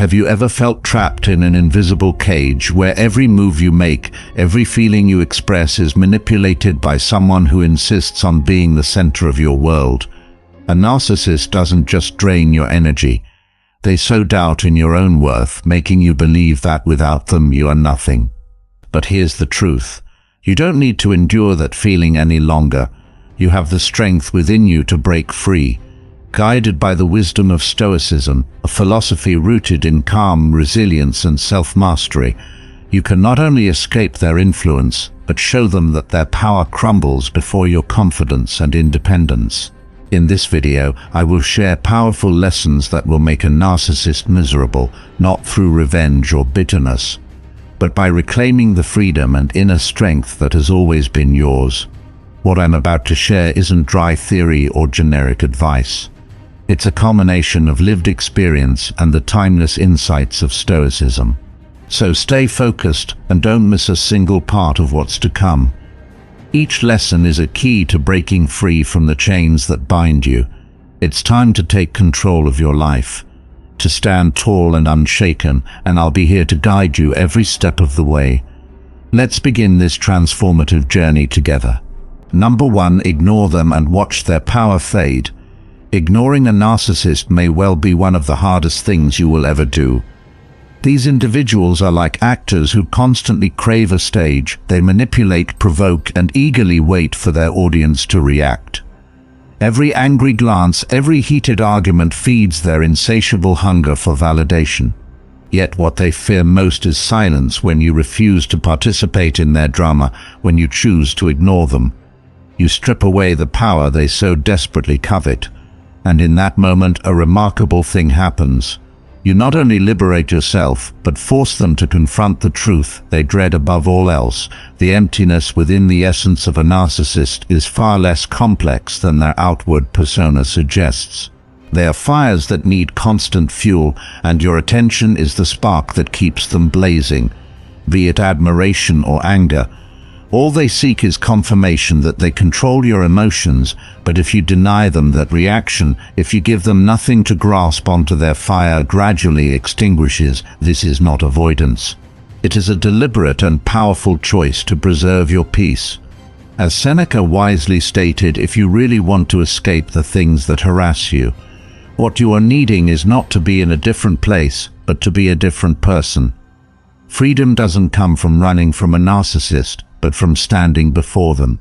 Have you ever felt trapped in an invisible cage where every move you make, every feeling you express is manipulated by someone who insists on being the center of your world? A narcissist doesn't just drain your energy. They sow doubt in your own worth, making you believe that without them you are nothing. But here's the truth. You don't need to endure that feeling any longer. You have the strength within you to break free. Guided by the wisdom of Stoicism, a philosophy rooted in calm, resilience, and self-mastery, you can not only escape their influence, but show them that their power crumbles before your confidence and independence. In this video, I will share powerful lessons that will make a narcissist miserable, not through revenge or bitterness, but by reclaiming the freedom and inner strength that has always been yours. What I'm about to share isn't dry theory or generic advice. It's a culmination of lived experience and the timeless insights of Stoicism. So stay focused and don't miss a single part of what's to come. Each lesson is a key to breaking free from the chains that bind you. It's time to take control of your life, to stand tall and unshaken, and I'll be here to guide you every step of the way. Let's begin this transformative journey together. Number 1, ignore them and watch their power fade. Ignoring a narcissist may well be one of the hardest things you will ever do. These individuals are like actors who constantly crave a stage. They manipulate, provoke, and eagerly wait for their audience to react. Every angry glance, every heated argument feeds their insatiable hunger for validation. Yet what they fear most is silence. When you refuse to participate in their drama, when you choose to ignore them, you strip away the power they so desperately covet. And in that moment, a remarkable thing happens. You not only liberate yourself, but force them to confront the truth they dread above all else. The emptiness within the essence of a narcissist is far less complex than their outward persona suggests. They are fires that need constant fuel, and your attention is the spark that keeps them blazing. Be it admiration or anger, all they seek is confirmation that they control your emotions, but if you deny them that reaction, if you give them nothing to grasp onto, their fire gradually extinguishes. This is not avoidance. It is a deliberate and powerful choice to preserve your peace. As Seneca wisely stated, if you really want to escape the things that harass you, what you are needing is not to be in a different place, but to be a different person. Freedom doesn't come from running from a narcissist, but from standing before them.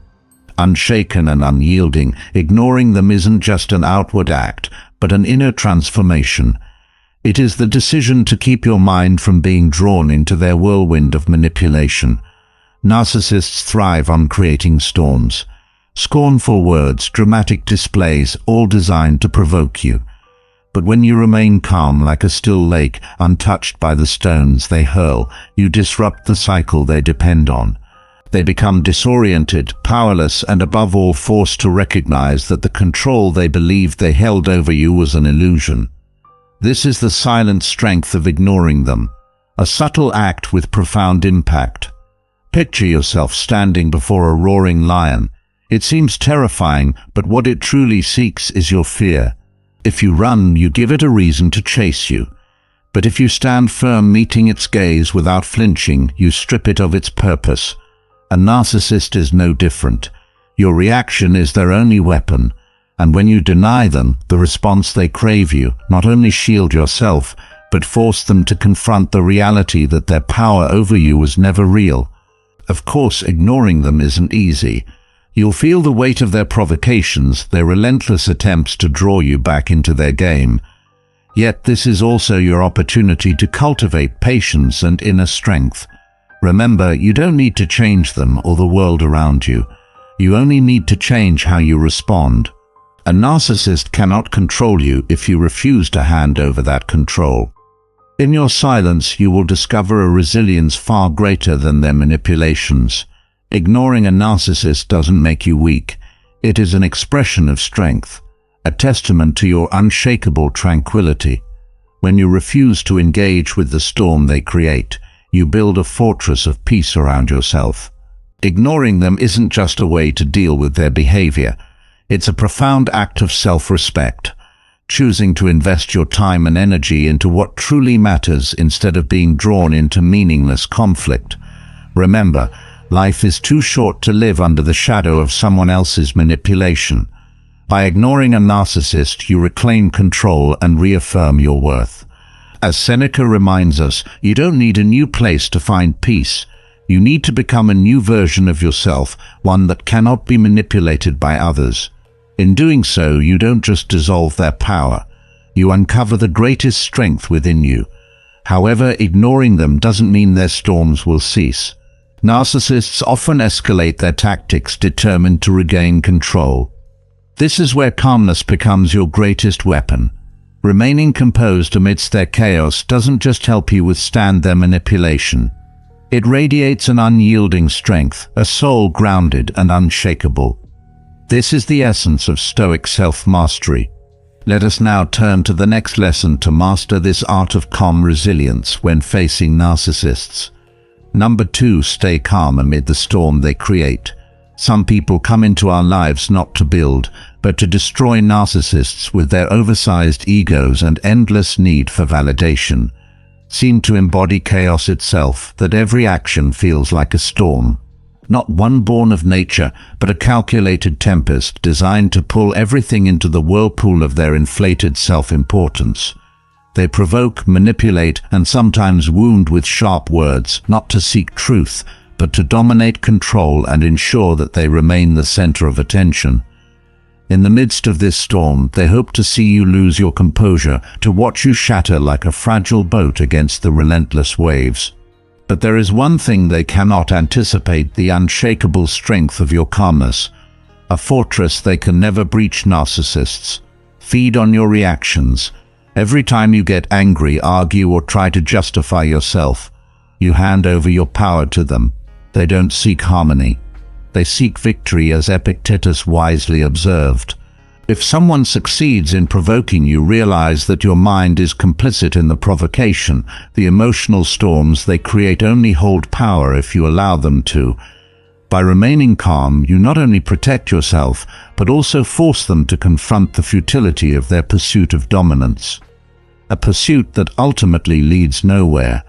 Unshaken and unyielding, ignoring them isn't just an outward act, but an inner transformation. It is the decision to keep your mind from being drawn into their whirlwind of manipulation. Narcissists thrive on creating storms. Scornful words, dramatic displays, all designed to provoke you. But when you remain calm like a still lake, untouched by the stones they hurl, you disrupt the cycle they depend on. They become disoriented, powerless, and above all forced to recognize that the control they believed they held over you was an illusion. This is the silent strength of ignoring them, a subtle act with profound impact. Picture yourself standing before a roaring lion. It seems terrifying, but what it truly seeks is your fear. If you run, you give it a reason to chase you. But if you stand firm, meeting its gaze without flinching, you strip it of its purpose. A narcissist is no different. Your reaction is their only weapon, and when you deny them the response they crave, you not only shield yourself, but force them to confront the reality that their power over you was never real. Of course, ignoring them isn't easy. You'll feel the weight of their provocations, their relentless attempts to draw you back into their game. Yet this is also your opportunity to cultivate patience and inner strength. Remember, you don't need to change them or the world around you. You only need to change how you respond. A narcissist cannot control you if you refuse to hand over that control. In your silence, you will discover a resilience far greater than their manipulations. Ignoring a narcissist doesn't make you weak. It is an expression of strength, a testament to your unshakable tranquility. When you refuse to engage with the storm they create, you build a fortress of peace around yourself. Ignoring them isn't just a way to deal with their behavior. It's a profound act of self-respect. choosing to invest your time and energy into what truly matters instead of being drawn into meaningless conflict. Remember, life is too short to live under the shadow of someone else's manipulation. By ignoring a narcissist, you reclaim control and reaffirm your worth. As Seneca reminds us, you don't need a new place to find peace. You need to become a new version of yourself, one that cannot be manipulated by others. In doing so, you don't just dissolve their power. You uncover the greatest strength within you. However, ignoring them doesn't mean their storms will cease. Narcissists often escalate their tactics, determined to regain control. This is where calmness becomes your greatest weapon. Remaining composed amidst their chaos doesn't just help you withstand their manipulation. It radiates an unyielding strength, a soul grounded and unshakable. This is the essence of Stoic self-mastery. Let us now turn to the next lesson to master this art of calm resilience when facing narcissists. Number 2, stay calm amid the storm they create. Some people come into our lives not to build, but to destroy. Narcissists, with their oversized egos and endless need for validation, seem to embody chaos itself, that every action feels like a storm. Not one born of nature, but a calculated tempest designed to pull everything into the whirlpool of their inflated self-importance. They provoke, manipulate, and sometimes wound with sharp words, not to seek truth, but to dominate, control, and ensure that they remain the center of attention. In the midst of this storm, they hope to see you lose your composure, to watch you shatter like a fragile boat against the relentless waves. But there is one thing they cannot anticipate: the unshakable strength of your calmness. A fortress they can never breach. Narcissists feed on your reactions. Every time you get angry, argue, or try to justify yourself, you hand over your power to them. They don't seek harmony. They seek victory, as Epictetus wisely observed. If someone succeeds in provoking you, realize that your mind is complicit in the provocation. The emotional storms they create only hold power if you allow them to. By remaining calm, you not only protect yourself, but also force them to confront the futility of their pursuit of dominance. A pursuit that ultimately leads nowhere.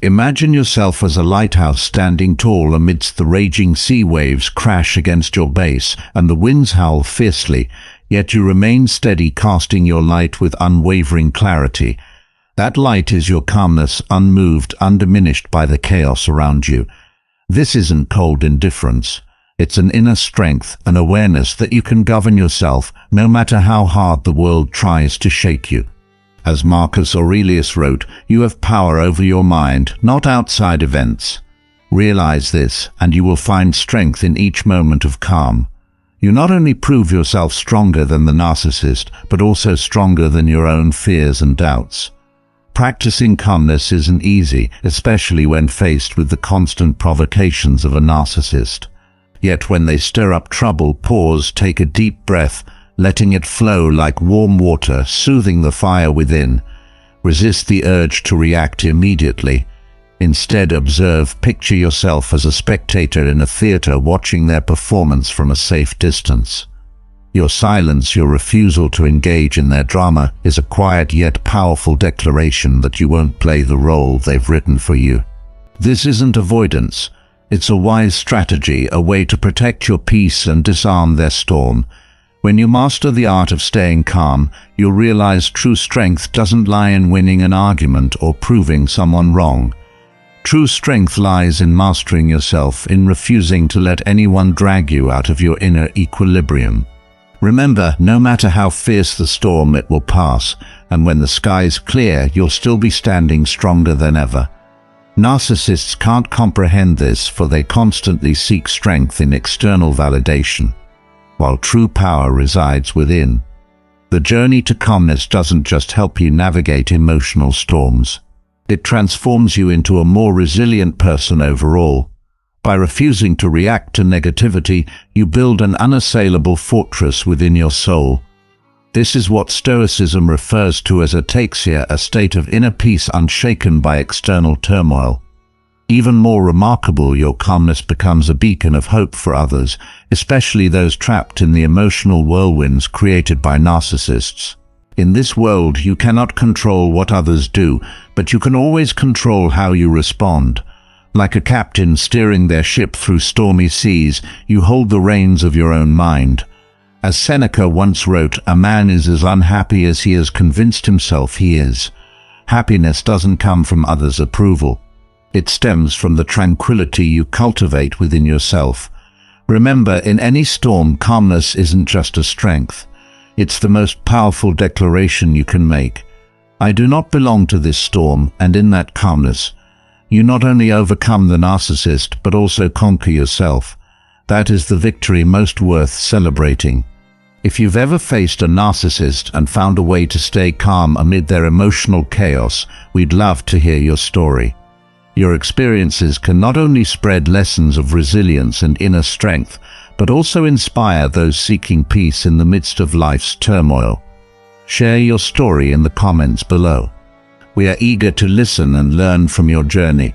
Imagine yourself as a lighthouse standing tall amidst the raging sea. Waves crash against your base, and the winds howl fiercely, yet you remain steady, casting your light with unwavering clarity. That light is your calmness, unmoved, undiminished by the chaos around you. This isn't cold indifference. It's an inner strength, an awareness that you can govern yourself, no matter how hard the world tries to shake you. As Marcus Aurelius wrote, you have power over your mind, not outside events. Realize this, and you will find strength in each moment of calm. You not only prove yourself stronger than the narcissist, but also stronger than your own fears and doubts. Practicing calmness isn't easy, especially when faced with the constant provocations of a narcissist. Yet when they stir up trouble, pause, take a deep breath, letting it flow like warm water, soothing the fire within. Resist the urge to react immediately. Instead, observe. Picture yourself as a spectator in a theater, watching their performance from a safe distance. Your silence, your refusal to engage in their drama, is a quiet yet powerful declaration that you won't play the role they've written for you. This isn't avoidance. It's a wise strategy, a way to protect your peace and disarm their storm. When you master the art of staying calm, you'll realize true strength doesn't lie in winning an argument or proving someone wrong. True strength lies in mastering yourself, in refusing to let anyone drag you out of your inner equilibrium. Remember, no matter how fierce the storm, it will pass, and when the skies clear, you'll still be standing stronger than ever. Narcissists can't comprehend this, for they constantly seek strength in external validation, while true power resides within. The journey to calmness doesn't just help you navigate emotional storms. It transforms you into a more resilient person overall. By refusing to react to negativity, you build an unassailable fortress within your soul. This is what Stoicism refers to as ataxia, a state of inner peace unshaken by external turmoil. Even more remarkable, your calmness becomes a beacon of hope for others, especially those trapped in the emotional whirlwinds created by narcissists. In this world, you cannot control what others do, but you can always control how you respond. Like a captain steering their ship through stormy seas, you hold the reins of your own mind. As Seneca once wrote, a man is as unhappy as he has convinced himself he is. Happiness doesn't come from others' approval. It stems from the tranquility you cultivate within yourself. Remember, in any storm, calmness isn't just a strength. It's the most powerful declaration you can make. I do not belong to this storm, and in that calmness, you not only overcome the narcissist, but also conquer yourself. That is the victory most worth celebrating. If you've ever faced a narcissist and found a way to stay calm amid their emotional chaos, we'd love to hear your story. Your experiences can not only spread lessons of resilience and inner strength, but also inspire those seeking peace in the midst of life's turmoil. Share your story in the comments below. We are eager to listen and learn from your journey.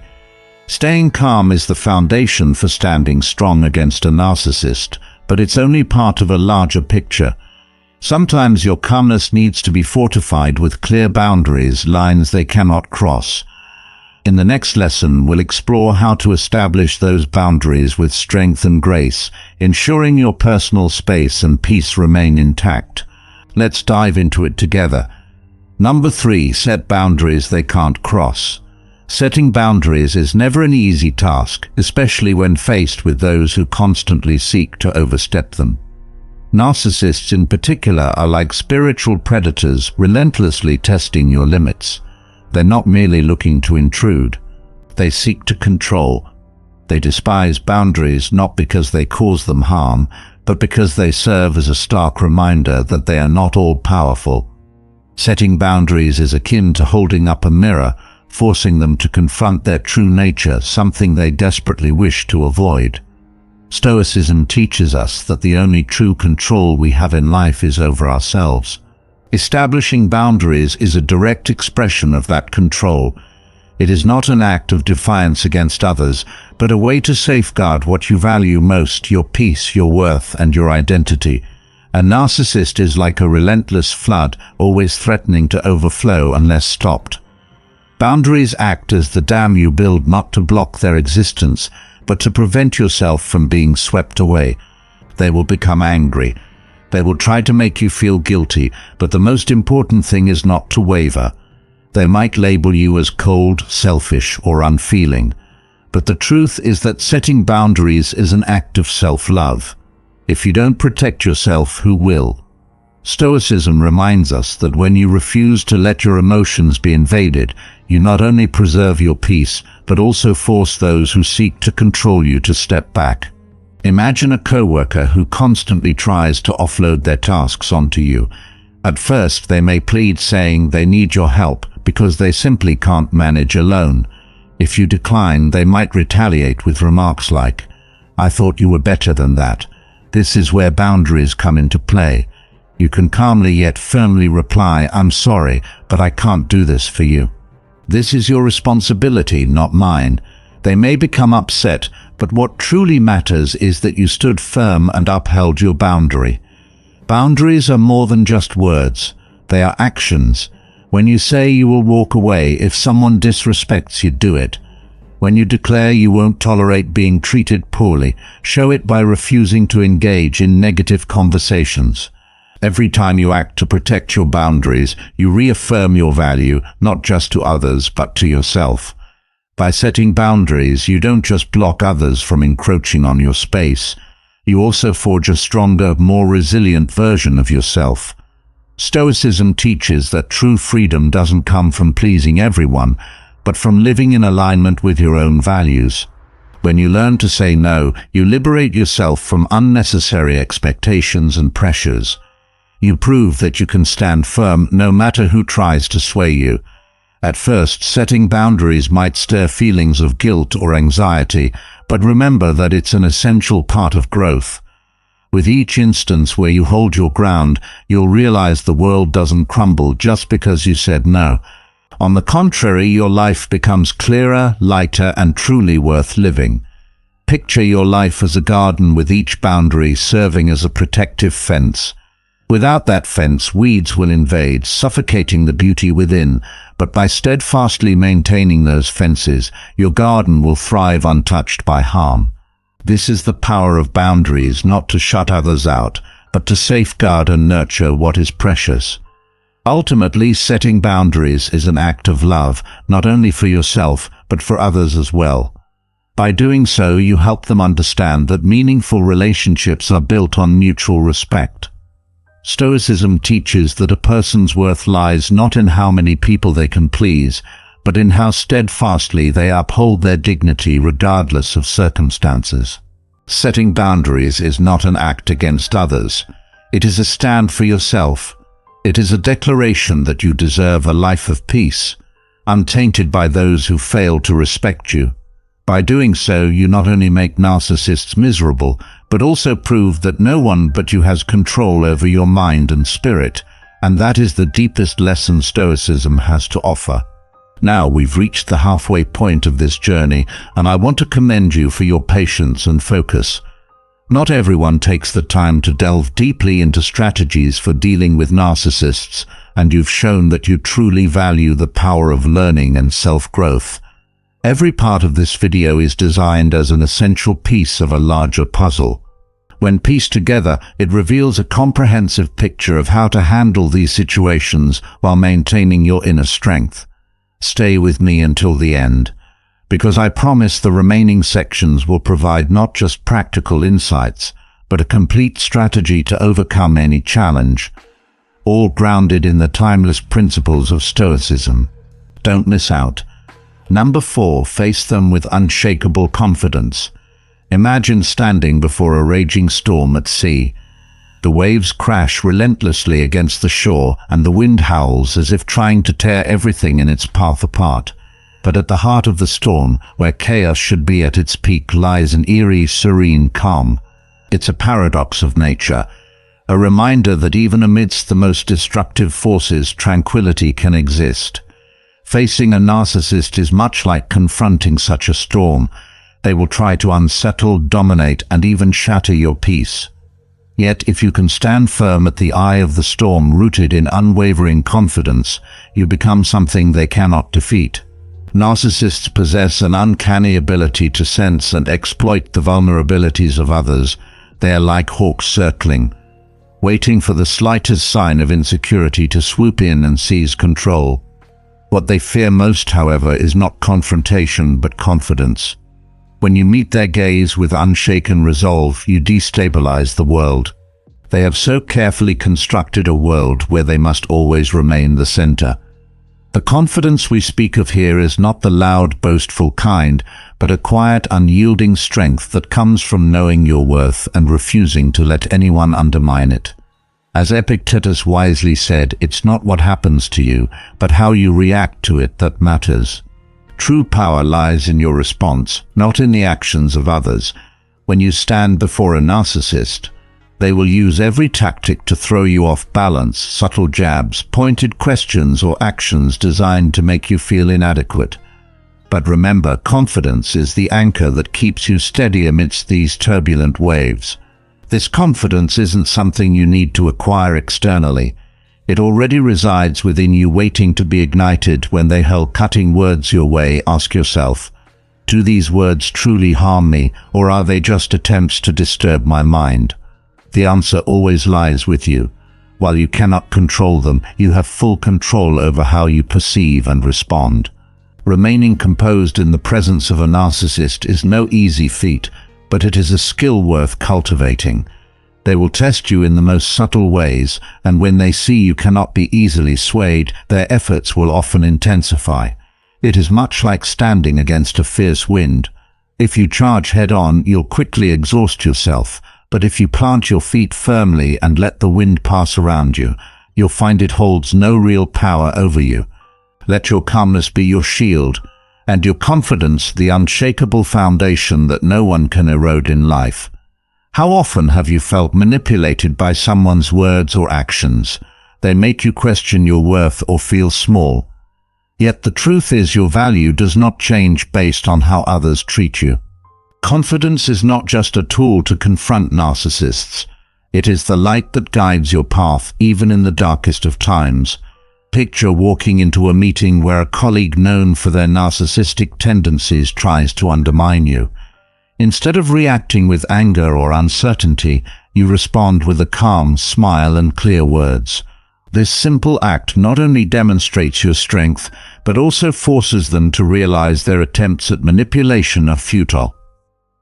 Staying calm is the foundation for standing strong against a narcissist, but it's only part of a larger picture. Sometimes your calmness needs to be fortified with clear boundaries, lines they cannot cross. In the next lesson, we'll explore how to establish those boundaries with strength and grace, ensuring your personal space and peace remain intact. Let's dive into it together. Number 3, set boundaries they can't cross. Setting boundaries is never an easy task, especially when faced with those who constantly seek to overstep them. Narcissists in particular are like spiritual predators, relentlessly testing your limits. They're not merely looking to intrude. They seek to control. They despise boundaries not because they cause them harm, but because they serve as a stark reminder that they are not all-powerful. Setting boundaries is akin to holding up a mirror, forcing them to confront their true nature, something they desperately wish to avoid. Stoicism teaches us that the only true control we have in life is over ourselves. Establishing boundaries is a direct expression of that control. It is not an act of defiance against others, but a way to safeguard what you value most: your peace, your worth, and your identity. A narcissist is like a relentless flood, always threatening to overflow unless stopped. Boundaries act as the dam you build not to block their existence, but to prevent yourself from being swept away. They will become angry. They will try to make you feel guilty, but the most important thing is not to waver. They might label you as cold, selfish, or unfeeling. But the truth is that setting boundaries is an act of self-love. If you don't protect yourself, who will? Stoicism reminds us that when you refuse to let your emotions be invaded, you not only preserve your peace, but also force those who seek to control you to step back. Imagine a coworker who constantly tries to offload their tasks onto you. At first, they may plead, saying they need your help because they simply can't manage alone. If you decline, they might retaliate with remarks like, "I thought you were better than that." This is where boundaries come into play. You can calmly yet firmly reply, "I'm sorry, but I can't do this for you. This is your responsibility, not mine." They may become upset, but what truly matters is that you stood firm and upheld your boundary. Boundaries are more than just words. They are actions. When you say you will walk away if someone disrespects you, do it. When you declare you won't tolerate being treated poorly, show it by refusing to engage in negative conversations. Every time you act to protect your boundaries, you reaffirm your value, not just to others, but to yourself. By setting boundaries, you don't just block others from encroaching on your space. You also forge a stronger, more resilient version of yourself. Stoicism teaches that true freedom doesn't come from pleasing everyone, but from living in alignment with your own values. When you learn to say no, you liberate yourself from unnecessary expectations and pressures. You prove that you can stand firm no matter who tries to sway you. At first, setting boundaries might stir feelings of guilt or anxiety, but remember that it's an essential part of growth. With each instance where you hold your ground, you'll realize the world doesn't crumble just because you said no. On the contrary, your life becomes clearer, lighter, and truly worth living. Picture your life as a garden with each boundary serving as a protective fence. Without that fence, weeds will invade, suffocating the beauty within, but by steadfastly maintaining those fences, your garden will thrive untouched by harm. This is the power of boundaries, not to shut others out, but to safeguard and nurture what is precious. Ultimately, setting boundaries is an act of love, not only for yourself, but for others as well. By doing so, you help them understand that meaningful relationships are built on mutual respect. Stoicism teaches that a person's worth lies not in how many people they can please, but in how steadfastly they uphold their dignity regardless of circumstances. Setting boundaries is not an act against others. It is a stand for yourself. It is a declaration that you deserve a life of peace, untainted by those who fail to respect you. By doing so, you not only make narcissists miserable, but also prove that no one but you has control over your mind and spirit, and that is the deepest lesson Stoicism has to offer. Now we've reached the halfway point of this journey, and I want to commend you for your patience and focus. Not everyone takes the time to delve deeply into strategies for dealing with narcissists, and you've shown that you truly value the power of learning and self-growth. Every part of this video is designed as an essential piece of a larger puzzle. When pieced together, it reveals a comprehensive picture of how to handle these situations while maintaining your inner strength. Stay with me until the end, because I promise the remaining sections will provide not just practical insights, but a complete strategy to overcome any challenge, all grounded in the timeless principles of Stoicism. Don't miss out. Number 4, face them with unshakable confidence. Imagine standing before a raging storm at sea. The waves crash relentlessly against the shore, and the wind howls as if trying to tear everything in its path apart. But at the heart of the storm, where chaos should be at its peak, lies an eerie, serene calm. It's a paradox of nature, a reminder that even amidst the most destructive forces, tranquility can exist. Facing a narcissist is much like confronting such a storm. They will try to unsettle, dominate, and even shatter your peace. Yet if you can stand firm at the eye of the storm, rooted in unwavering confidence, you become something they cannot defeat. Narcissists possess an uncanny ability to sense and exploit the vulnerabilities of others. They are like hawks circling, waiting for the slightest sign of insecurity to swoop in and seize control. What they fear most, however, is not confrontation but confidence. When you meet their gaze with unshaken resolve, you destabilize the world. They have so carefully constructed a world where they must always remain the center. The confidence we speak of here is not the loud, boastful kind, but a quiet, unyielding strength that comes from knowing your worth and refusing to let anyone undermine it. As Epictetus wisely said, it's not what happens to you, but how you react to it that matters. True power lies in your response, not in the actions of others. When you stand before a narcissist, they will use every tactic to throw you off balance, subtle jabs, pointed questions, or actions designed to make you feel inadequate. But remember, confidence is the anchor that keeps you steady amidst these turbulent waves. This confidence isn't something you need to acquire externally. It already resides within you, waiting to be ignited. When they hurl cutting words your way, ask yourself, do these words truly harm me, or are they just attempts to disturb my mind? The answer always lies with you. While you cannot control them, you have full control over how you perceive and respond. Remaining composed in the presence of a narcissist is no easy feat, but it is a skill worth cultivating. They will test you in the most subtle ways, and when they see you cannot be easily swayed, their efforts will often intensify. It is much like standing against a fierce wind. If you charge head-on, you'll quickly exhaust yourself, but if you plant your feet firmly and let the wind pass around you, you'll find it holds no real power over you. Let your calmness be your shield, and your confidence the unshakable foundation that no one can erode in life. How often have you felt manipulated by someone's words or actions? They make you question your worth or feel small. Yet the truth is, your value does not change based on how others treat you. Confidence is not just a tool to confront narcissists. It is the light that guides your path, even in the darkest of times. Picture walking into a meeting where a colleague known for their narcissistic tendencies tries to undermine you. Instead of reacting with anger or uncertainty, you respond with a calm smile and clear words. This simple act not only demonstrates your strength, but also forces them to realize their attempts at manipulation are futile.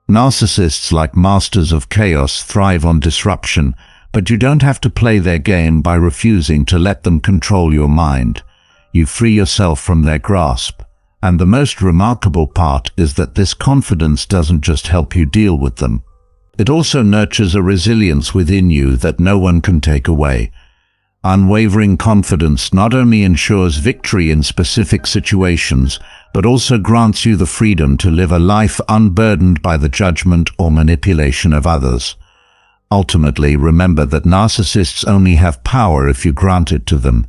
Narcissists, like masters of chaos, thrive on disruption, but you don't have to play their game by refusing to let them control your mind. You free yourself from their grasp. And the most remarkable part is that this confidence doesn't just help you deal with them. It also nurtures a resilience within you that no one can take away. Unwavering confidence not only ensures victory in specific situations, but also grants you the freedom to live a life unburdened by the judgment or manipulation of others. Ultimately, remember that narcissists only have power if you grant it to them.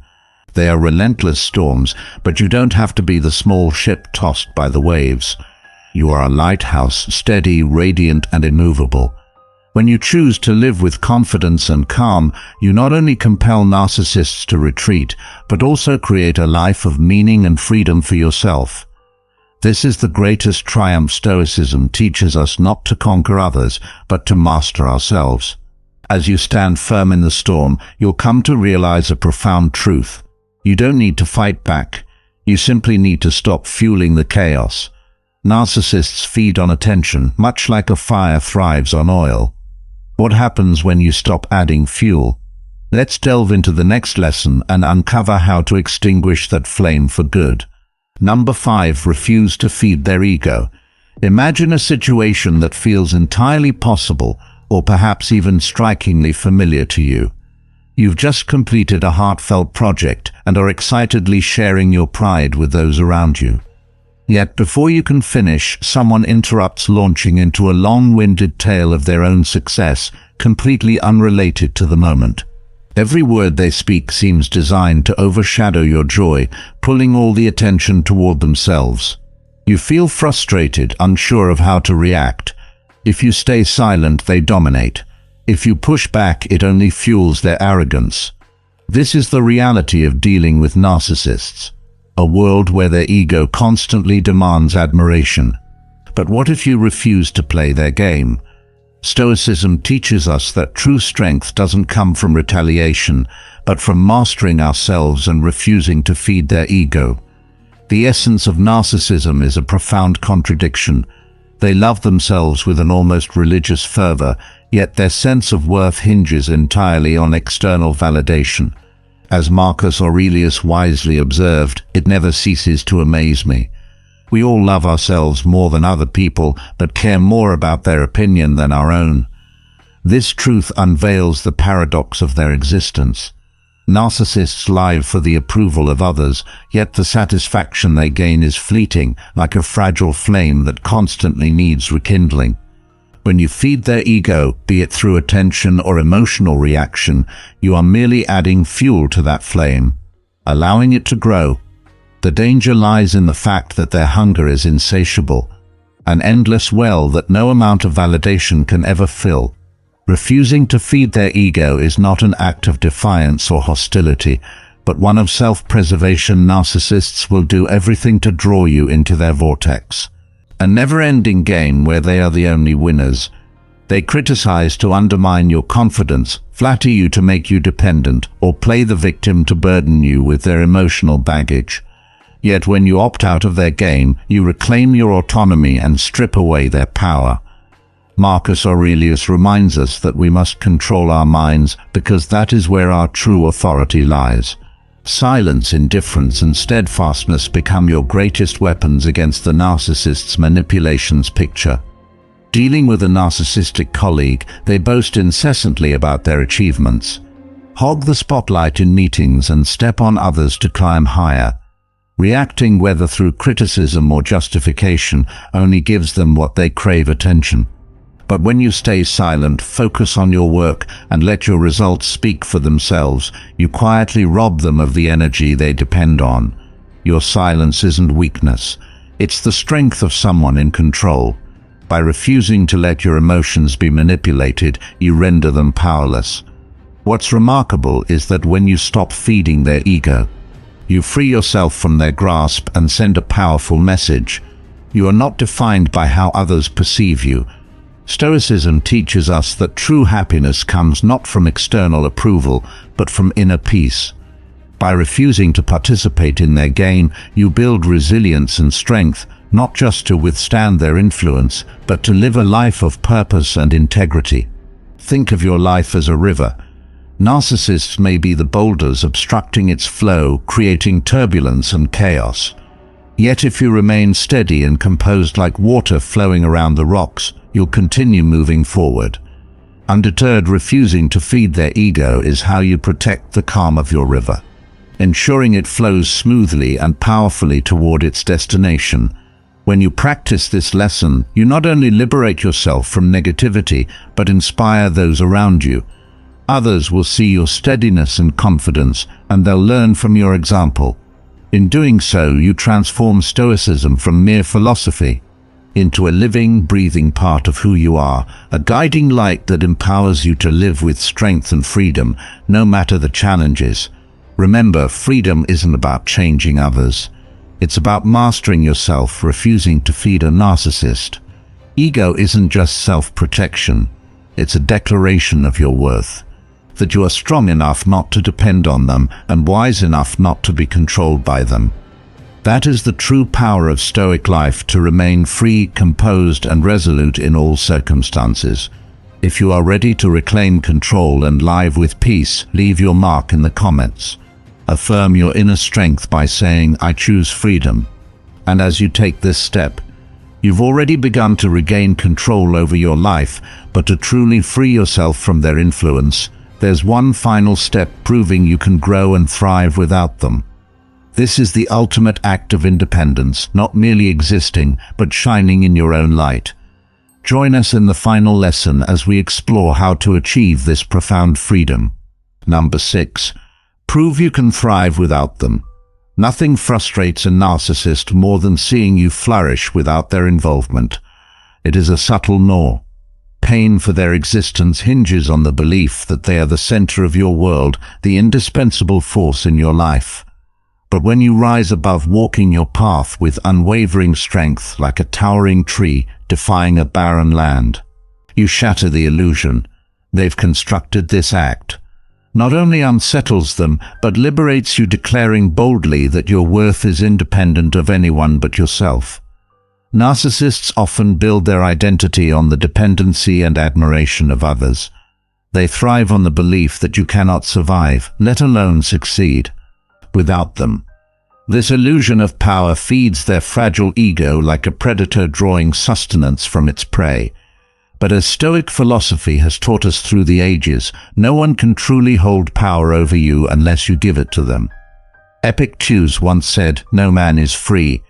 They are relentless storms, but you don't have to be the small ship tossed by the waves. You are a lighthouse, steady, radiant, and immovable. When you choose to live with confidence and calm, you not only compel narcissists to retreat, but also create a life of meaning and freedom for yourself. This is the greatest triumph Stoicism teaches us: not to conquer others, but to master ourselves. As you stand firm in the storm, you'll come to realize a profound truth. You don't need to fight back. You simply need to stop fueling the chaos. Narcissists feed on attention, much like a fire thrives on oil. What happens when you stop adding fuel? Let's delve into the next lesson and uncover how to extinguish that flame for good. Number 5. Refuse to feed their ego. Imagine a situation that feels entirely possible, or perhaps even strikingly familiar to you. You've just completed a heartfelt project and are excitedly sharing your pride with those around you. Yet before you can finish, someone interrupts, launching into a long-winded tale of their own success, completely unrelated to the moment. Every word they speak seems designed to overshadow your joy, pulling all the attention toward themselves. You feel frustrated, unsure of how to react. If you stay silent, they dominate. If you push back, it only fuels their arrogance. This is the reality of dealing with narcissists. A world where their ego constantly demands admiration. But what if you refuse to play their game? Stoicism teaches us that true strength doesn't come from retaliation, but from mastering ourselves and refusing to feed their ego. The essence of narcissism is a profound contradiction. They love themselves with an almost religious fervor, yet their sense of worth hinges entirely on external validation. As Marcus Aurelius wisely observed, "It never ceases to amaze me." We all love ourselves more than other people, but care more about their opinion than our own. This truth unveils the paradox of their existence. Narcissists live for the approval of others, yet the satisfaction they gain is fleeting, like a fragile flame that constantly needs rekindling. When you feed their ego, be it through attention or emotional reaction, you are merely adding fuel to that flame, allowing it to grow. The danger lies in the fact that their hunger is insatiable, an endless well that no amount of validation can ever fill. Refusing to feed their ego is not an act of defiance or hostility, but one of self-preservation. Narcissists will do everything to draw you into their vortex. A never-ending game where they are the only winners. They criticize to undermine your confidence, flatter you to make you dependent, or play the victim to burden you with their emotional baggage. Yet when you opt out of their game, you reclaim your autonomy and strip away their power. Marcus Aurelius reminds us that we must control our minds, because that is where our true authority lies. Silence, indifference, and steadfastness become your greatest weapons against the narcissist's manipulations. Picture dealing with a narcissistic colleague. They boast incessantly about their achievements, hog the spotlight in meetings, and step on others to climb higher. Reacting, whether through criticism or justification, only gives them what they crave: attention. But when you stay silent, focus on your work, and let your results speak for themselves, you quietly rob them of the energy they depend on. Your silence isn't weakness. It's the strength of someone in control. By refusing to let your emotions be manipulated, you render them powerless. What's remarkable is that when you stop feeding their ego, you free yourself from their grasp and send a powerful message. You are not defined by how others perceive you. Stoicism teaches us that true happiness comes not from external approval, but from inner peace. By refusing to participate in their game, you build resilience and strength, not just to withstand their influence, but to live a life of purpose and integrity. Think of your life as a river. Narcissists may be the boulders obstructing its flow, creating turbulence and chaos. Yet if you remain steady and composed like water flowing around the rocks, you'll continue moving forward. Undeterred, refusing to feed their ego is how you protect the calm of your river, ensuring it flows smoothly and powerfully toward its destination. When you practice this lesson, you not only liberate yourself from negativity, but inspire those around you. Others will see your steadiness and confidence, and they'll learn from your example. In doing so, you transform Stoicism from mere philosophy into a living, breathing part of who you are, a guiding light that empowers you to live with strength and freedom, no matter the challenges. Remember, freedom isn't about changing others. It's about mastering yourself, refusing to feed a narcissist. Ego isn't just self-protection. It's a declaration of your worth, that you are strong enough not to depend on them and wise enough not to be controlled by them. That is the true power of Stoic life, to remain free, composed, and resolute in all circumstances. If you are ready to reclaim control and live with peace, leave your mark in the comments. Affirm your inner strength by saying, "I choose freedom." And as you take this step, you've already begun to regain control over your life. But to truly free yourself from their influence, there's one final step, proving you can grow and thrive without them. This is the ultimate act of independence, not merely existing, but shining in your own light. Join us in the final lesson as we explore how to achieve this profound freedom. Number 6. Prove you can thrive without them. Nothing frustrates a narcissist more than seeing you flourish without their involvement. It is a subtle gnaw. Pain for their existence hinges on the belief that they are the center of your world, the indispensable force in your life. But when you rise above, walking your path with unwavering strength, like a towering tree defying a barren land, you shatter the illusion they've constructed. This act not only unsettles them, but liberates you, declaring boldly that your worth is independent of anyone but yourself. Narcissists often build their identity on the dependency and admiration of others. They thrive on the belief that you cannot survive, let alone succeed, without them. This illusion of power feeds their fragile ego like a predator drawing sustenance from its prey. But as Stoic philosophy has taught us through the ages, no one can truly hold power over you unless you give it to them. Epictetus once said, "No man is free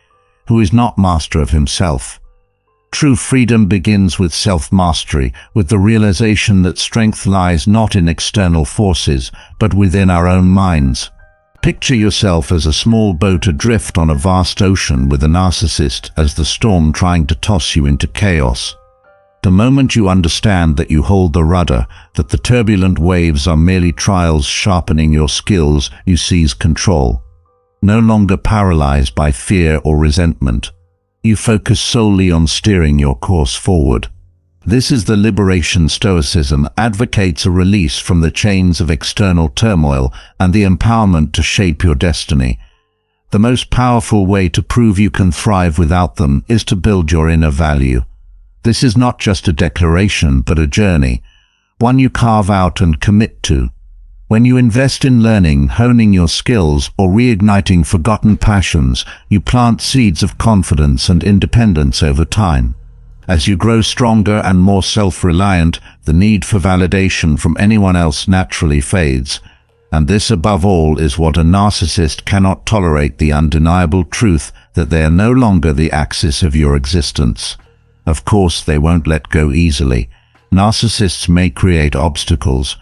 who is not master of himself." True freedom begins with self-mastery, with the realization that strength lies not in external forces, but within our own minds. Picture yourself as a small boat adrift on a vast ocean, with a narcissist as the storm trying to toss you into chaos. The moment you understand that you hold the rudder, that the turbulent waves are merely trials sharpening your skills, you seize control. No longer paralyzed by fear or resentment, you focus solely on steering your course forward. This is the liberation. Stoicism advocates a release from the chains of external turmoil and the empowerment to shape your destiny. The most powerful way to prove you can thrive without them is to build your inner value. This is not just a declaration, but a journey, one you carve out and commit to. When you invest in learning, honing your skills, or reigniting forgotten passions, you plant seeds of confidence and independence over time. As you grow stronger and more self-reliant, the need for validation from anyone else naturally fades. And this, above all, is what a narcissist cannot tolerate: the undeniable truth that they are no longer the axis of your existence. Of course, they won't let go easily. Narcissists may create obstacles,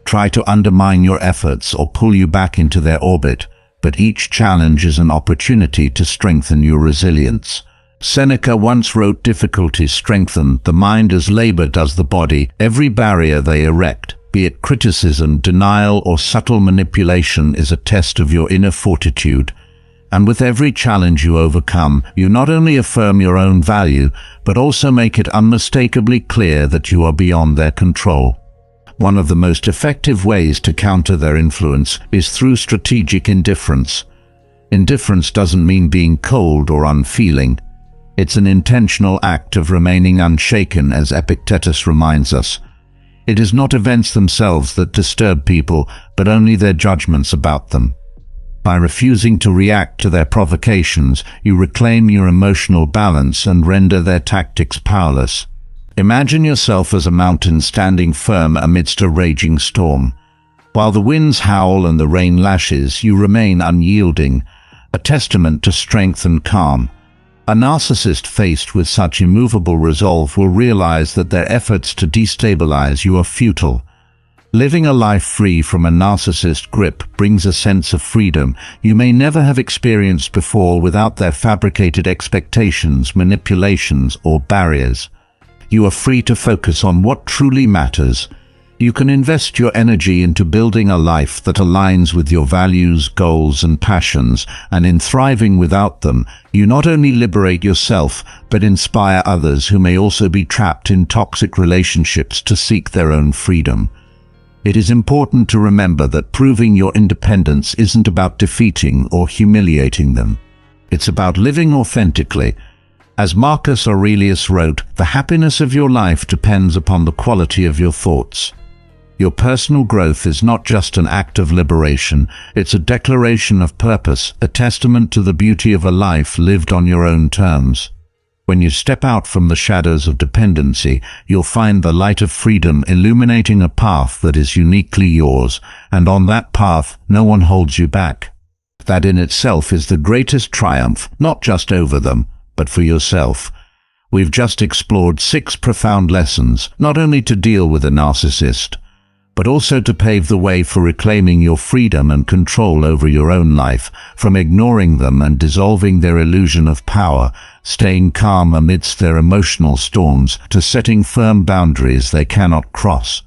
try to undermine your efforts, or pull you back into their orbit, but each challenge is an opportunity to strengthen your resilience. Seneca once wrote, "Difficulties strengthen the mind as labor does the body. Every barrier they erect, be it criticism, denial, or subtle manipulation, is a test of your inner fortitude. And with every challenge you overcome, you not only affirm your own value, but also make it unmistakably clear that you are beyond their control." One of the most effective ways to counter their influence is through strategic indifference. Indifference doesn't mean being cold or unfeeling. It's an intentional act of remaining unshaken, as Epictetus reminds us. It is not events themselves that disturb people, but only their judgments about them. By refusing to react to their provocations, you reclaim your emotional balance and render their tactics powerless. Imagine yourself as a mountain standing firm amidst a raging storm. While the winds howl and the rain lashes, you remain unyielding, a testament to strength and calm. A narcissist faced with such immovable resolve will realize that their efforts to destabilize you are futile. Living a life free from a narcissist grip brings a sense of freedom you may never have experienced before without their fabricated expectations, manipulations, or barriers. You are free to focus on what truly matters. You can invest your energy into building a life that aligns with your values, goals, and passions, and in thriving without them, you not only liberate yourself, but inspire others who may also be trapped in toxic relationships to seek their own freedom. It is important to remember that proving your independence isn't about defeating or humiliating them. It's about living authentically. As Marcus Aurelius wrote, "The happiness of your life depends upon the quality of your thoughts." Your personal growth is not just an act of liberation, it's a declaration of purpose, a testament to the beauty of a life lived on your own terms. When you step out from the shadows of dependency, you'll find the light of freedom illuminating a path that is uniquely yours, and on that path, no one holds you back. That in itself is the greatest triumph, not just over them, but for yourself. We've just explored 6 profound lessons, not only to deal with a narcissist, but also to pave the way for reclaiming your freedom and control over your own life, from ignoring them and dissolving their illusion of power, staying calm amidst their emotional storms, to setting firm boundaries they cannot cross.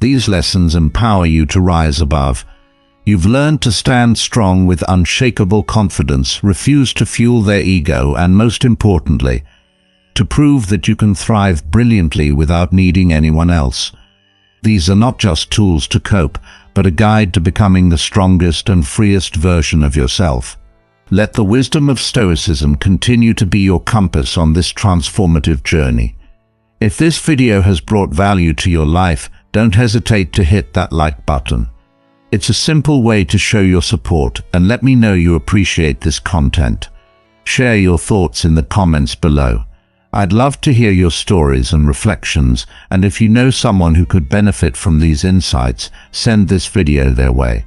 These lessons empower you to rise above. You've learned to stand strong with unshakable confidence, refuse to fuel their ego, and most importantly, to prove that you can thrive brilliantly without needing anyone else. These are not just tools to cope, but a guide to becoming the strongest and freest version of yourself. Let the wisdom of Stoicism continue to be your compass on this transformative journey. If this video has brought value to your life, don't hesitate to hit that like button. It's a simple way to show your support and let me know you appreciate this content. Share your thoughts in the comments below. I'd love to hear your stories and reflections, and if you know someone who could benefit from these insights, send this video their way.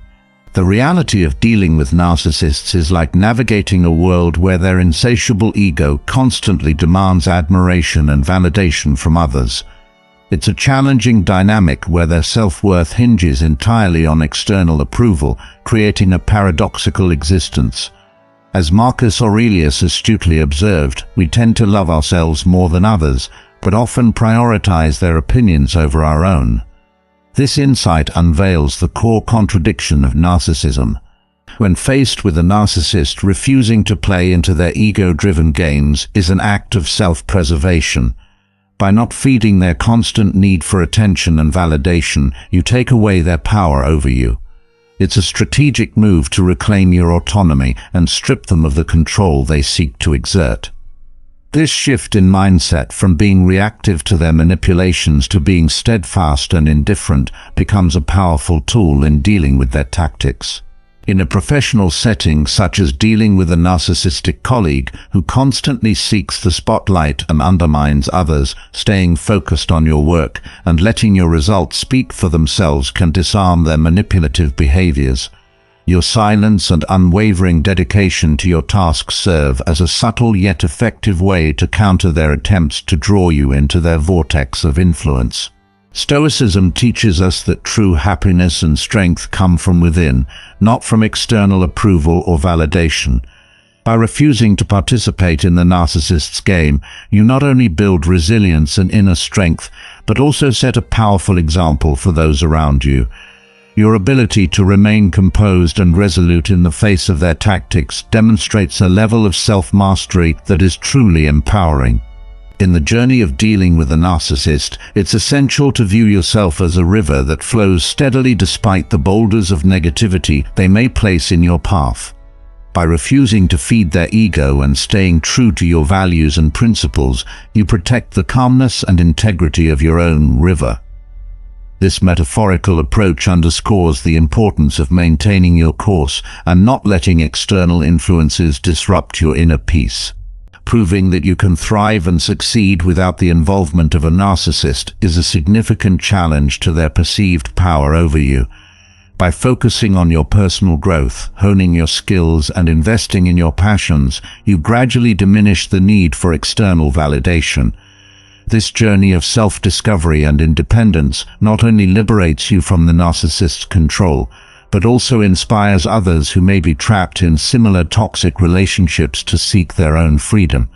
The reality of dealing with narcissists is like navigating a world where their insatiable ego constantly demands admiration and validation from others. It's a challenging dynamic where their self-worth hinges entirely on external approval, creating a paradoxical existence. As Marcus Aurelius astutely observed, we tend to love ourselves more than others, but often prioritize their opinions over our own. This insight unveils the core contradiction of narcissism. When faced with a narcissist, refusing to play into their ego-driven games is an act of self-preservation. By not feeding their constant need for attention and validation, you take away their power over you. It's a strategic move to reclaim your autonomy and strip them of the control they seek to exert. This shift in mindset from being reactive to their manipulations to being steadfast and indifferent becomes a powerful tool in dealing with their tactics. In a professional setting, such as dealing with a narcissistic colleague who constantly seeks the spotlight and undermines others, staying focused on your work and letting your results speak for themselves can disarm their manipulative behaviors. Your silence and unwavering dedication to your task serve as a subtle yet effective way to counter their attempts to draw you into their vortex of influence. Stoicism teaches us that true happiness and strength come from within, not from external approval or validation. By refusing to participate in the narcissist's game, you not only build resilience and inner strength, but also set a powerful example for those around you. Your ability to remain composed and resolute in the face of their tactics demonstrates a level of self-mastery that is truly empowering. In the journey of dealing with a narcissist, it's essential to view yourself as a river that flows steadily despite the boulders of negativity they may place in your path. By refusing to feed their ego and staying true to your values and principles, you protect the calmness and integrity of your own river. This metaphorical approach underscores the importance of maintaining your course and not letting external influences disrupt your inner peace. Proving that you can thrive and succeed without the involvement of a narcissist is a significant challenge to their perceived power over you. By focusing on your personal growth, honing your skills, and investing in your passions, you gradually diminish the need for external validation. This journey of self-discovery and independence not only liberates you from the narcissist's control, but also inspires others who may be trapped in similar toxic relationships to seek their own freedom.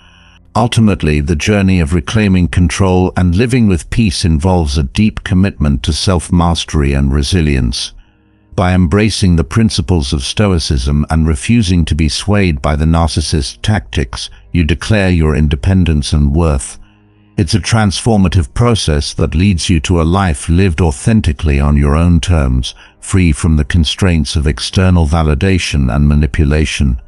Ultimately, the journey of reclaiming control and living with peace involves a deep commitment to self-mastery and resilience. By embracing the principles of Stoicism and refusing to be swayed by the narcissist's tactics, you declare your independence and worth. It's a transformative process that leads you to a life lived authentically on your own terms, free from the constraints of external validation and manipulation.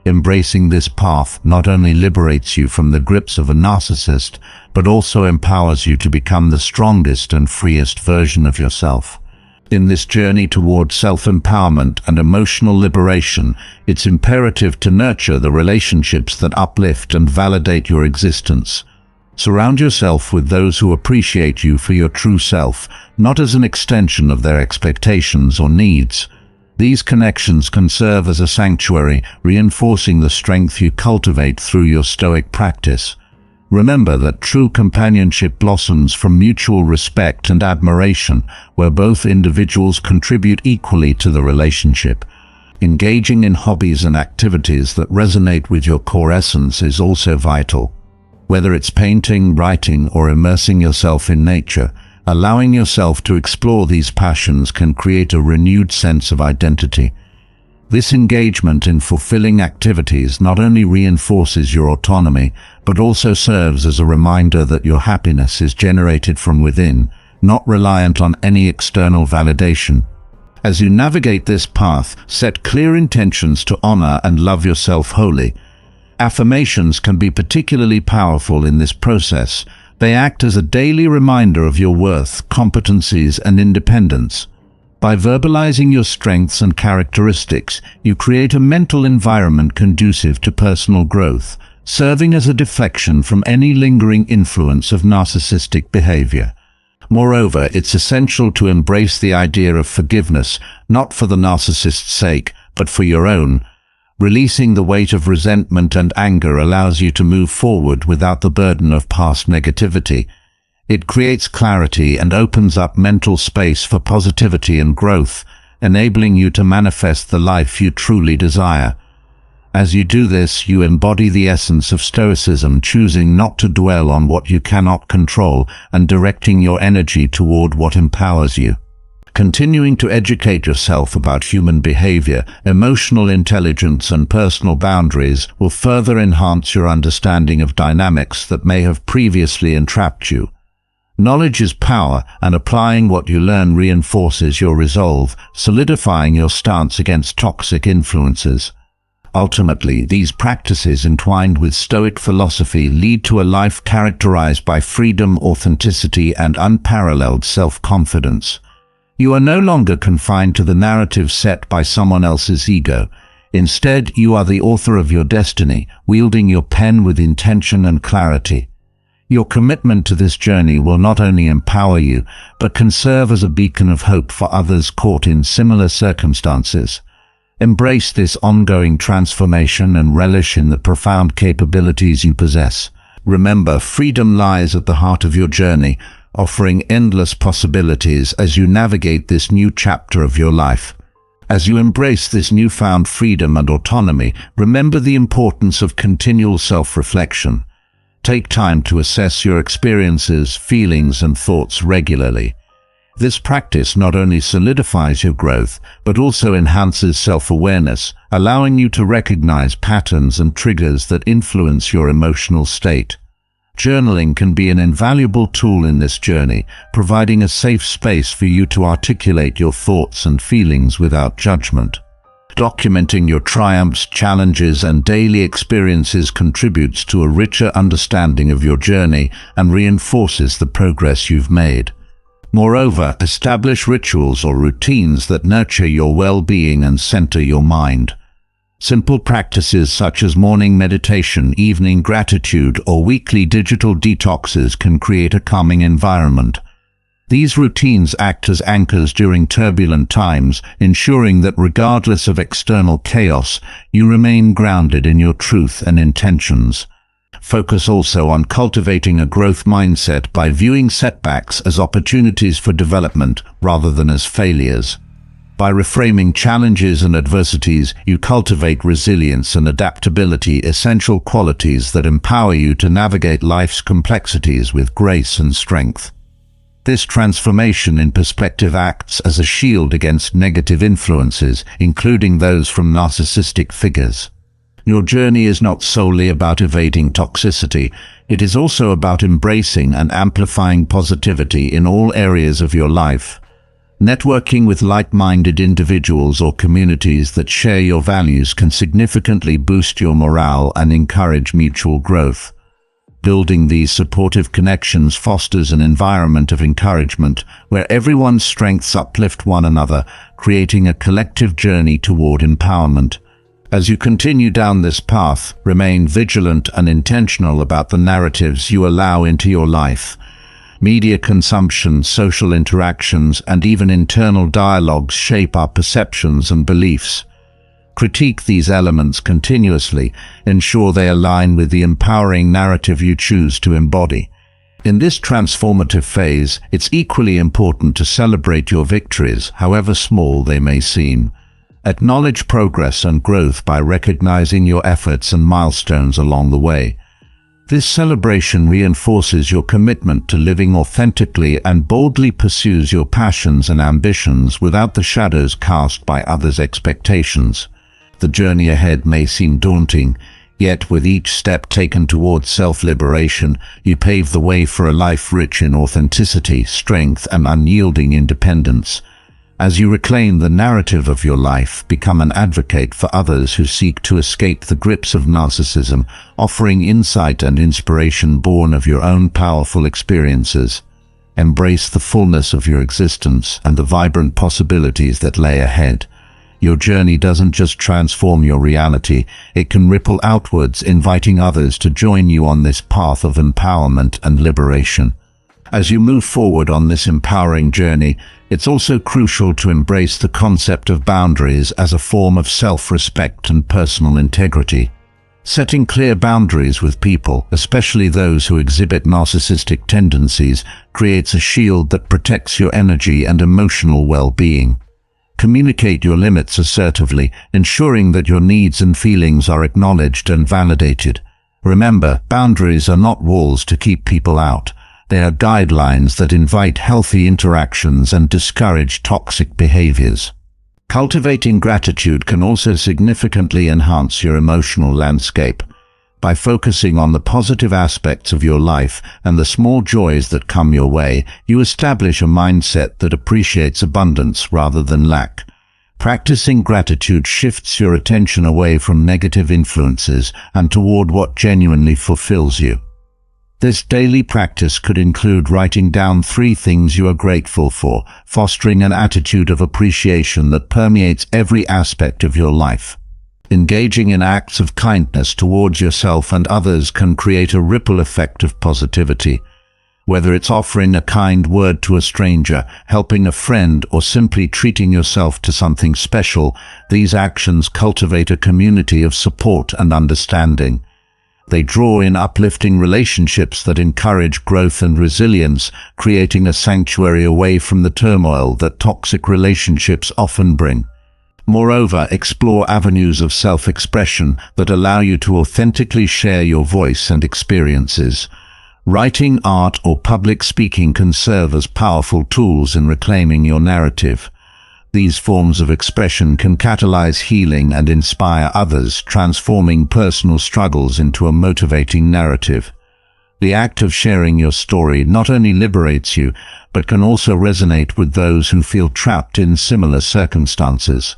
Embracing this path not only liberates you from the grips of a narcissist, but also empowers you to become the strongest and freest version of yourself. In this journey toward self-empowerment and emotional liberation, it's imperative to nurture the relationships that uplift and validate your existence. Surround yourself with those who appreciate you for your true self, not as an extension of their expectations or needs. These connections can serve as a sanctuary, reinforcing the strength you cultivate through your Stoic practice. Remember that true companionship blossoms from mutual respect and admiration, where both individuals contribute equally to the relationship. Engaging in hobbies and activities that resonate with your core essence is also vital. Whether it's painting, writing, or immersing yourself in nature, allowing yourself to explore these passions can create a renewed sense of identity. This engagement in fulfilling activities not only reinforces your autonomy, but also serves as a reminder that your happiness is generated from within, not reliant on any external validation. As you navigate this path, set clear intentions to honor and love yourself wholly. Affirmations can be particularly powerful in this process. They act as a daily reminder of your worth, competencies, and independence. By verbalizing your strengths and characteristics, you create a mental environment conducive to personal growth, serving as a deflection from any lingering influence of narcissistic behavior. Moreover, it's essential to embrace the idea of forgiveness, not for the narcissist's sake, but for your own. Releasing the weight of resentment and anger allows you to move forward without the burden of past negativity. It creates clarity and opens up mental space for positivity and growth, enabling you to manifest the life you truly desire. As you do this, you embody the essence of Stoicism, choosing not to dwell on what you cannot control and directing your energy toward what empowers you. Continuing to educate yourself about human behavior, emotional intelligence, and personal boundaries will further enhance your understanding of dynamics that may have previously entrapped you. Knowledge is power, and applying what you learn reinforces your resolve, solidifying your stance against toxic influences. Ultimately, these practices entwined with Stoic philosophy lead to a life characterized by freedom, authenticity, and unparalleled self-confidence. You are no longer confined to the narrative set by someone else's ego. Instead, you are the author of your destiny, wielding your pen with intention and clarity. Your commitment to this journey will not only empower you, but can serve as a beacon of hope for others caught in similar circumstances. Embrace this ongoing transformation and relish in the profound capabilities you possess. Remember, freedom lies at the heart of your journey, offering endless possibilities as you navigate this new chapter of your life. As you embrace this newfound freedom and autonomy, remember the importance of continual self-reflection. Take time to assess your experiences, feelings, and thoughts regularly. This practice not only solidifies your growth, but also enhances self-awareness, allowing you to recognize patterns and triggers that influence your emotional state. Journaling can be an invaluable tool in this journey, providing a safe space for you to articulate your thoughts and feelings without judgment. Documenting your triumphs, challenges, and daily experiences contributes to a richer understanding of your journey and reinforces the progress you've made. Moreover, establish rituals or routines that nurture your well-being and center your mind. Simple practices such as morning meditation, evening gratitude, or weekly digital detoxes can create a calming environment. These routines act as anchors during turbulent times, ensuring that regardless of external chaos, you remain grounded in your truth and intentions. Focus also on cultivating a growth mindset by viewing setbacks as opportunities for development rather than as failures. By reframing challenges and adversities, you cultivate resilience and adaptability, essential qualities that empower you to navigate life's complexities with grace and strength. This transformation in perspective acts as a shield against negative influences, including those from narcissistic figures. Your journey is not solely about evading toxicity, it is also about embracing and amplifying positivity in all areas of your life. Networking with like-minded individuals or communities that share your values can significantly boost your morale and encourage mutual growth. Building these supportive connections fosters an environment of encouragement where everyone's strengths uplift one another, creating a collective journey toward empowerment. As you continue down this path, remain vigilant and intentional about the narratives you allow into your life. Media consumption, social interactions, and even internal dialogues shape our perceptions and beliefs. Critique these elements continuously, ensure they align with the empowering narrative you choose to embody. In this transformative phase, it's equally important to celebrate your victories, however small they may seem. Acknowledge progress and growth by recognizing your efforts and milestones along the way. This celebration reinforces your commitment to living authentically and boldly pursues your passions and ambitions without the shadows cast by others' expectations. The journey ahead may seem daunting, yet with each step taken towards self-liberation, you pave the way for a life rich in authenticity, strength, and unyielding independence. As you reclaim the narrative of your life, become an advocate for others who seek to escape the grips of narcissism, offering insight and inspiration born of your own powerful experiences. Embrace the fullness of your existence and the vibrant possibilities that lay ahead. Your journey doesn't just transform your reality, it can ripple outwards, inviting others to join you on this path of empowerment and liberation. As you move forward on this empowering journey, it's also crucial to embrace the concept of boundaries as a form of self-respect and personal integrity. Setting clear boundaries with people, especially those who exhibit narcissistic tendencies, creates a shield that protects your energy and emotional well-being. Communicate your limits assertively, ensuring that your needs and feelings are acknowledged and validated. Remember, boundaries are not walls to keep people out. They are guidelines that invite healthy interactions and discourage toxic behaviors. Cultivating gratitude can also significantly enhance your emotional landscape. By focusing on the positive aspects of your life and the small joys that come your way, you establish a mindset that appreciates abundance rather than lack. Practicing gratitude shifts your attention away from negative influences and toward what genuinely fulfills you. This daily practice could include writing down 3 things you are grateful for, fostering an attitude of appreciation that permeates every aspect of your life. Engaging in acts of kindness towards yourself and others can create a ripple effect of positivity. Whether it's offering a kind word to a stranger, helping a friend, or simply treating yourself to something special, these actions cultivate a community of support and understanding. They draw in uplifting relationships that encourage growth and resilience, creating a sanctuary away from the turmoil that toxic relationships often bring. Moreover, explore avenues of self-expression that allow you to authentically share your voice and experiences. Writing, art, or public speaking can serve as powerful tools in reclaiming your narrative. These forms of expression can catalyze healing and inspire others, transforming personal struggles into a motivating narrative. The act of sharing your story not only liberates you, but can also resonate with those who feel trapped in similar circumstances.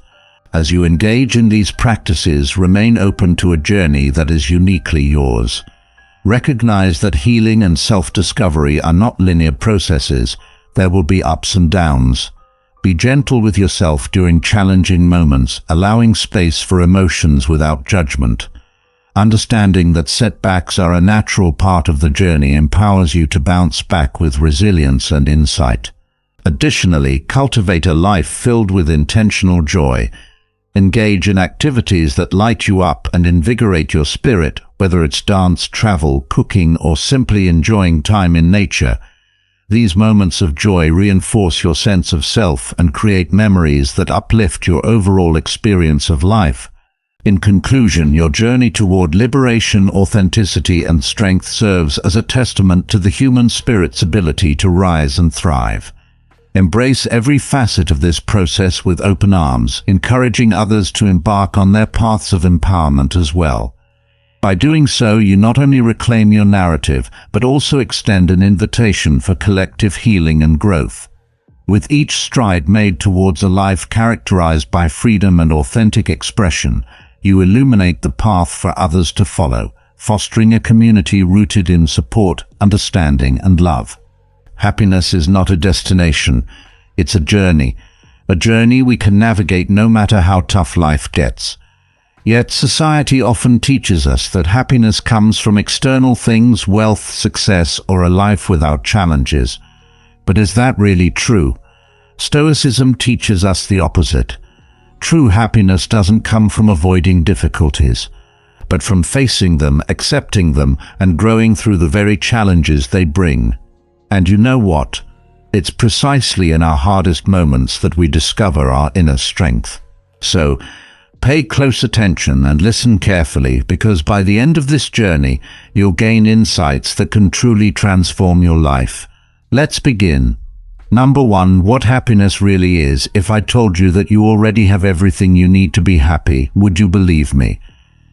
As you engage in these practices, remain open to a journey that is uniquely yours. Recognize that healing and self-discovery are not linear processes. There will be ups and downs. Be gentle with yourself during challenging moments, allowing space for emotions without judgment. Understanding that setbacks are a natural part of the journey empowers you to bounce back with resilience and insight. Additionally, cultivate a life filled with intentional joy. Engage in activities that light you up and invigorate your spirit, whether it's dance, travel, cooking, or simply enjoying time in nature. These moments of joy reinforce your sense of self and create memories that uplift your overall experience of life. In conclusion, your journey toward liberation, authenticity, and strength serves as a testament to the human spirit's ability to rise and thrive. Embrace every facet of this process with open arms, encouraging others to embark on their paths of empowerment as well. By doing so, you not only reclaim your narrative, but also extend an invitation for collective healing and growth. With each stride made towards a life characterized by freedom and authentic expression, you illuminate the path for others to follow, fostering a community rooted in support, understanding, and love. Happiness is not a destination, it's a journey we can navigate no matter how tough life gets. Yet society often teaches us that happiness comes from external things, wealth, success, or a life without challenges. But is that really true? Stoicism teaches us the opposite. True happiness doesn't come from avoiding difficulties, but from facing them, accepting them, and growing through the very challenges they bring. And you know what? It's precisely in our hardest moments that we discover our inner strength. So, pay close attention and listen carefully, because by the end of this journey, you'll gain insights that can truly transform your life. Let's begin. Number 1, what happiness really is. If I told you that you already have everything you need to be happy, would you believe me?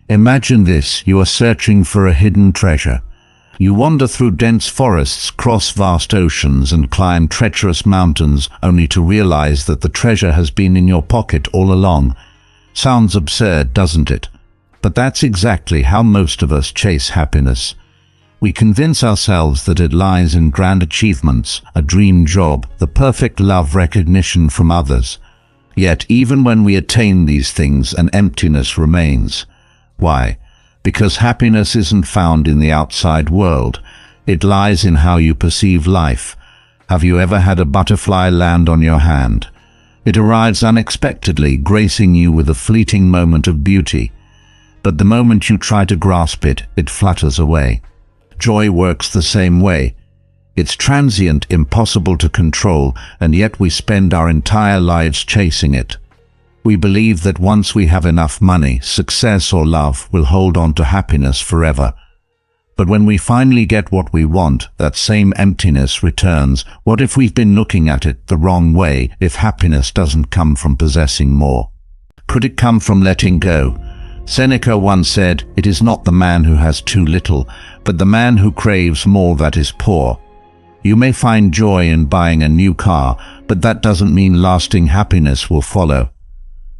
Imagine this: you are searching for a hidden treasure. You wander through dense forests, cross vast oceans, and climb treacherous mountains, only to realize that the treasure has been in your pocket all along. Sounds absurd, doesn't it? But that's exactly how most of us chase happiness. We convince ourselves that it lies in grand achievements, a dream job, the perfect love, recognition from others. Yet even when we attain these things, an emptiness remains. Why? Because happiness isn't found in the outside world. It lies in how you perceive life. Have you ever had a butterfly land on your hand? It arrives unexpectedly, gracing you with a fleeting moment of beauty. But the moment you try to grasp it, it flutters away. Joy works the same way. It's transient, impossible to control, and yet we spend our entire lives chasing it. We believe that once we have enough money, success, or love, we'll hold on to happiness forever. But when we finally get what we want, that same emptiness returns. What if we've been looking at it the wrong way? If happiness doesn't come from possessing more, could it come from letting go? Seneca once said, "It is not the man who has too little, but the man who craves more that is poor." You may find joy in buying a new car, but that doesn't mean lasting happiness will follow.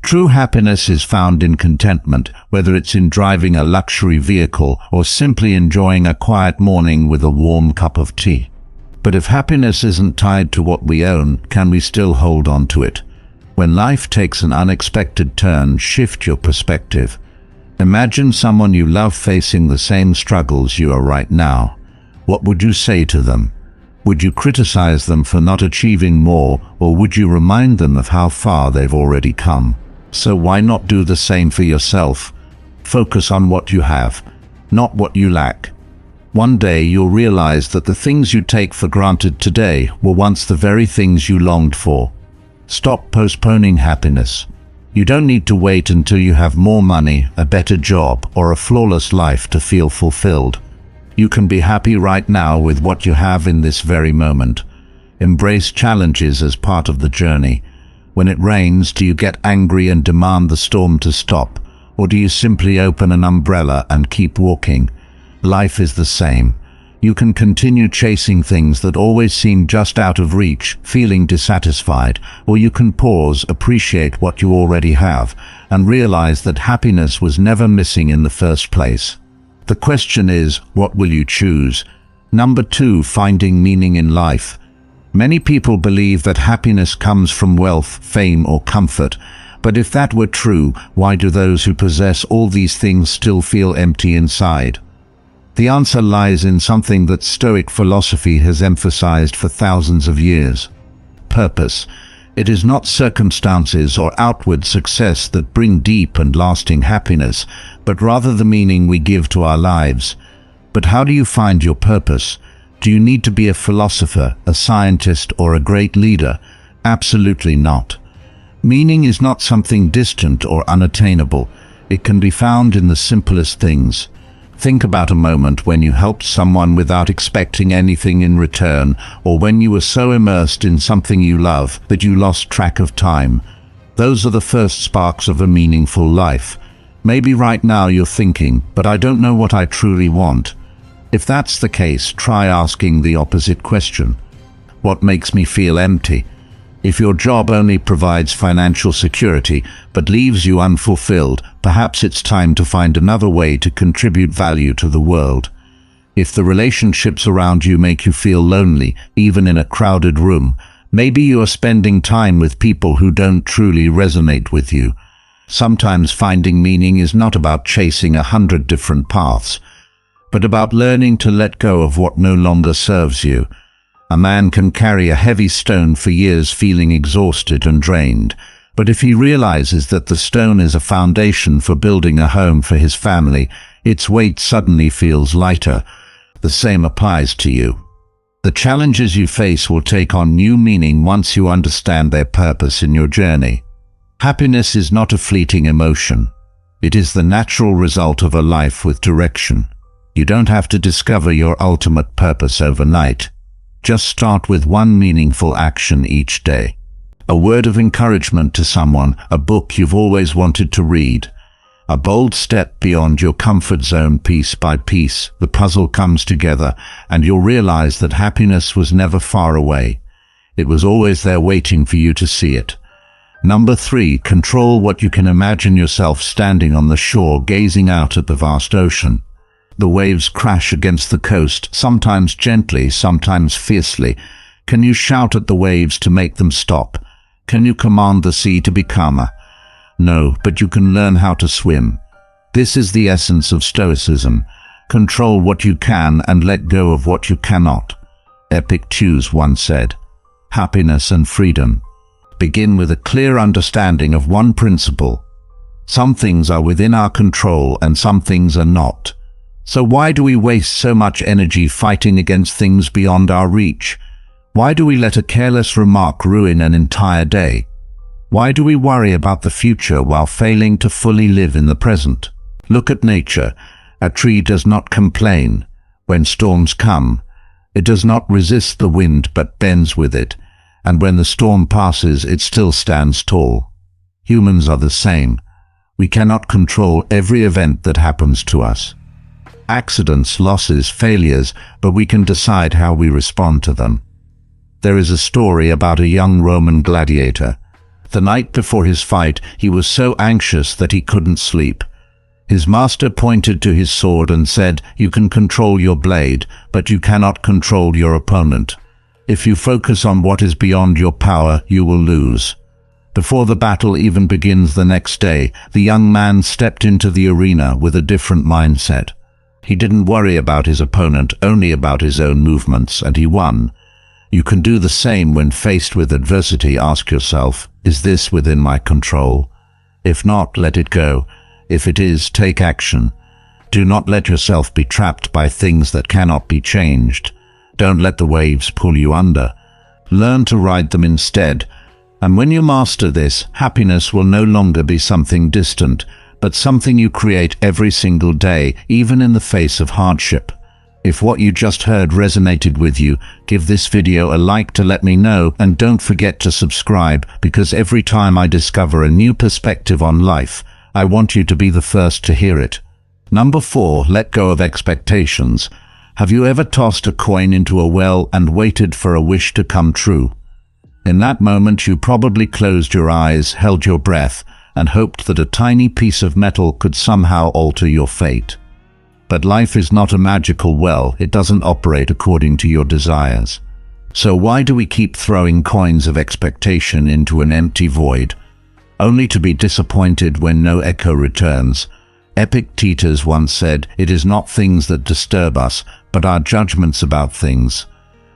True happiness is found in contentment, whether it's in driving a luxury vehicle or simply enjoying a quiet morning with a warm cup of tea. But if happiness isn't tied to what we own, can we still hold on to it? When life takes an unexpected turn, shift your perspective. Imagine someone you love facing the same struggles you are right now. What would you say to them? Would you criticize them for not achieving more, or would you remind them of how far they've already come? So why not do the same for yourself? Focus on what you have, not what you lack. One day you'll realize that the things you take for granted today were once the very things you longed for. Stop postponing happiness. You don't need to wait until you have more money, a better job, or a flawless life to feel fulfilled. You can be happy right now with what you have in this very moment. Embrace challenges as part of the journey. When it rains, do you get angry and demand the storm to stop? Or do you simply open an umbrella and keep walking? Life is the same. You can continue chasing things that always seem just out of reach, feeling dissatisfied, or you can pause, appreciate what you already have, and realize that happiness was never missing in the first place. The question is, what will you choose? Number 2, finding meaning in life. Many people believe that happiness comes from wealth, fame, or comfort. But if that were true, why do those who possess all these things still feel empty inside? The answer lies in something that Stoic philosophy has emphasized for thousands of years: purpose. It is not circumstances or outward success that bring deep and lasting happiness, but rather the meaning we give to our lives. But how do you find your purpose? Do you need to be a philosopher, a scientist, or a great leader? Absolutely not. Meaning is not something distant or unattainable. It can be found in the simplest things. Think about a moment when you helped someone without expecting anything in return, or when you were so immersed in something you love that you lost track of time. Those are the first sparks of a meaningful life. Maybe right now you're thinking, but I don't know what I truly want. If that's the case, try asking the opposite question. What makes me feel empty? If your job only provides financial security but leaves you unfulfilled, perhaps it's time to find another way to contribute value to the world. If the relationships around you make you feel lonely, even in a crowded room, maybe you are spending time with people who don't truly resonate with you. Sometimes finding meaning is not about chasing 100 different paths, but about learning to let go of what no longer serves you. A man can carry a heavy stone for years feeling exhausted and drained, but if he realizes that the stone is a foundation for building a home for his family, its weight suddenly feels lighter. The same applies to you. The challenges you face will take on new meaning once you understand their purpose in your journey. Happiness is not a fleeting emotion. It is the natural result of a life with direction. You don't have to discover your ultimate purpose overnight. Just start with one meaningful action each day. A word of encouragement to someone, a book you've always wanted to read. A bold step beyond your comfort zone. Piece by piece, the puzzle comes together, and you'll realize that happiness was never far away. It was always there waiting for you to see it. Number 3, control what you can. Imagine yourself standing on the shore, gazing out at the vast ocean. The waves crash against the coast, sometimes gently, sometimes fiercely. Can you shout at the waves to make them stop? Can you command the sea to be calmer? No, but you can learn how to swim. This is the essence of Stoicism. Control what you can and let go of what you cannot. Epictetus once said, "Happiness and freedom begin with a clear understanding of one principle. Some things are within our control and some things are not. So why do we waste so much energy fighting against things beyond our reach? Why do we let a careless remark ruin an entire day? Why do we worry about the future while failing to fully live in the present? Look at nature. A tree does not complain. When storms come, it does not resist the wind but bends with it, and when the storm passes, it still stands tall. Humans are the same. We cannot control every event that happens to us. Accidents, losses, failures, but we can decide how we respond to them. There is a story about a young Roman gladiator. The night before his fight, he was so anxious that he couldn't sleep. His master pointed to his sword and said, "You can control your blade, but you cannot control your opponent. If you focus on what is beyond your power, you will lose." Before the battle even begins the next day, the young man stepped into the arena with a different mindset. He didn't worry about his opponent, only about his own movements, and he won. You can do the same when faced with adversity. Ask yourself, is this within my control? If not, let it go. If it is, take action. Do not let yourself be trapped by things that cannot be changed. Don't let the waves pull you under. Learn to ride them instead. And when you master this, happiness will no longer be something distant, but something you create every single day, even in the face of hardship. If what you just heard resonated with you, give this video a like to let me know, and don't forget to subscribe, because every time I discover a new perspective on life, I want you to be the first to hear it. Number 4, let go of expectations. Have you ever tossed a coin into a well and waited for a wish to come true? In that moment, you probably closed your eyes, held your breath, and hoped that a tiny piece of metal could somehow alter your fate. But life is not a magical well. It doesn't operate according to your desires. So why do we keep throwing coins of expectation into an empty void, only to be disappointed when no echo returns? Epictetus once said, "It is not things that disturb us, but our judgments about things."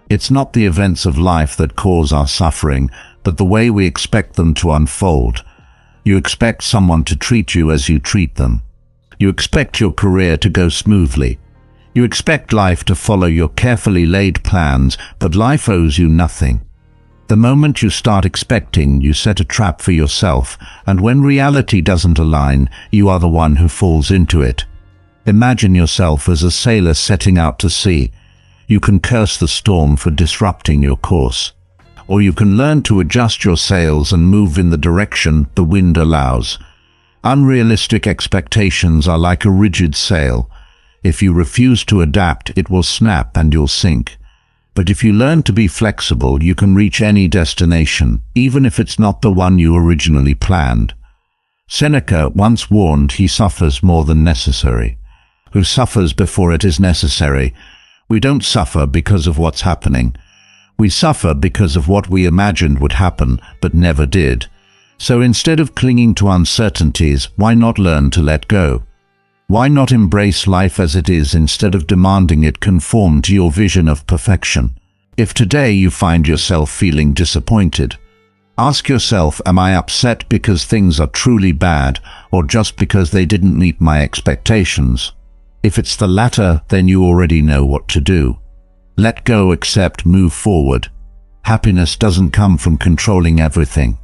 It's not the events of life that cause our suffering, but the way we expect them to unfold. You expect someone to treat you as you treat them. You expect your career to go smoothly. You expect life to follow your carefully laid plans, but life owes you nothing. The moment you start expecting, you set a trap for yourself, and when reality doesn't align, you are the one who falls into it. Imagine yourself as a sailor setting out to sea. You can curse the storm for disrupting your course, or you can learn to adjust your sails and move in the direction the wind allows. Unrealistic expectations are like a rigid sail. If you refuse to adapt, it will snap and you'll sink. But if you learn to be flexible, you can reach any destination, even if it's not the one you originally planned. Seneca once warned, "He suffers more than necessary, who suffers before it is necessary." We don't suffer because of what's happening. We suffer because of what we imagined would happen, but never did. So instead of clinging to uncertainties, why not learn to let go? Why not embrace life as it is instead of demanding it conform to your vision of perfection? If today you find yourself feeling disappointed, ask yourself, am I upset because things are truly bad, or just because they didn't meet my expectations? If it's the latter, then you already know what to do. Let go, accept, move forward. Happiness doesn't come from controlling everything.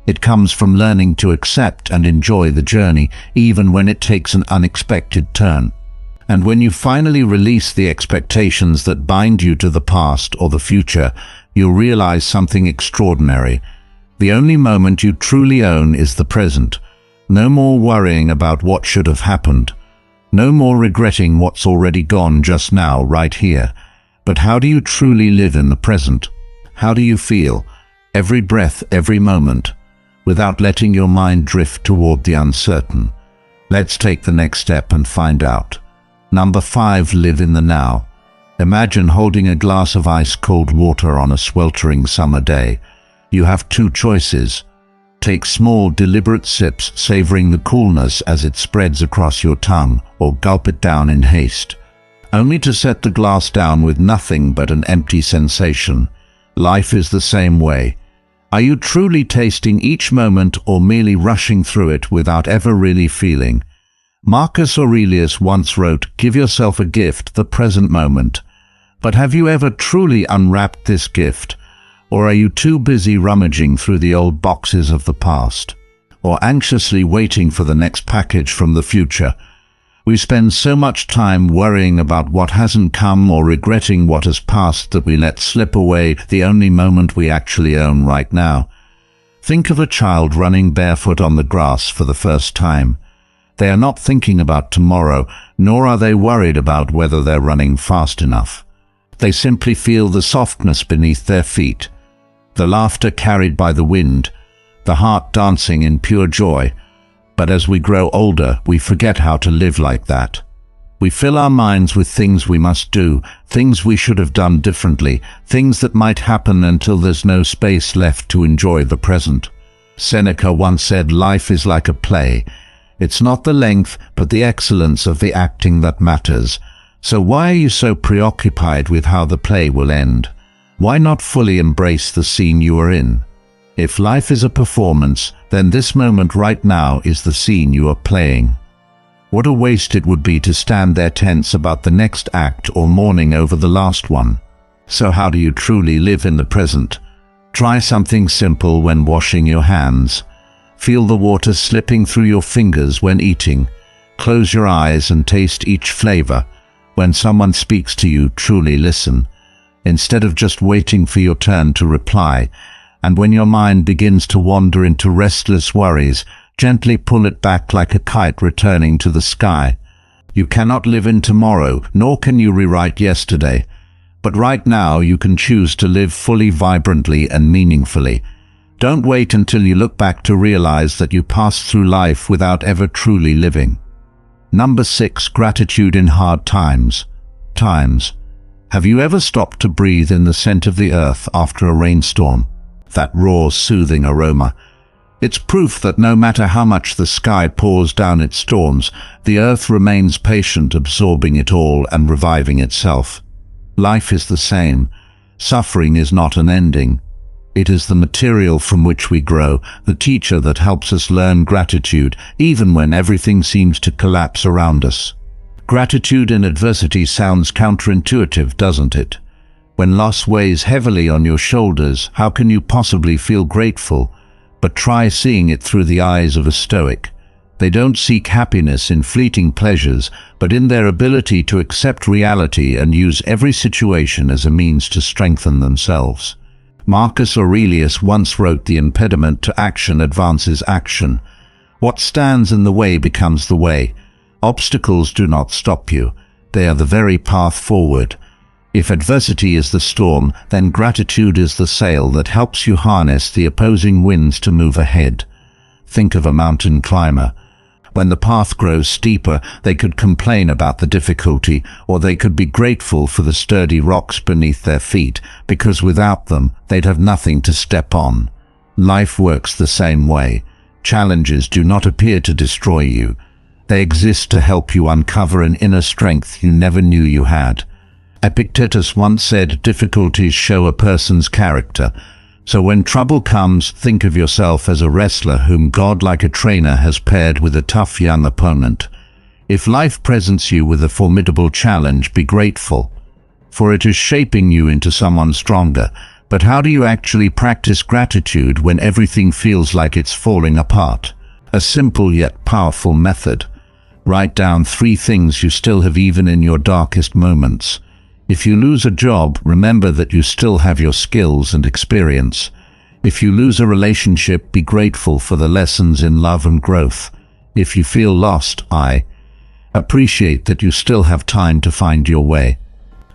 It comes from learning to accept and enjoy the journey, even when it takes an unexpected turn. And when you finally release the expectations that bind you to the past or the future, you'll realize something extraordinary. The only moment you truly own is the present. No more worrying about what should have happened. No more regretting what's already gone just now, right here. But how do you truly live in the present? How do you feel, every breath, every moment, without letting your mind drift toward the uncertain? Let's take the next step and find out. Number 5, live in the now. Imagine holding a glass of ice-cold water on a sweltering summer day. You have 2 choices. Take small, deliberate sips, savoring the coolness as it spreads across your tongue, or gulp it down in haste, only to set the glass down with nothing but an empty sensation. Life is the same way. Are you truly tasting each moment or merely rushing through it without ever really feeling? Marcus Aurelius once wrote, "Give yourself a gift, the present moment." But have you ever truly unwrapped this gift? Or are you too busy rummaging through the old boxes of the past, or anxiously waiting for the next package from the future? We spend so much time worrying about what hasn't come or regretting what has passed that we let slip away the only moment we actually own right now. Think of a child running barefoot on the grass for the first time. They are not thinking about tomorrow, nor are they worried about whether they're running fast enough. They simply feel the softness beneath their feet, the laughter carried by the wind, the heart dancing in pure joy. But as we grow older, we forget how to live like that. We fill our minds with things we must do, things we should have done differently, things that might happen until there's no space left to enjoy the present. Seneca once said, "Life is like a play. It's not the length, but the excellence of the acting that matters." So why are you so preoccupied with how the play will end? Why not fully embrace the scene you are in? If life is a performance, then this moment right now is the scene you are playing. What a waste it would be to stand there tense about the next act or mourning over the last one. So how do you truly live in the present? Try something simple when washing your hands. Feel the water slipping through your fingers when eating. Close your eyes and taste each flavor. When someone speaks to you, truly listen, instead of just waiting for your turn to reply. And when your mind begins to wander into restless worries, gently pull it back like a kite returning to the sky. You cannot live in tomorrow, nor can you rewrite yesterday. But right now you can choose to live fully, vibrantly, and meaningfully. Don't wait until you look back to realize that you passed through life without ever truly living. Number 6. Gratitude in hard times. Have you ever stopped to breathe in the scent of the earth after a rainstorm? That raw, soothing aroma. It's proof that no matter how much the sky pours down its storms, the earth remains patient, absorbing it all and reviving itself. Life is the same. Suffering is not an ending. It is the material from which we grow, the teacher that helps us learn gratitude, even when everything seems to collapse around us. Gratitude in adversity sounds counterintuitive, doesn't it? When loss weighs heavily on your shoulders, how can you possibly feel grateful? But try seeing it through the eyes of a Stoic. They don't seek happiness in fleeting pleasures, but in their ability to accept reality and use every situation as a means to strengthen themselves. Marcus Aurelius once wrote, "The impediment to action advances action. What stands in the way becomes the way. Obstacles do not stop you. They are the very path forward." If adversity is the storm, then gratitude is the sail that helps you harness the opposing winds to move ahead. Think of a mountain climber. When the path grows steeper, they could complain about the difficulty, or they could be grateful for the sturdy rocks beneath their feet, because without them, they'd have nothing to step on. Life works the same way. Challenges do not appear to destroy you. They exist to help you uncover an inner strength you never knew you had. Epictetus once said, "Difficulties show a person's character." So when trouble comes, think of yourself as a wrestler whom God, like a trainer, has paired with a tough young opponent. If life presents you with a formidable challenge, be grateful, for it is shaping you into someone stronger. But how do you actually practice gratitude when everything feels like it's falling apart? A simple yet powerful method. Write down 3 things you still have even in your darkest moments. If you lose a job, remember that you still have your skills and experience. If you lose a relationship, be grateful for the lessons in love and growth. If you feel lost, appreciate that you still have time to find your way.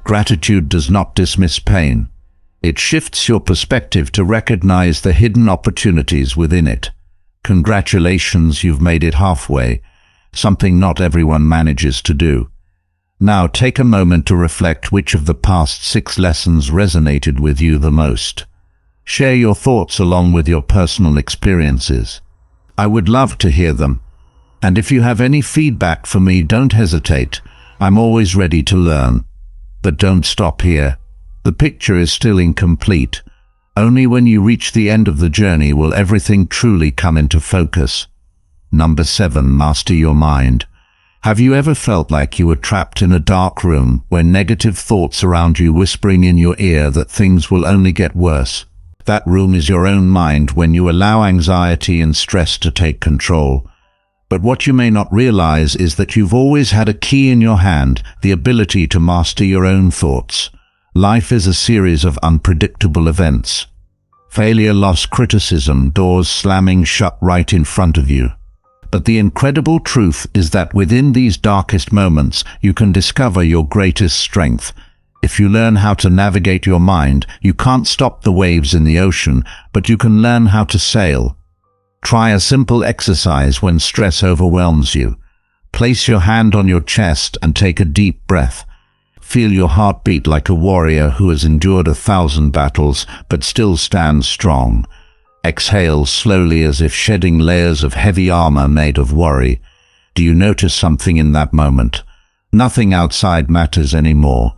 Gratitude does not dismiss pain. It shifts your perspective to recognize the hidden opportunities within it. Congratulations, you've made it halfway, something not everyone manages to do. Now take a moment to reflect which of the past 6 lessons resonated with you the most. Share your thoughts along with your personal experiences. I would love to hear them. And if you have any feedback for me, don't hesitate. I'm always ready to learn. But don't stop here. The picture is still incomplete. Only when you reach the end of the journey will everything truly come into focus. Number 7. Master your mind. Have you ever felt like you were trapped in a dark room where negative thoughts around you whispering in your ear that things will only get worse? That room is your own mind when you allow anxiety and stress to take control. But what you may not realize is that you've always had a key in your hand, the ability to master your own thoughts. Life is a series of unpredictable events. Failure, loss, criticism, doors slamming shut right in front of you. But the incredible truth is that within these darkest moments, you can discover your greatest strength. If you learn how to navigate your mind, you can't stop the waves in the ocean, but you can learn how to sail. Try a simple exercise when stress overwhelms you. Place your hand on your chest and take a deep breath. Feel your heart beat like a warrior who has endured 1,000 battles, but still stands strong. Exhale slowly as if shedding layers of heavy armor made of worry. Do you notice something in that moment? Nothing outside matters anymore.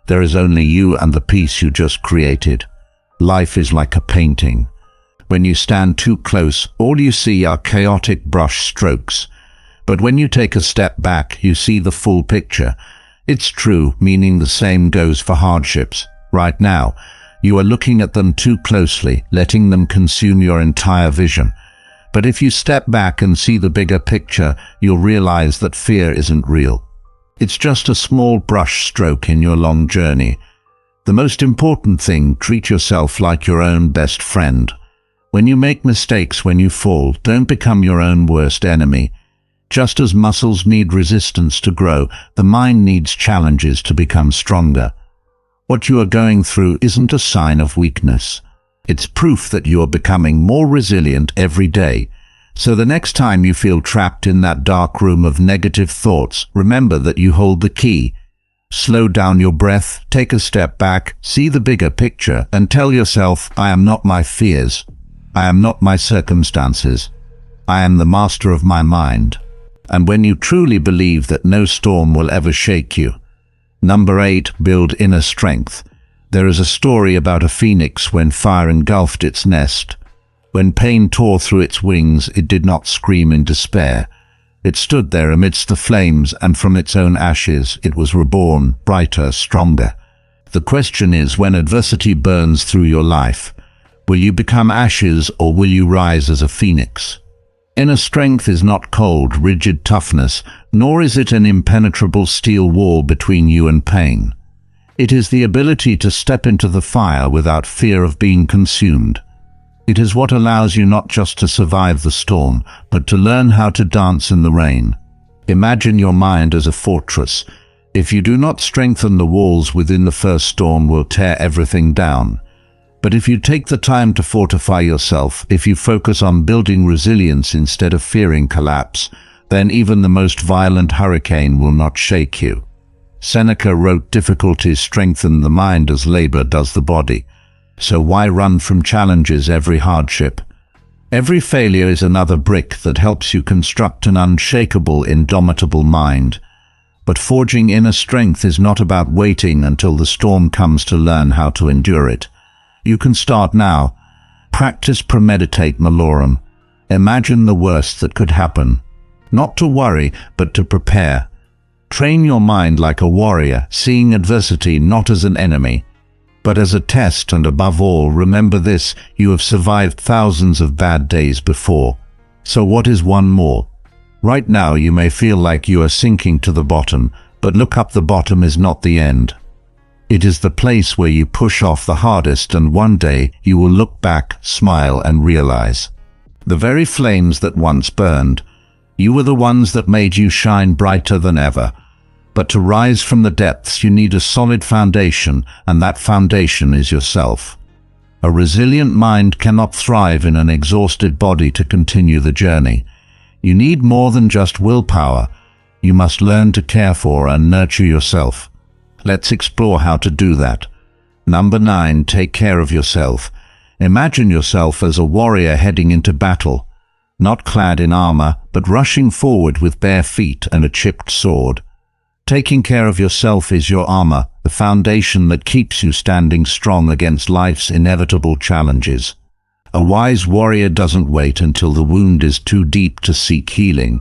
There is only you and the piece you just created. Life is like a painting. When you stand too close, all you see are chaotic brush strokes. But when you take a step back, you see the full picture. It's true, meaning the same goes for hardships. Right now, You are looking at them too closely, letting them consume your entire vision. But if you step back and see the bigger picture, you'll realize that fear isn't real. It's just a small brush stroke in your long journey. The most important thing, treat yourself like your own best friend. When you make mistakes, when you fall, don't become your own worst enemy. Just as muscles need resistance to grow, the mind needs challenges to become stronger. What you are going through isn't a sign of weakness. It's proof that you are becoming more resilient every day. So the next time you feel trapped in that dark room of negative thoughts, remember that you hold the key. Slow down your breath, take a step back, see the bigger picture, and tell yourself, I am not my fears. I am not my circumstances. I am the master of my mind. And when you truly believe that no storm will ever shake you. Number 8, build inner strength. There is a story about a phoenix when fire engulfed its nest. When pain tore through its wings, it did not scream in despair. It stood there amidst the flames, and from its own ashes it was reborn, brighter, stronger. The question is, when adversity burns through your life, will you become ashes or will you rise as a phoenix? Inner strength is not cold, rigid toughness, nor is it an impenetrable steel wall between you and pain. It is the ability to step into the fire without fear of being consumed. It is what allows you not just to survive the storm, but to learn how to dance in the rain. Imagine your mind as a fortress. If you do not strengthen the walls within, the first storm will tear everything down. But if you take the time to fortify yourself, if you focus on building resilience instead of fearing collapse, then even the most violent hurricane will not shake you. Seneca wrote, difficulties strengthen the mind as labor does the body. So why run from challenges, every hardship? Every failure is another brick that helps you construct an unshakable, indomitable mind. But forging inner strength is not about waiting until the storm comes to learn how to endure it. You can start now. Practice premeditate malorum. Imagine the worst that could happen. Not to worry, but to prepare. Train your mind like a warrior, seeing adversity not as an enemy, but as a test, and above all, remember this, you have survived thousands of bad days before. So what is one more? Right now you may feel like you are sinking to the bottom, but look up, the bottom is not the end. It is the place where you push off the hardest, and one day you will look back, smile, and realize the very flames that once burned, you were the ones that made you shine brighter than ever. But to rise from the depths, you need a solid foundation, and that foundation is yourself. A resilient mind cannot thrive in an exhausted body to continue the journey. You need more than just willpower. You must learn to care for and nurture yourself. Let's explore how to do that. Number 9, take care of yourself. Imagine yourself as a warrior heading into battle, not clad in armor, but rushing forward with bare feet and a chipped sword. Taking care of yourself is your armor, the foundation that keeps you standing strong against life's inevitable challenges. A wise warrior doesn't wait until the wound is too deep to seek healing.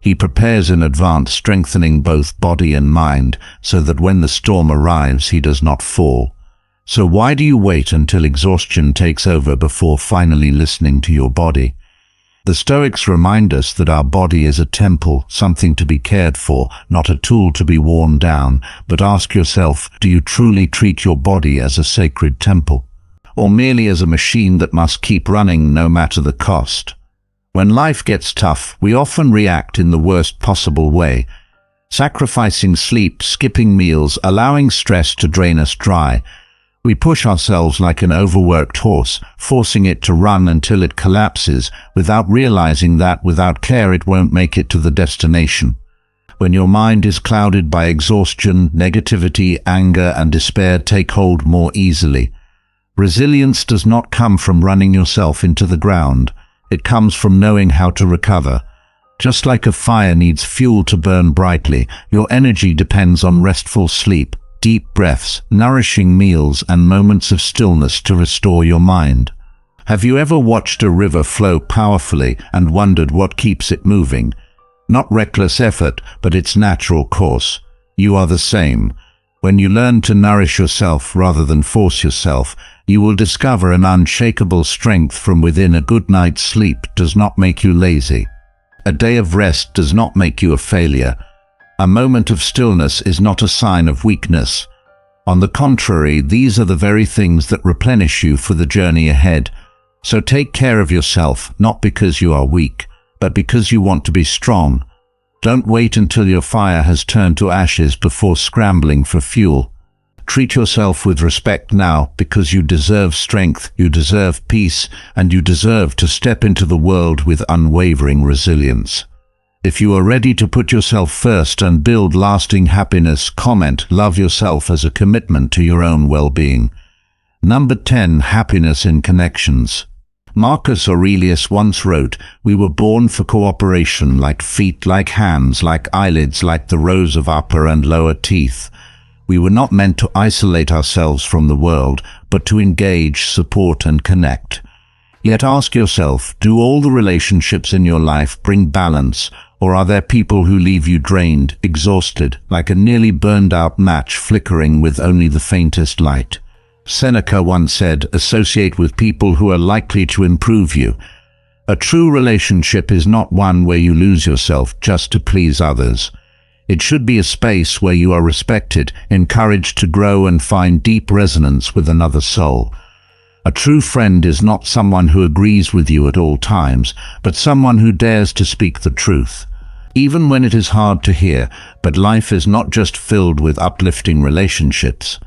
He prepares in advance, strengthening both body and mind, so that when the storm arrives, he does not fall. So why do you wait until exhaustion takes over before finally listening to your body? The Stoics remind us that our body is a temple, something to be cared for, not a tool to be worn down. But ask yourself, do you truly treat your body as a sacred temple, or merely as a machine that must keep running no matter the cost? When life gets tough, we often react in the worst possible way, sacrificing sleep, skipping meals, allowing stress to drain us dry. We push ourselves like an overworked horse, forcing it to run until it collapses, without realizing that without care it won't make it to the destination. When your mind is clouded by exhaustion, negativity, anger, and despair take hold more easily. Resilience does not come from running yourself into the ground. It comes from knowing how to recover. Just like a fire needs fuel to burn brightly, your energy depends on restful sleep, deep breaths, nourishing meals, and moments of stillness to restore your mind. Have you ever watched a river flow powerfully and wondered what keeps it moving? Not reckless effort, but its natural course. You are the same. When you learn to nourish yourself rather than force yourself, you will discover an unshakable strength from within. A good night's sleep does not make you lazy. A day of rest does not make you a failure. A moment of stillness is not a sign of weakness. On the contrary, these are the very things that replenish you for the journey ahead. So take care of yourself, not because you are weak, but because you want to be strong. Don't wait until your fire has turned to ashes before scrambling for fuel. Treat yourself with respect now, because you deserve strength, you deserve peace, and you deserve to step into the world with unwavering resilience. If you are ready to put yourself first and build lasting happiness, comment "Love yourself" as a commitment to your own well-being. Number 10. Happiness in connections. Marcus Aurelius once wrote, "We were born for cooperation, like feet, like hands, like eyelids, like the rows of upper and lower teeth. We were not meant to isolate ourselves from the world, but to engage, support, and connect." Yet ask yourself, do all the relationships in your life bring balance, or are there people who leave you drained, exhausted, like a nearly burned out match flickering with only the faintest light? Seneca once said, "Associate with people who are likely to improve you." A true relationship is not one where you lose yourself just to please others. It should be a space where you are respected, encouraged to grow and find deep resonance with another soul. A true friend is not someone who agrees with you at all times, but someone who dares to speak the truth, even when it is hard to hear. But life is not just filled with uplifting relationships.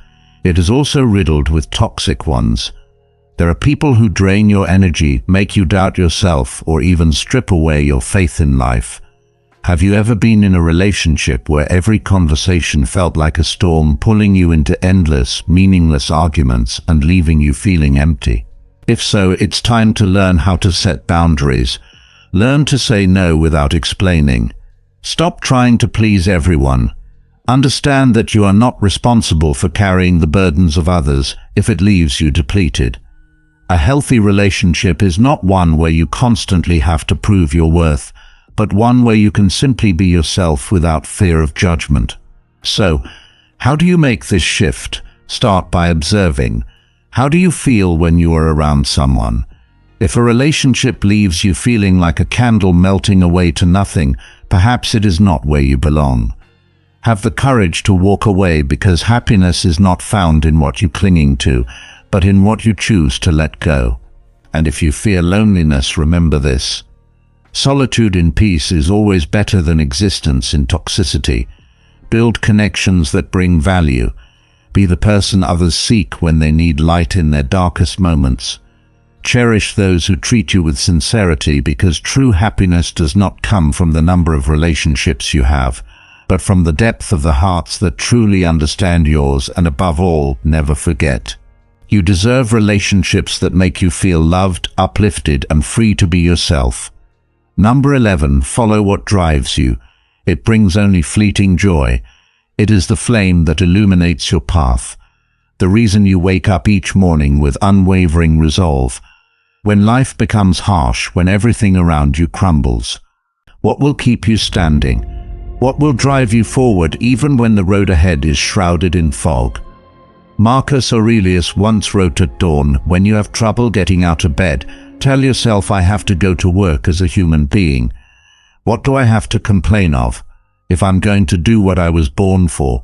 It is also riddled with toxic ones. There are people who drain your energy, make you doubt yourself, or even strip away your faith in life. Have you ever been in a relationship where every conversation felt like a storm, pulling you into endless, meaningless arguments and leaving you feeling empty? If so, it's time to learn how to set boundaries. Learn to say no without explaining. Stop trying to please everyone. Understand that you are not responsible for carrying the burdens of others if it leaves you depleted. A healthy relationship is not one where you constantly have to prove your worth, but one where you can simply be yourself without fear of judgment. So, how do you make this shift? Start by observing. How do you feel when you are around someone? If a relationship leaves you feeling like a candle melting away to nothing, perhaps it is not where you belong. Have the courage to walk away, because happiness is not found in what you're clinging to, but in what you choose to let go. And if you fear loneliness, remember this. Solitude in peace is always better than existence in toxicity. Build connections that bring value. Be the person others seek when they need light in their darkest moments. Cherish those who treat you with sincerity, because true happiness does not come from the number of relationships you have, but from the depth of the hearts that truly understand yours. And above all, never forget. You deserve relationships that make you feel loved, uplifted, and free to be yourself. Number 11. Follow what drives you. It brings only fleeting joy. It is the flame that illuminates your path, the reason you wake up each morning with unwavering resolve. When life becomes harsh, when everything around you crumbles, what will keep you standing? What will drive you forward even when the road ahead is shrouded in fog? Marcus Aurelius once wrote, "At dawn, when you have trouble getting out of bed, tell yourself, I have to go to work as a human being. What do I have to complain of, if I'm going to do what I was born for?"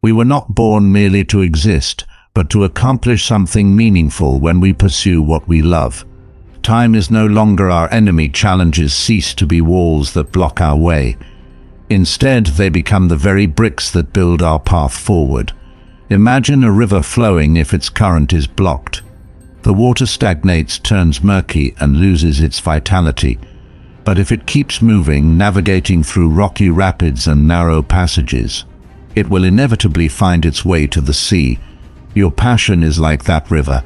We were not born merely to exist, but to accomplish something meaningful when we pursue what we love. Time is no longer our enemy. Challenges cease to be walls that block our way. Instead, they become the very bricks that build our path forward. Imagine a river flowing if its current is blocked. The water stagnates, turns murky, and loses its vitality. But if it keeps moving, navigating through rocky rapids and narrow passages, it will inevitably find its way to the sea. Your passion is like that river.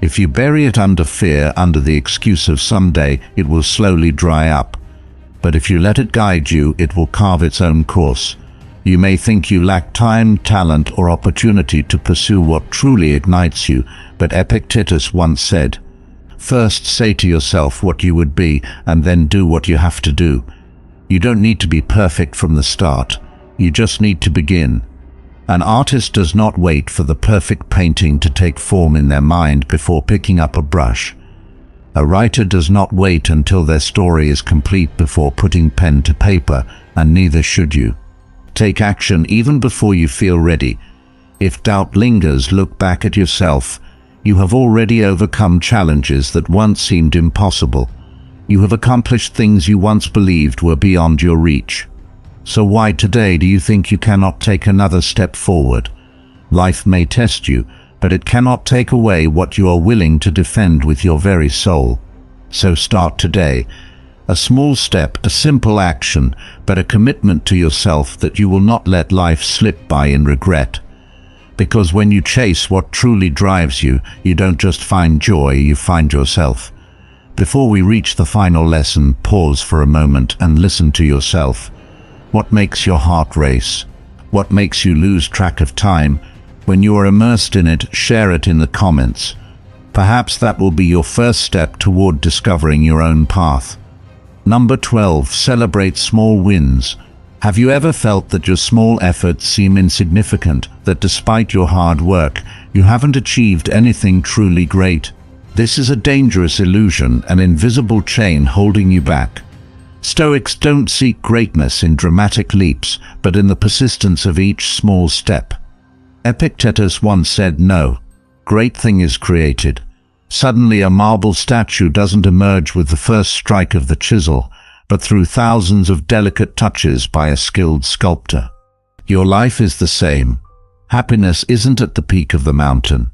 If you bury it under fear, under the excuse of someday, it will slowly dry up. But if you let it guide you, it will carve its own course. You may think you lack time, talent, or opportunity to pursue what truly ignites you, but Epictetus once said, "First say to yourself what you would be, and then do what you have to do." You don't need to be perfect from the start. You just need to begin. An artist does not wait for the perfect painting to take form in their mind before picking up a brush. A writer does not wait until their story is complete before putting pen to paper, and neither should you. Take action even before you feel ready. If doubt lingers, look back at yourself. You have already overcome challenges that once seemed impossible. You have accomplished things you once believed were beyond your reach. So why today do you think you cannot take another step forward? Life may test you, but it cannot take away what you are willing to defend with your very soul. So start today. A small step, a simple action, but a commitment to yourself that you will not let life slip by in regret. Because when you chase what truly drives you, you don't just find joy, you find yourself. Before we reach the final lesson, pause for a moment and listen to yourself. What makes your heart race? What makes you lose track of time? When you are immersed in it, share it in the comments. Perhaps that will be your first step toward discovering your own path. Number 12. Celebrate small wins. Have you ever felt that your small efforts seem insignificant, that despite your hard work, you haven't achieved anything truly great? This is a dangerous illusion, an invisible chain holding you back. Stoics don't seek greatness in dramatic leaps, but in the persistence of each small step. Epictetus once said, "No great thing is created. Suddenly a marble statue doesn't emerge with the first strike of the chisel, but through thousands of delicate touches by a skilled sculptor." Your life is the same. Happiness isn't at the peak of the mountain.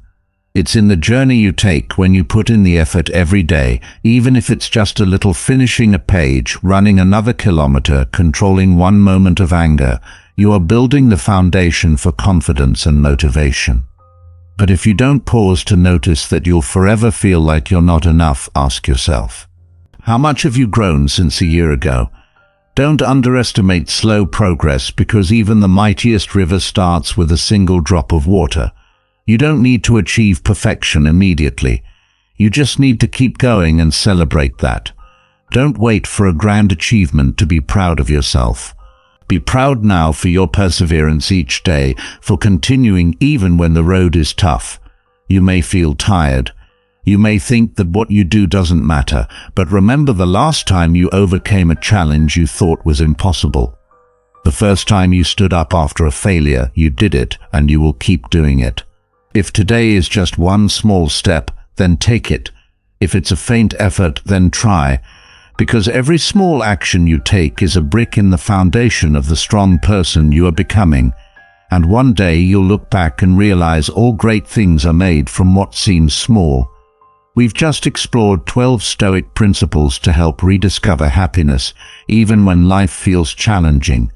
It's in the journey you take when you put in the effort every day, even if it's just a little finishing a page, running another kilometer, controlling one moment of anger. You are building the foundation for confidence and motivation. But if you don't pause to notice that you'll forever feel like you're not enough, ask yourself, how much have you grown since a year ago? Don't underestimate slow progress, because even the mightiest river starts with a single drop of water. You don't need to achieve perfection immediately. You just need to keep going and celebrate that. Don't wait for a grand achievement to be proud of yourself. Be proud now for your perseverance each day, for continuing even when the road is tough. You may feel tired. You may think that what you do doesn't matter, but remember the last time you overcame a challenge you thought was impossible. The first time you stood up after a failure, you did it, and you will keep doing it. If today is just one small step, then take it. If it's a faint effort, then try. Because every small action you take is a brick in the foundation of the strong person you are becoming. And one day you'll look back and realize all great things are made from what seems small. We've just explored 12 Stoic principles to help rediscover happiness, even when life feels challenging.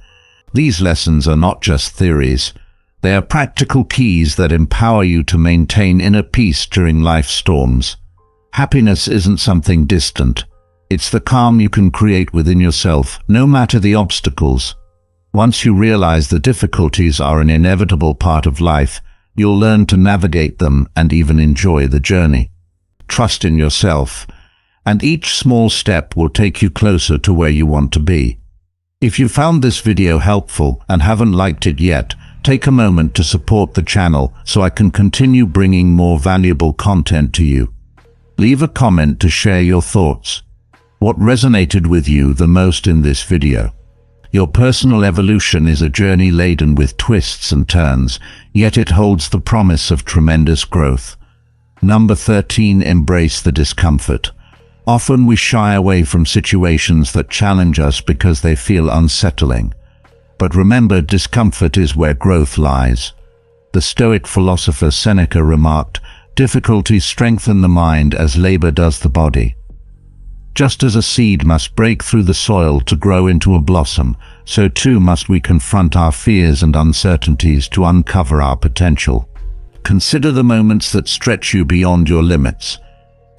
These lessons are not just theories. They are practical keys that empower you to maintain inner peace during life's storms. Happiness isn't something distant. It's the calm you can create within yourself, no matter the obstacles. Once you realize the difficulties are an inevitable part of life, you'll learn to navigate them and even enjoy the journey. Trust in yourself, and each small step will take you closer to where you want to be. If you found this video helpful and haven't liked it yet, take a moment to support the channel so I can continue bringing more valuable content to you. Leave a comment to share your thoughts. What resonated with you the most in this video? Your personal evolution is a journey laden with twists and turns, yet it holds the promise of tremendous growth. Number 13. Embrace the discomfort. Often we shy away from situations that challenge us because they feel unsettling. But remember, discomfort is where growth lies. The Stoic philosopher Seneca remarked, "Difficulties strengthen the mind as labor does the body." Just as a seed must break through the soil to grow into a blossom, so too must we confront our fears and uncertainties to uncover our potential. Consider the moments that stretch you beyond your limits.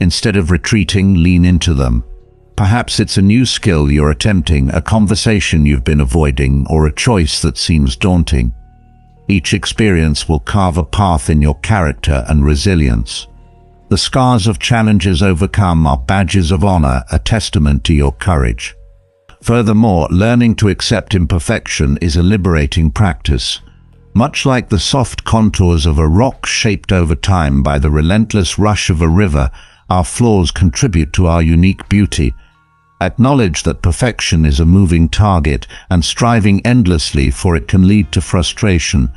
Instead of retreating, lean into them. Perhaps it's a new skill you're attempting, a conversation you've been avoiding, or a choice that seems daunting. Each experience will carve a path in your character and resilience. The scars of challenges overcome are badges of honor, a testament to your courage. Furthermore, learning to accept imperfection is a liberating practice. Much like the soft contours of a rock shaped over time by the relentless rush of a river, our flaws contribute to our unique beauty. Acknowledge that perfection is a moving target, and striving endlessly for it can lead to frustration.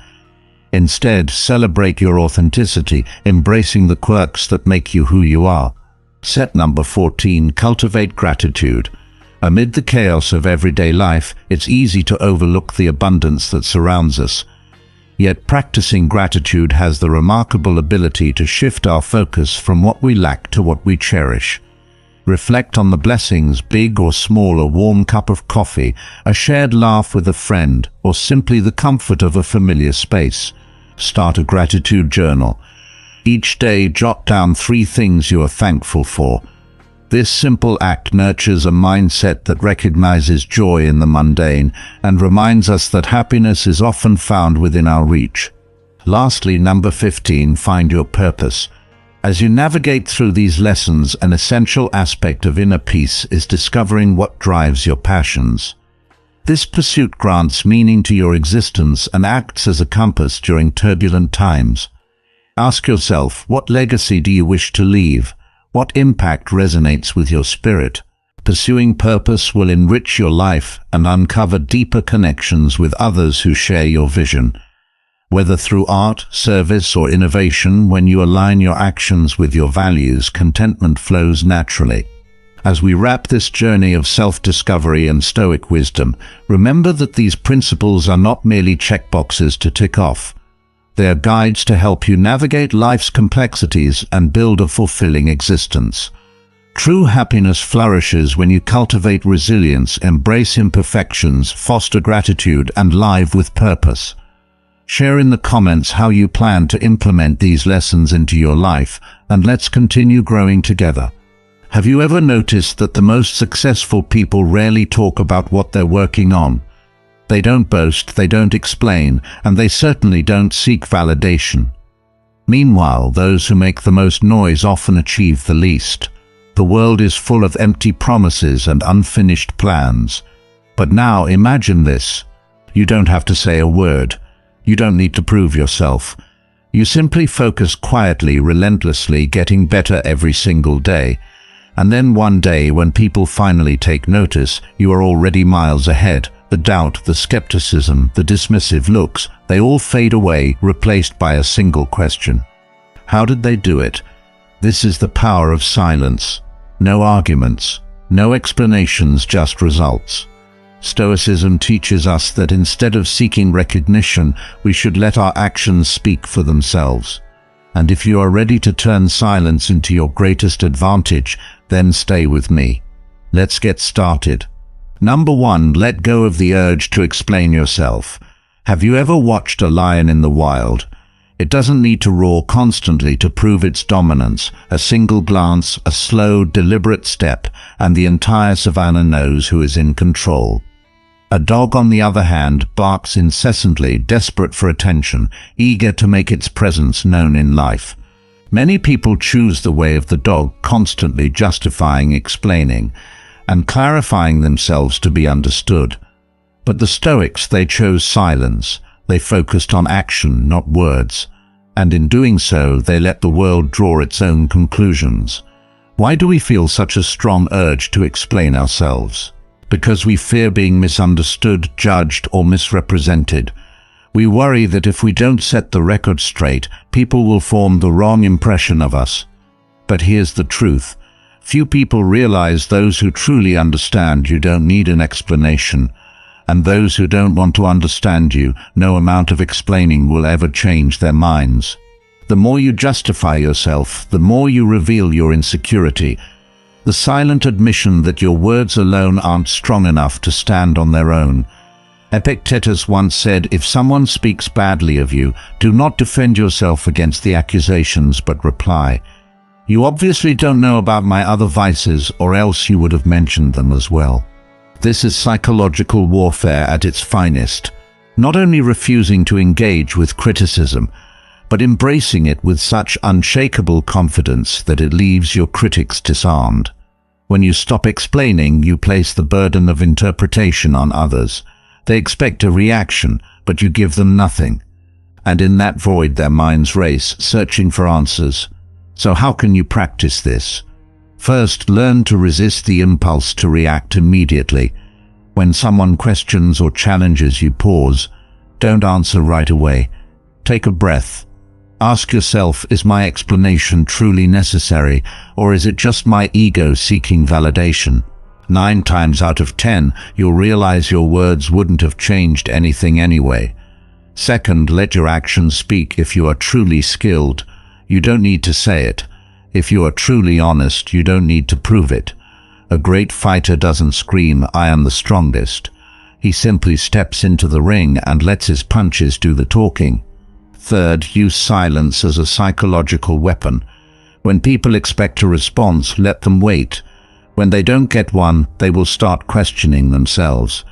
Instead, celebrate your authenticity, embracing the quirks that make you who you are. Set number 14. Cultivate gratitude. Amid the chaos of everyday life, it's easy to overlook the abundance that surrounds us. Yet practicing gratitude has the remarkable ability to shift our focus from what we lack to what we cherish. Reflect on the blessings, big or small: a warm cup of coffee, a shared laugh with a friend, or simply the comfort of a familiar space. Start a gratitude journal. Each day, jot down 3 things you are thankful for. This simple act nurtures a mindset that recognizes joy in the mundane and reminds us that happiness is often found within our reach. Lastly, number 15, find your purpose. As you navigate through these lessons, an essential aspect of inner peace is discovering what drives your passions. This pursuit grants meaning to your existence and acts as a compass during turbulent times. Ask yourself, what legacy do you wish to leave? What impact resonates with your spirit? Pursuing purpose will enrich your life and uncover deeper connections with others who share your vision. Whether through art, service, or innovation, when you align your actions with your values, contentment flows naturally. As we wrap this journey of self-discovery and Stoic wisdom, remember that these principles are not merely checkboxes to tick off. They are guides to help you navigate life's complexities and build a fulfilling existence. True happiness flourishes when you cultivate resilience, embrace imperfections, foster gratitude, and live with purpose. Share in the comments how you plan to implement these lessons into your life, and let's continue growing together. Have you ever noticed that the most successful people rarely talk about what they're working on? They don't boast, they don't explain, and they certainly don't seek validation. Meanwhile, those who make the most noise often achieve the least. The world is full of empty promises and unfinished plans. But now imagine this. You don't have to say a word. You don't need to prove yourself. You simply focus quietly, relentlessly, getting better every single day. And then one day, when people finally take notice, you are already miles ahead. The doubt, the skepticism, the dismissive looks, they all fade away, replaced by a single question. How did they do it? This is the power of silence. No arguments, no explanations, just results. Stoicism teaches us that instead of seeking recognition, we should let our actions speak for themselves. And if you are ready to turn silence into your greatest advantage, then stay with me. Let's get started. Number 1, let go of the urge to explain yourself. Have you ever watched a lion in the wild? It doesn't need to roar constantly to prove its dominance. A single glance, a slow, deliberate step, and the entire savannah knows who is in control. A dog, on the other hand, barks incessantly, desperate for attention, eager to make its presence known in life. Many people choose the way of the dog, constantly justifying, explaining, and clarifying themselves to be understood. But the Stoics, they chose silence. They focused on action, not words. And in doing so, they let the world draw its own conclusions. Why do we feel such a strong urge to explain ourselves? Because we fear being misunderstood, judged, or misrepresented. We worry that if we don't set the record straight, people will form the wrong impression of us. But here's the truth. Few people realize those who truly understand you don't need an explanation, and those who don't want to understand you, no amount of explaining will ever change their minds. The more you justify yourself, the more you reveal your insecurity, the silent admission that your words alone aren't strong enough to stand on their own. Epictetus once said, if someone speaks badly of you, do not defend yourself against the accusations, but reply, you obviously don't know about my other vices, or else you would have mentioned them as well. This is psychological warfare at its finest, not only refusing to engage with criticism, but embracing it with such unshakable confidence that it leaves your critics disarmed. When you stop explaining, you place the burden of interpretation on others. They expect a reaction, but you give them nothing. and in that void their minds race, searching for answers. So how can you practice this? First, learn to resist the impulse to react immediately. When someone questions or challenges you, pause. Don't answer right away. Take a breath. Ask yourself, is my explanation truly necessary, or is it just my ego seeking validation? 9 times out of 10, you'll realize your words wouldn't have changed anything anyway. Second, let your actions speak. If you are truly skilled, you don't need to say it. If you are truly honest, you don't need to prove it. A great fighter doesn't scream, "I am the strongest." He simply steps into the ring and lets his punches do the talking. Third, use silence as a psychological weapon. When people expect a response, let them wait. When they don't get one, they will start questioning themselves.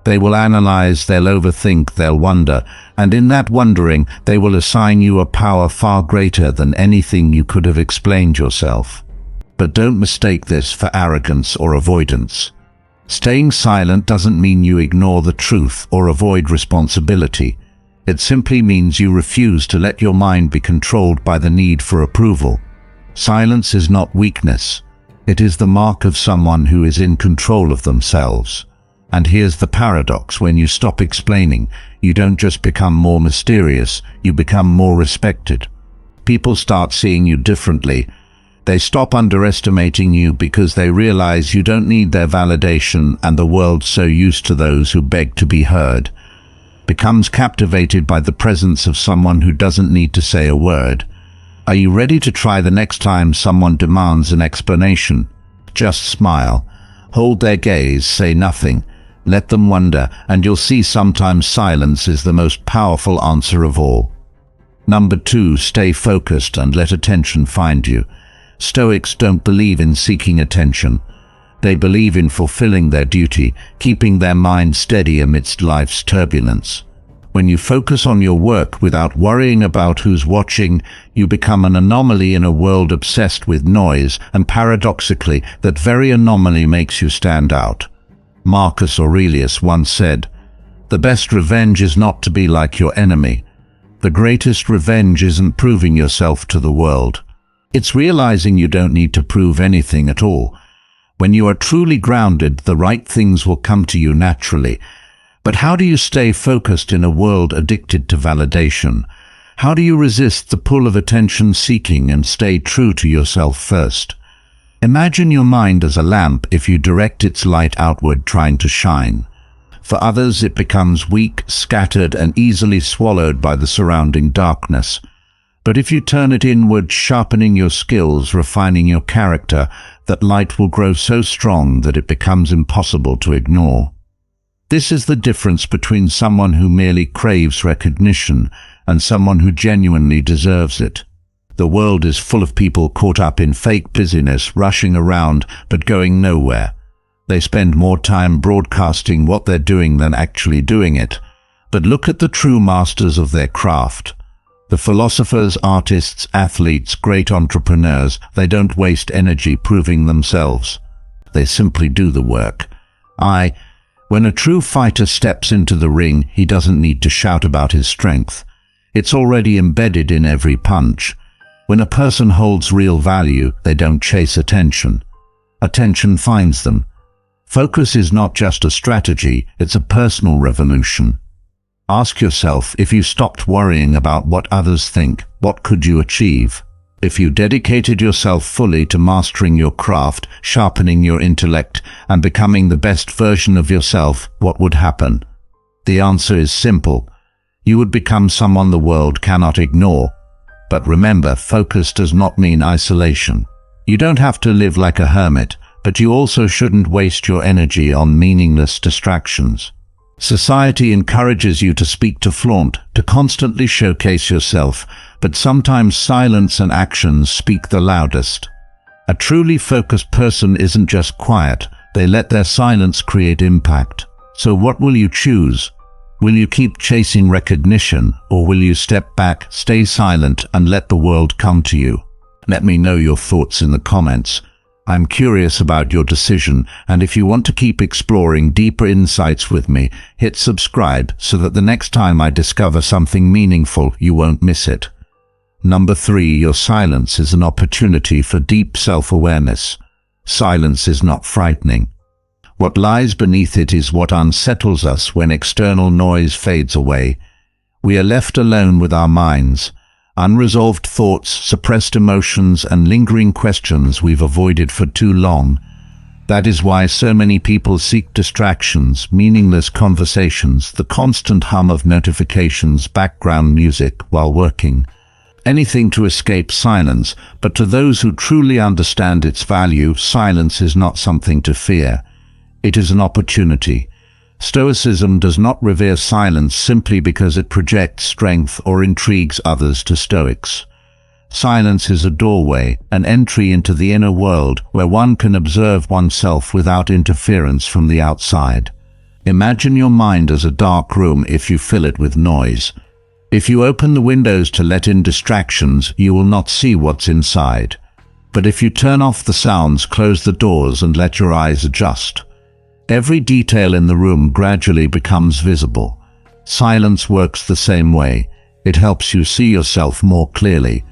They will analyze, they'll overthink, they'll wonder, and in that wondering, they will assign you a power far greater than anything you could have explained yourself. But don't mistake this for arrogance or avoidance. Staying silent doesn't mean you ignore the truth or avoid responsibility. It simply means you refuse to let your mind be controlled by the need for approval. Silence is not weakness. It is the mark of someone who is in control of themselves. And here's the paradox: when you stop explaining, you don't just become more mysterious, you become more respected. People start seeing you differently. They stop underestimating you because they realize you don't need their validation, and the world, so used to those who beg to be heard, becomes captivated by the presence of someone who doesn't need to say a word. Are you ready to try the next time someone demands an explanation? Just smile. Hold their gaze, say nothing. Let them wonder, and you'll see sometimes silence is the most powerful answer of all. Number 2, stay focused and let attention find you. Stoics don't believe in seeking attention. They believe in fulfilling their duty, keeping their mind steady amidst life's turbulence. When you focus on your work without worrying about who's watching, you become an anomaly in a world obsessed with noise, and paradoxically, that very anomaly makes you stand out. Marcus Aurelius once said, "The best revenge is not to be like your enemy. The greatest revenge isn't proving yourself to the world. It's realizing you don't need to prove anything at all. When you are truly grounded, the right things will come to you naturally." But how do you stay focused in a world addicted to validation? How do you resist the pull of attention-seeking and stay true to yourself first? Imagine your mind as a lamp. If you direct its light outward, trying to shine. For others, it becomes weak, scattered, and easily swallowed by the surrounding darkness. But if you turn it inward, sharpening your skills, refining your character, that light will grow so strong that it becomes impossible to ignore. This is the difference between someone who merely craves recognition and someone who genuinely deserves it. The world is full of people caught up in fake busyness, rushing around but going nowhere. They spend more time broadcasting what they're doing than actually doing it. But look at the true masters of their craft. The philosophers, artists, athletes, great entrepreneurs, they don't waste energy proving themselves. They simply do the work. When a true fighter steps into the ring, he doesn't need to shout about his strength. It's already embedded in every punch. When a person holds real value, they don't chase attention. Attention finds them. Focus is not just a strategy, it's a personal revolution. Ask yourself, if you stopped worrying about what others think, what could you achieve? If you dedicated yourself fully to mastering your craft, sharpening your intellect, and becoming the best version of yourself, what would happen? The answer is simple. You would become someone the world cannot ignore. But remember, focus does not mean isolation. You don't have to live like a hermit, but you also shouldn't waste your energy on meaningless distractions. Society encourages you to speak, to flaunt, to constantly showcase yourself, but sometimes silence and actions speak the loudest. A truly focused person isn't just quiet, they let their silence create impact. So what will you choose? Will you keep chasing recognition, or will you step back, stay silent, and let the world come to you? Let me know your thoughts in the comments. I'm curious about your decision, and if you want to keep exploring deeper insights with me, hit subscribe so that the next time I discover something meaningful, you won't miss it. Number 3, your silence is an opportunity for deep self-awareness. Silence is not frightening. What lies beneath it is what unsettles us when external noise fades away. We are left alone with our minds, unresolved thoughts, suppressed emotions, and lingering questions we've avoided for too long. That is why so many people seek distractions, meaningless conversations, the constant hum of notifications, background music while working. Anything to escape silence, but to those who truly understand its value, silence is not something to fear. It is an opportunity. Stoicism does not revere silence simply because it projects strength or intrigues others to Stoics. Silence is a doorway, an entry into the inner world where one can observe oneself without interference from the outside. Imagine your mind as a dark room if you fill it with noise. If you open the windows to let in distractions, you will not see what's inside. But if you turn off the sounds, close the doors, and let your eyes adjust, every detail in the room gradually becomes visible. Silence works the same way. It helps you see yourself more clearly.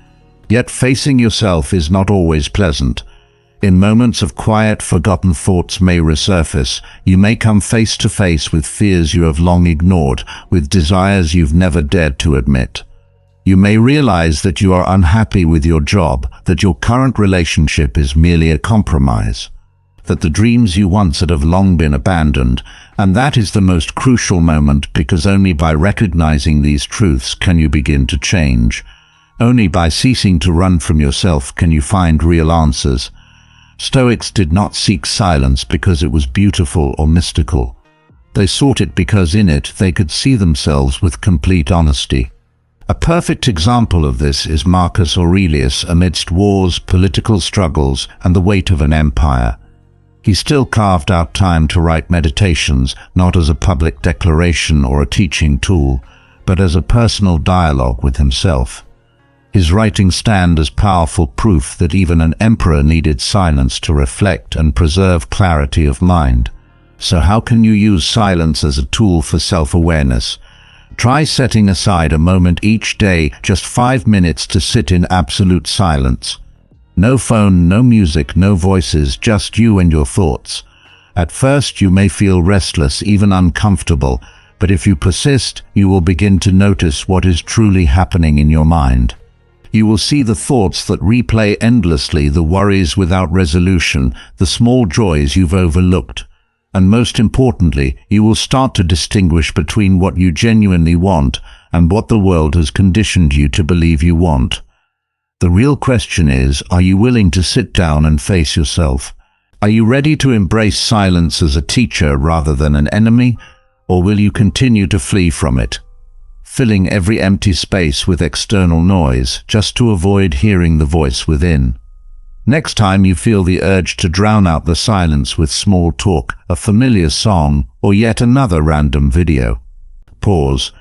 Yet facing yourself is not always pleasant. In moments of quiet, forgotten thoughts may resurface. You may come face to face with fears you have long ignored, with desires you've never dared to admit. You may realize that you are unhappy with your job, that your current relationship is merely a compromise, that the dreams you once had have long been abandoned, and that is the most crucial moment, because only by recognizing these truths can you begin to change. Only by ceasing to run from yourself can you find real answers. Stoics did not seek silence because it was beautiful or mystical. They sought it because in it they could see themselves with complete honesty. A perfect example of this is Marcus Aurelius amidst wars, political struggles, and the weight of an empire. He still carved out time to write meditations, not as a public declaration or a teaching tool, but as a personal dialogue with himself. His writings stand as powerful proof that even an emperor needed silence to reflect and preserve clarity of mind. So how can you use silence as a tool for self-awareness? Try setting aside a moment each day, just 5 minutes, to sit in absolute silence. No phone, no music, no voices, just you and your thoughts. At first you may feel restless, even uncomfortable, but if you persist, you will begin to notice what is truly happening in your mind. You will see the thoughts that replay endlessly, the worries without resolution, the small joys you've overlooked. And most importantly, you will start to distinguish between what you genuinely want and what the world has conditioned you to believe you want. The real question is, are you willing to sit down and face yourself? Are you ready to embrace silence as a teacher rather than an enemy, or will you continue to flee from it, filling every empty space with external noise just to avoid hearing the voice within? Next time you feel the urge to drown out the silence with small talk, a familiar song, or yet another random video, pause.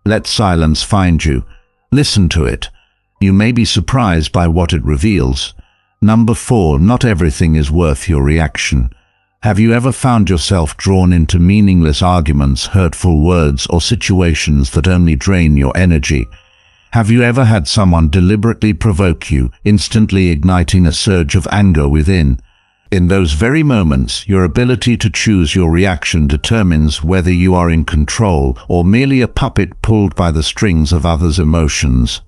Let silence find you. Listen to it. You may be surprised by what it reveals. Number 4, not everything is worth your reaction. Have you ever found yourself drawn into meaningless arguments, hurtful words, or situations that only drain your energy? Have you ever had someone deliberately provoke you, instantly igniting a surge of anger within? In those very moments, your ability to choose your reaction determines whether you are in control or merely a puppet pulled by the strings of others' emotions.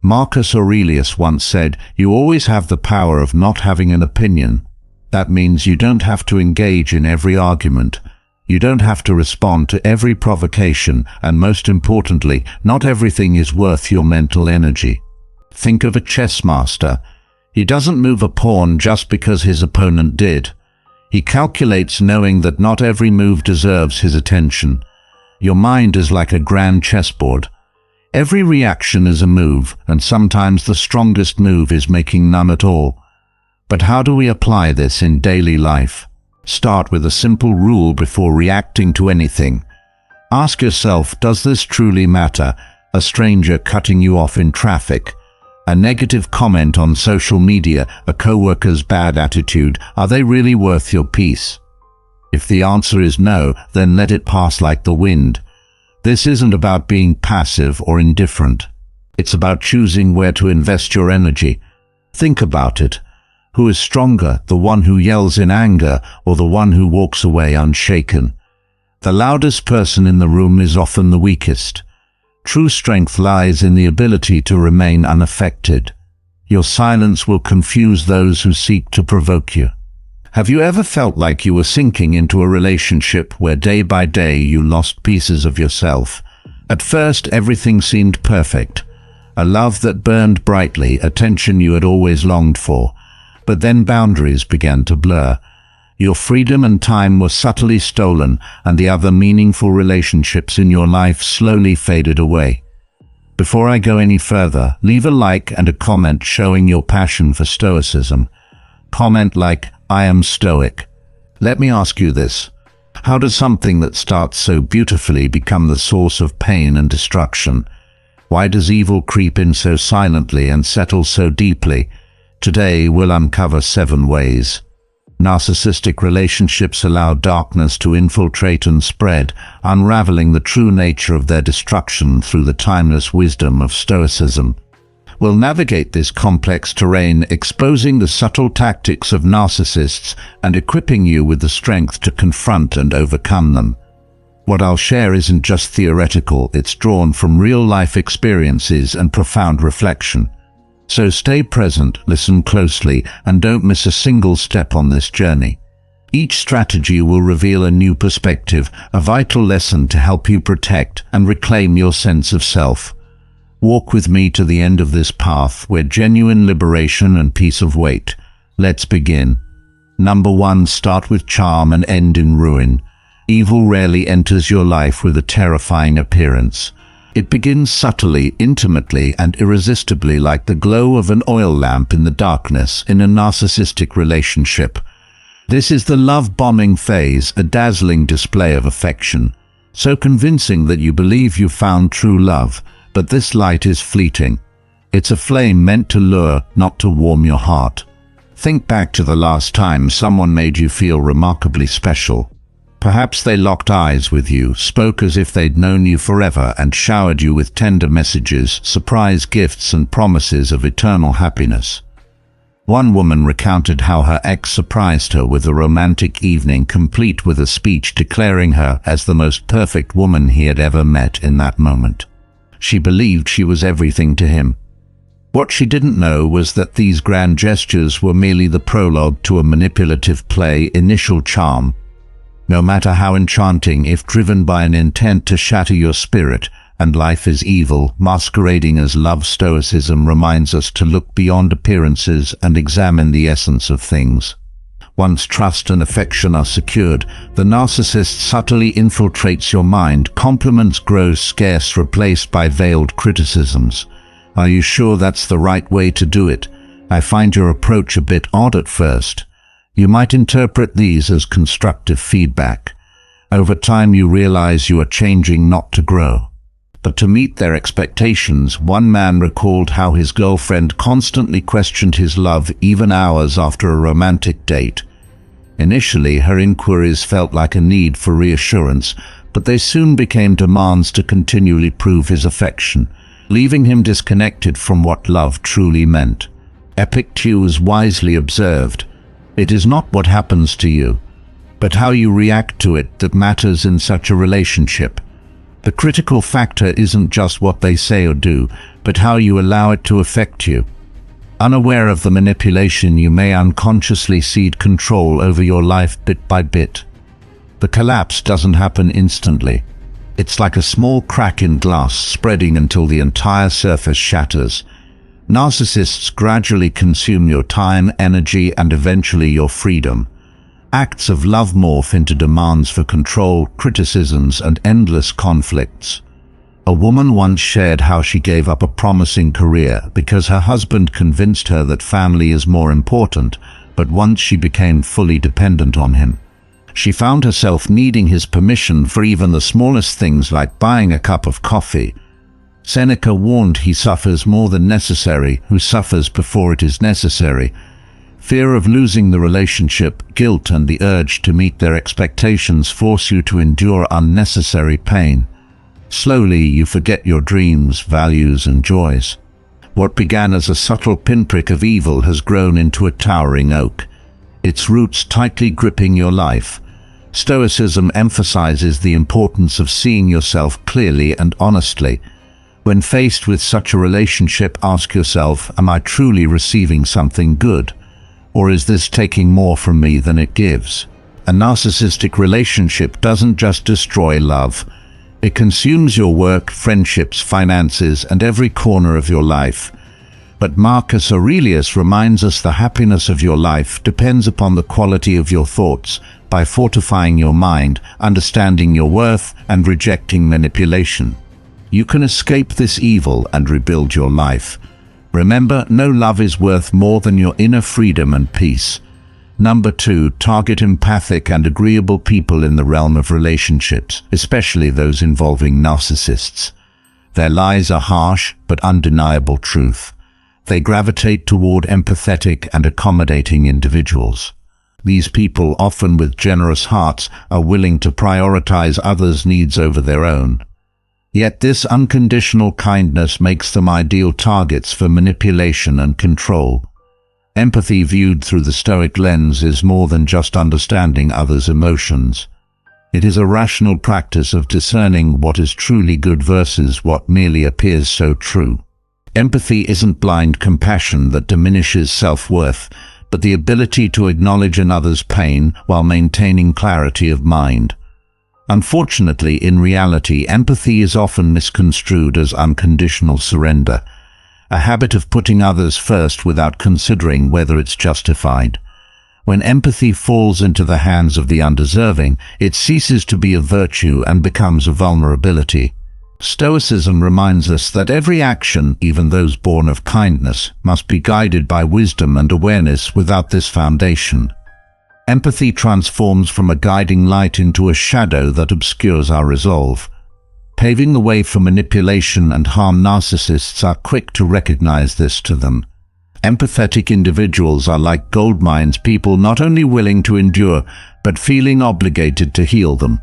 Marcus Aurelius once said, "You always have the power of not having an opinion." That means you don't have to engage in every argument. You don't have to respond to every provocation, and most importantly, not everything is worth your mental energy. Think of a chess master. He doesn't move a pawn just because his opponent did. He calculates, knowing that not every move deserves his attention. Your mind is like a grand chessboard. Every reaction is a move, and sometimes the strongest move is making none at all. But how do we apply this in daily life? Start with a simple rule before reacting to anything. Ask yourself, does this truly matter? A stranger cutting you off in traffic, A negative comment on social media, a coworker's bad attitude, are they really worth your peace? If the answer is no, then let it pass like the wind. This isn't about being passive or indifferent. It's about choosing where to invest your energy. Think about it. Who is stronger, the one who yells in anger or the one who walks away unshaken? The loudest person in the room is often the weakest. True strength lies in the ability to remain unaffected. Your silence will confuse those who seek to provoke you. Have you ever felt like you were sinking into a relationship where day by day you lost pieces of yourself? At first, everything seemed perfect. A love that burned brightly, attention you had always longed for. But then boundaries began to blur. Your freedom and time were subtly stolen, and the other meaningful relationships in your life slowly faded away. Before I go any further, leave a like and a comment showing your passion for Stoicism. Comment like, "I am Stoic." Let me ask you this. How does something that starts so beautifully become the source of pain and destruction? Why does evil creep in so silently and settle so deeply? Today we'll uncover 7 ways. Narcissistic relationships allow darkness to infiltrate and spread, unraveling the true nature of their destruction through the timeless wisdom of Stoicism. We'll navigate this complex terrain, exposing the subtle tactics of narcissists and equipping you with the strength to confront and overcome them. What I'll share isn't just theoretical, it's drawn from real-life experiences and profound reflection. So stay present, listen closely, and don't miss a single step on this journey. Each strategy will reveal a new perspective, a vital lesson to help you protect and reclaim your sense of self. Walk with me to the end of this path where genuine liberation and peace await. Let's begin. Number 1. Start with charm and end in ruin. Evil rarely enters your life with a terrifying appearance. It begins subtly, intimately, and irresistibly, like the glow of an oil lamp in the darkness in a narcissistic relationship. This is the love-bombing phase, a dazzling display of affection, so convincing that you believe you've found true love, but this light is fleeting. It's a flame meant to lure, not to warm your heart. Think back to the last time someone made you feel remarkably special. Perhaps they locked eyes with you, spoke as if they'd known you forever, and showered you with tender messages, surprise gifts, and promises of eternal happiness. One woman recounted how her ex surprised her with a romantic evening complete with a speech declaring her as the most perfect woman he had ever met in that moment. She believed she was everything to him. What she didn't know was that these grand gestures were merely the prologue to a manipulative play, initial charm. No matter how enchanting, if driven by an intent to shatter your spirit, and life is evil, masquerading as love, Stoicism reminds us to look beyond appearances and examine the essence of things. Once trust and affection are secured, the narcissist subtly infiltrates your mind. Compliments grow scarce, replaced by veiled criticisms. Are you sure that's the right way to do it? I find your approach a bit odd at first. You might interpret these as constructive feedback. Over time you realize you are changing not to grow, but to meet their expectations. One man recalled how his girlfriend constantly questioned his love even hours after a romantic date. Initially, her inquiries felt like a need for reassurance, but they soon became demands to continually prove his affection, leaving him disconnected from what love truly meant. Epictetus wisely observed, "It is not what happens to you, but how you react to it that matters in such a relationship. The critical factor isn't just what they say or do, but how you allow it to affect you." Unaware of the manipulation, you may unconsciously cede control over your life bit by bit. The collapse doesn't happen instantly. It's like a small crack in glass spreading until the entire surface shatters. Narcissists gradually consume your time, energy, and eventually your freedom. Acts of love morph into demands for control, criticisms, and endless conflicts. A woman once shared how she gave up a promising career because her husband convinced her that family is more important, but once she became fully dependent on him, she found herself needing his permission for even the smallest things like buying a cup of coffee. Seneca warned, "He suffers more than necessary who suffers before it is necessary." Fear of losing the relationship, guilt, and the urge to meet their expectations force you to endure unnecessary pain. Slowly, you forget your dreams, values, and joys. What began as a subtle pinprick of evil has grown into a towering oak, its roots tightly gripping your life. Stoicism emphasizes the importance of seeing yourself clearly and honestly. When faced with such a relationship, ask yourself, am I truly receiving something good? Or is this taking more from me than it gives? A narcissistic relationship doesn't just destroy love. It consumes your work, friendships, finances, and every corner of your life. But Marcus Aurelius reminds us the happiness of your life depends upon the quality of your thoughts. By fortifying your mind, understanding your worth, and rejecting manipulation, you can escape this evil and rebuild your life. Remember, no love is worth more than your inner freedom and peace. Number 2, target empathic and agreeable people in the realm of relationships, especially those involving narcissists. Their lies are harsh but undeniable truth. They gravitate toward empathetic and accommodating individuals. These people, often with generous hearts, are willing to prioritize others' needs over their own. Yet this unconditional kindness makes them ideal targets for manipulation and control. Empathy viewed through the Stoic lens is more than just understanding others' emotions. It is a rational practice of discerning what is truly good versus what merely appears so true. Empathy isn't blind compassion that diminishes self-worth, but the ability to acknowledge another's pain while maintaining clarity of mind. Unfortunately, in reality, empathy is often misconstrued as unconditional surrender, a habit of putting others first without considering whether it's justified. When empathy falls into the hands of the undeserving, it ceases to be a virtue and becomes a vulnerability. Stoicism reminds us that every action, even those born of kindness, must be guided by wisdom and awareness. Without this foundation, empathy transforms from a guiding light into a shadow that obscures our resolve, paving the way for manipulation and harm. Narcissists are quick to recognize this to them. Empathetic individuals are like gold mines, people not only willing to endure, but feeling obligated to heal them.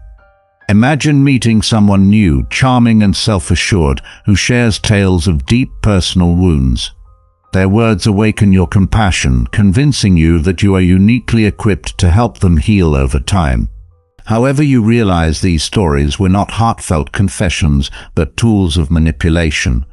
Imagine meeting someone new, charming and self-assured, who shares tales of deep personal wounds. Their words awaken your compassion, convincing you that you are uniquely equipped to help them heal over time. However, you realize these stories were not heartfelt confessions, but tools of manipulation.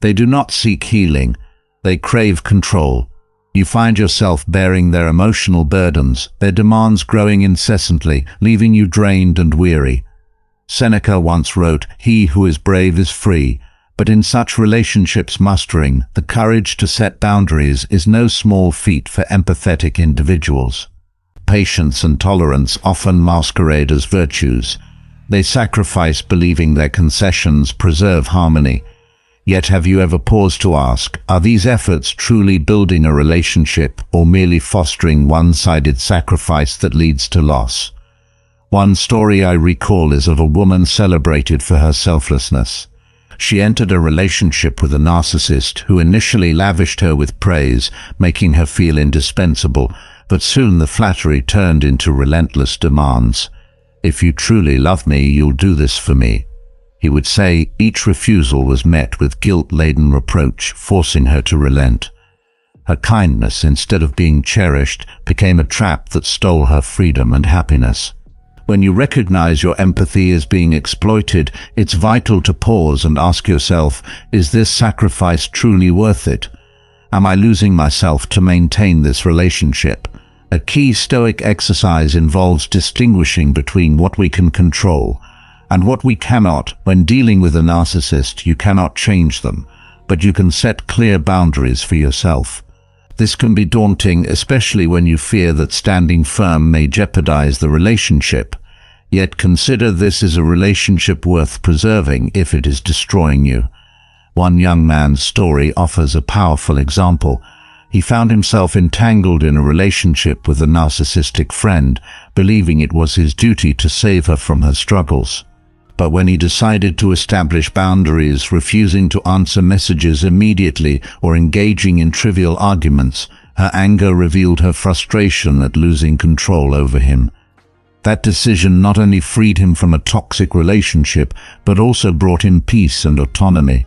They do not seek healing. They crave control. You find yourself bearing their emotional burdens, their demands growing incessantly, leaving you drained and weary. Seneca once wrote, "He who is brave is free." But in such relationships, mustering the courage to set boundaries is no small feat for empathetic individuals. Patience and tolerance often masquerade as virtues. They sacrifice, believing their concessions preserve harmony. Yet have you ever paused to ask, are these efforts truly building a relationship or merely fostering one-sided sacrifice that leads to loss? One story I recall is of a woman celebrated for her selflessness. She entered a relationship with a narcissist who initially lavished her with praise, making her feel indispensable, but soon the flattery turned into relentless demands. "If you truly love me, you'll do this for me," he would say. Each refusal was met with guilt-laden reproach, forcing her to relent. Her kindness, instead of being cherished, became a trap that stole her freedom and happiness. When you recognize your empathy is being exploited, it's vital to pause and ask yourself, is this sacrifice truly worth it? Am I losing myself to maintain this relationship? A key Stoic exercise involves distinguishing between what we can control and what we cannot. When dealing with a narcissist, you cannot change them, but you can set clear boundaries for yourself. This can be daunting, especially when you fear that standing firm may jeopardize the relationship. Yet consider this is a relationship worth preserving if it is destroying you. One young man's story offers a powerful example. He found himself entangled in a relationship with a narcissistic friend, believing it was his duty to save her from her struggles. But when he decided to establish boundaries, refusing to answer messages immediately or engaging in trivial arguments, her anger revealed her frustration at losing control over him. That decision not only freed him from a toxic relationship, but also brought him peace and autonomy.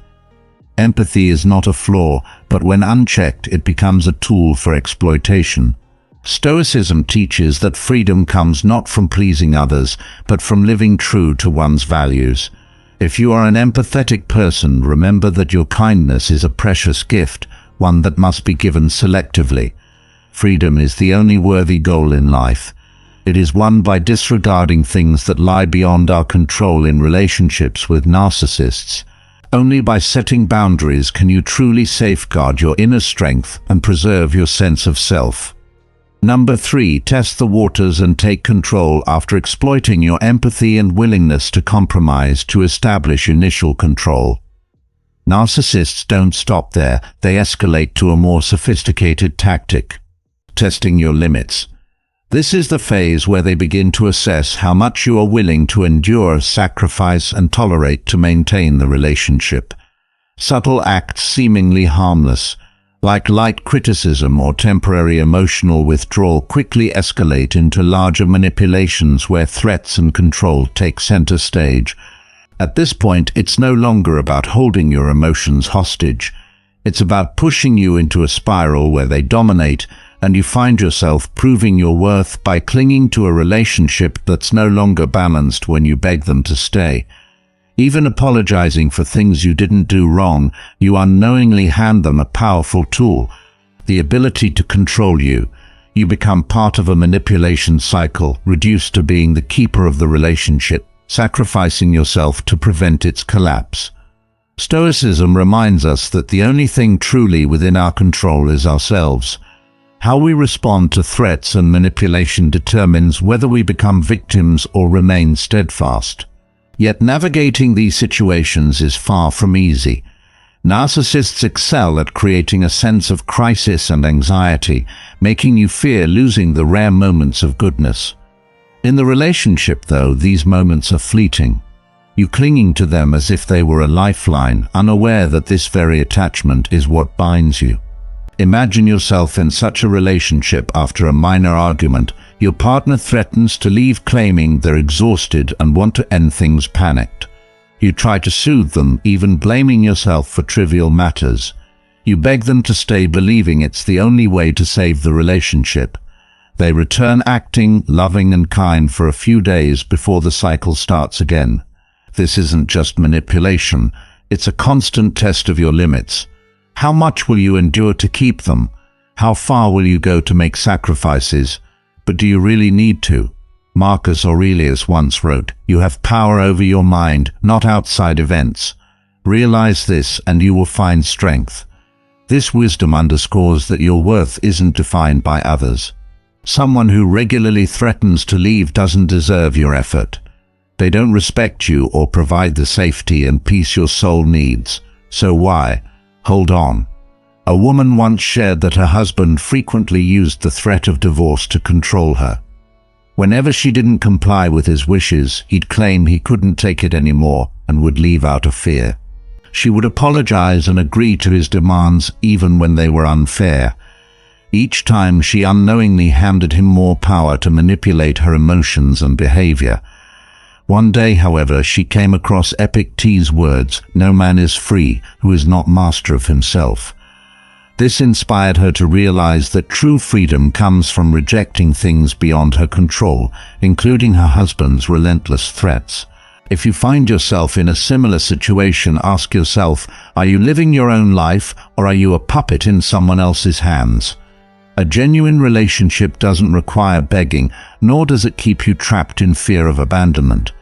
Empathy is not a flaw, but when unchecked, it becomes a tool for exploitation. Stoicism teaches that freedom comes not from pleasing others, but from living true to one's values. If you are an empathetic person, remember that your kindness is a precious gift, one that must be given selectively. Freedom is the only worthy goal in life. It is won by disregarding things that lie beyond our control in relationships with narcissists. Only by setting boundaries can you truly safeguard your inner strength and preserve your sense of self. Number 3, test the waters and take control after exploiting your empathy and willingness to compromise to establish initial control. Narcissists don't stop there, they escalate to a more sophisticated tactic. Testing your limits. This is the phase where they begin to assess how much you are willing to endure, sacrifice, and tolerate to maintain the relationship. Subtle acts seemingly harmless, like light criticism or temporary emotional withdrawal, quickly escalate into larger manipulations where threats and control take center stage. At this point, it's no longer about holding your emotions hostage. It's about pushing you into a spiral where they dominate, and you find yourself proving your worth by clinging to a relationship that's no longer balanced when you beg them to stay. Even apologizing for things you didn't do wrong, you unknowingly hand them a powerful tool, the ability to control you. You become part of a manipulation cycle, reduced to being the keeper of the relationship, sacrificing yourself to prevent its collapse. Stoicism reminds us that the only thing truly within our control is ourselves. How we respond to threats and manipulation determines whether we become victims or remain steadfast. Yet navigating these situations is far from easy. Narcissists excel at creating a sense of crisis and anxiety, making you fear losing the rare moments of goodness. In the relationship, though, these moments are fleeting. You clinging to them as if they were a lifeline, unaware that this very attachment is what binds you. Imagine yourself in such a relationship. After a minor argument, your partner threatens to leave, claiming they're exhausted and want to end things panicked. You try to soothe them, even blaming yourself for trivial matters. You beg them to stay, believing it's the only way to save the relationship. They return, acting loving and kind for a few days before the cycle starts again. This isn't just manipulation, it's a constant test of your limits. How much will you endure to keep them? How far will you go to make sacrifices? But do you really need to? Marcus Aurelius once wrote, "You have power over your mind, not outside events. Realize this and you will find strength." This wisdom underscores that your worth isn't defined by others. Someone who regularly threatens to leave doesn't deserve your effort. They don't respect you or provide the safety and peace your soul needs. So why? Hold on. A woman once shared that her husband frequently used the threat of divorce to control her. Whenever she didn't comply with his wishes, he'd claim he couldn't take it anymore and would leave out of fear. She would apologize and agree to his demands even when they were unfair. Each time she unknowingly handed him more power to manipulate her emotions and behavior. One day, however, she came across Epictetus' words, "No man is free who is not master of himself." This inspired her to realize that true freedom comes from rejecting things beyond her control, including her husband's relentless threats. If you find yourself in a similar situation, ask yourself, are you living your own life or are you a puppet in someone else's hands? A genuine relationship doesn't require begging, nor does it keep you trapped in fear of abandonment.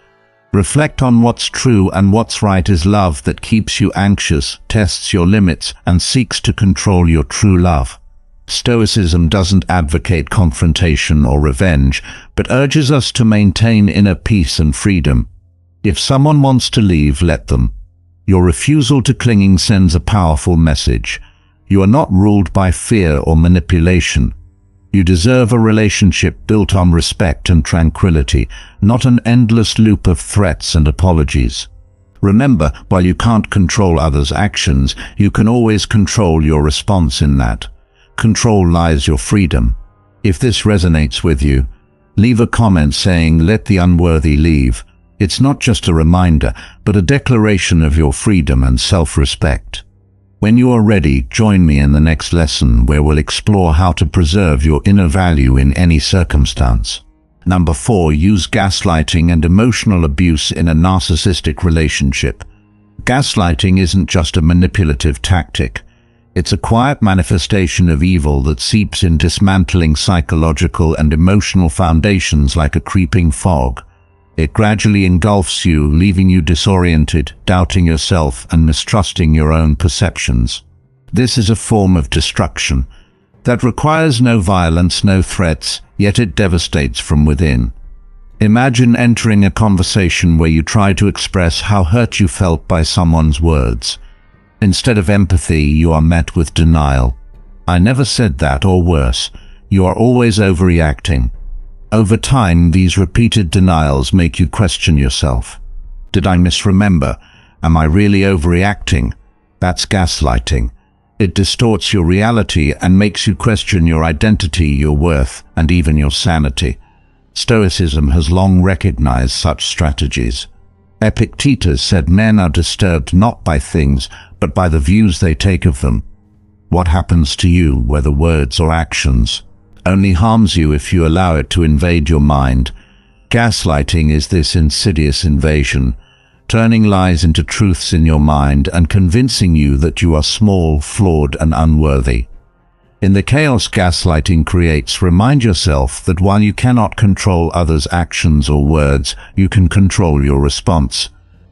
Reflect on what's true and what's right. Is love that keeps you anxious, tests your limits, and seeks to control your true love. Stoicism doesn't advocate confrontation or revenge, but urges us to maintain inner peace and freedom. If someone wants to leave, let them. Your refusal to clinging sends a powerful message. You are not ruled by fear or manipulation. You deserve a relationship built on respect and tranquility, not an endless loop of threats and apologies. Remember, while you can't control others' actions, you can always control your response in that. Control lies your freedom. If this resonates with you, leave a comment saying, "Let the unworthy leave." It's not just a reminder, but a declaration of your freedom and self-respect. When you are ready, join me in the next lesson where we'll explore how to preserve your inner value in any circumstance. Number 4, use gaslighting and emotional abuse in a narcissistic relationship. Gaslighting isn't just a manipulative tactic. It's a quiet manifestation of evil that seeps in, dismantling psychological and emotional foundations like a creeping fog. It gradually engulfs you, leaving you disoriented, doubting yourself and mistrusting your own perceptions. This is a form of destruction that requires no violence, no threats, yet it devastates from within. Imagine entering a conversation where you try to express how hurt you felt by someone's words. Instead of empathy, you are met with denial. "I never said that," or worse, "You are always overreacting." Over time, these repeated denials make you question yourself. Did I misremember? Am I really overreacting? That's gaslighting. It distorts your reality and makes you question your identity, your worth, and even your sanity. Stoicism has long recognized such strategies. Epictetus said men are disturbed not by things, but by the views they take of them. What happens to you, whether words or actions, only harms you if you allow it to invade your mind. Gaslighting is this insidious invasion, turning lies into truths in your mind and convincing you that you are small, flawed, and unworthy. In the chaos gaslighting creates, remind yourself that while you cannot control others' actions or words, you can control your response.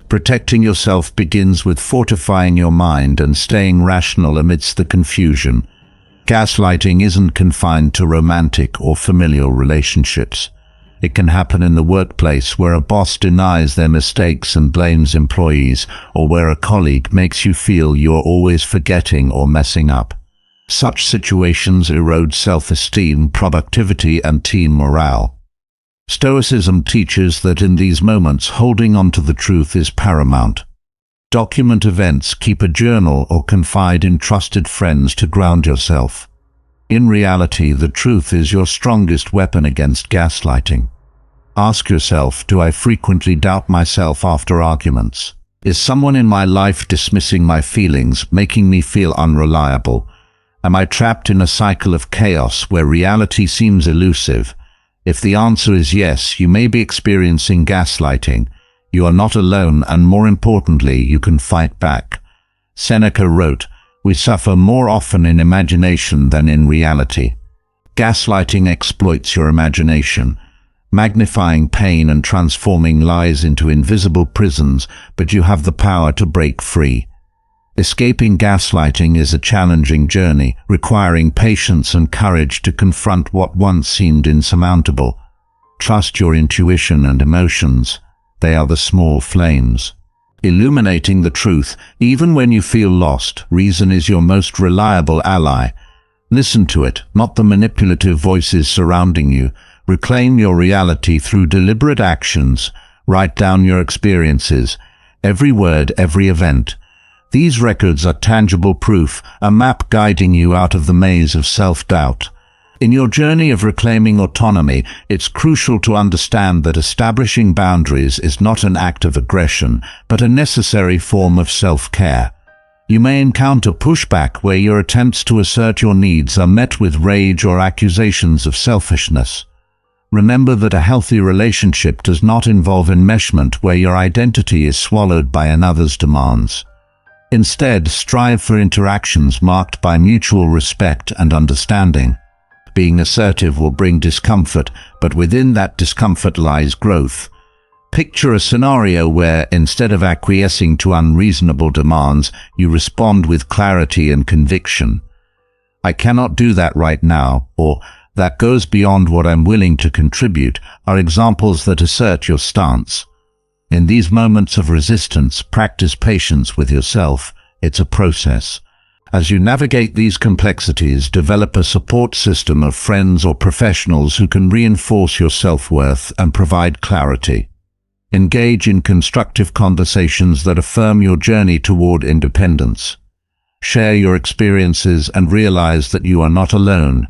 Protecting yourself begins with fortifying your mind and staying rational amidst the confusion. Gaslighting isn't confined to romantic or familial relationships. It can happen in the workplace, where a boss denies their mistakes and blames employees, or where a colleague makes you feel you're always forgetting or messing up. Such situations erode self-esteem, productivity, and team morale. Stoicism teaches that in these moments, holding on to the truth is paramount. Document events, keep a journal, or confide in trusted friends to ground yourself. In reality, the truth is your strongest weapon against gaslighting. Ask yourself, do I frequently doubt myself after arguments? Is someone in my life dismissing my feelings, making me feel unreliable? Am I trapped in a cycle of chaos where reality seems elusive? If the answer is yes, you may be experiencing gaslighting. You are not alone, and more importantly, you can fight back. Seneca wrote, "We suffer more often in imagination than in reality." Gaslighting exploits your imagination, magnifying pain and transforming lies into invisible prisons, but you have the power to break free. Escaping gaslighting is a challenging journey, requiring patience and courage to confront what once seemed insurmountable. Trust your intuition and emotions. They are the small flames illuminating the truth. Even when you feel lost, reason is your most reliable ally. Listen to it, not the manipulative voices surrounding you. Reclaim your reality through deliberate actions. Write down your experiences, every word, every event. These records are tangible proof, a map guiding you out of the maze of self-doubt. In your journey of reclaiming autonomy, it's crucial to understand that establishing boundaries is not an act of aggression, but a necessary form of self-care. You may encounter pushback where your attempts to assert your needs are met with rage or accusations of selfishness. Remember that a healthy relationship does not involve enmeshment where your identity is swallowed by another's demands. Instead, strive for interactions marked by mutual respect and understanding. Being assertive will bring discomfort, but within that discomfort lies growth. Picture a scenario where, instead of acquiescing to unreasonable demands, you respond with clarity and conviction. "I cannot do that right now," or "that goes beyond what I'm willing to contribute," are examples that assert your stance. In these moments of resistance, practice patience with yourself. It's a process. As you navigate these complexities, develop a support system of friends or professionals who can reinforce your self-worth and provide clarity. Engage in constructive conversations that affirm your journey toward independence. Share your experiences and realize that you are not alone.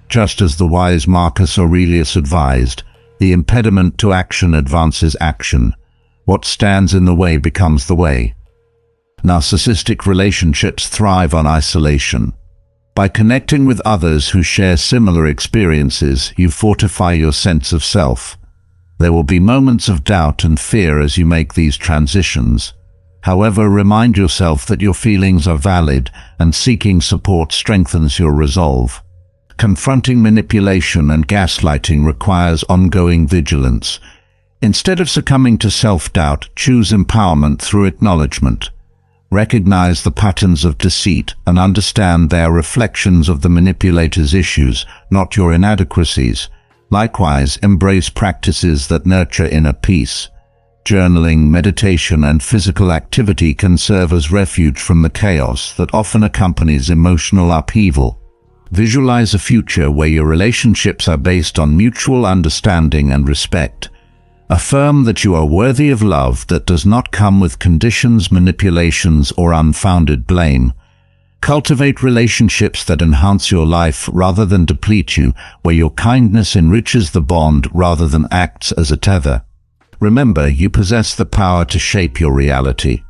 Just as the wise Marcus Aurelius advised, the impediment to action advances action. What stands in the way becomes the way. Narcissistic relationships thrive on isolation. By connecting with others who share similar experiences, you fortify your sense of self. There will be moments of doubt and fear as you make these transitions. However, remind yourself that your feelings are valid, and seeking support strengthens your resolve. Confronting manipulation and gaslighting requires ongoing vigilance. Instead of succumbing to self-doubt, choose empowerment through acknowledgement. Recognize the patterns of deceit and understand they are reflections of the manipulator's issues, not your inadequacies. Likewise, embrace practices that nurture inner peace. Journaling, meditation, and physical activity can serve as refuge from the chaos that often accompanies emotional upheaval. Visualize a future where your relationships are based on mutual understanding and respect. Affirm that you are worthy of love that does not come with conditions, manipulations, or unfounded blame. Cultivate relationships that enhance your life rather than deplete you, where your kindness enriches the bond rather than acts as a tether. Remember, you possess the power to shape your reality.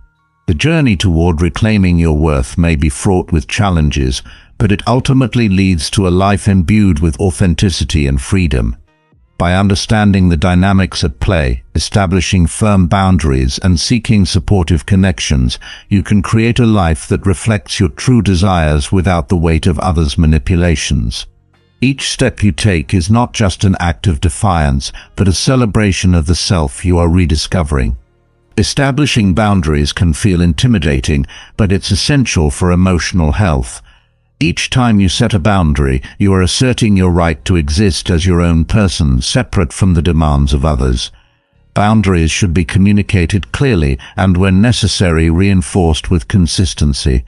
The journey toward reclaiming your worth may be fraught with challenges, but it ultimately leads to a life imbued with authenticity and freedom. By understanding the dynamics at play, establishing firm boundaries, and seeking supportive connections, you can create a life that reflects your true desires without the weight of others' manipulations. Each step you take is not just an act of defiance, but a celebration of the self you are rediscovering. Establishing boundaries can feel intimidating, but it's essential for emotional health. Each time you set a boundary, you are asserting your right to exist as your own person, separate from the demands of others. Boundaries should be communicated clearly and, when necessary, reinforced with consistency.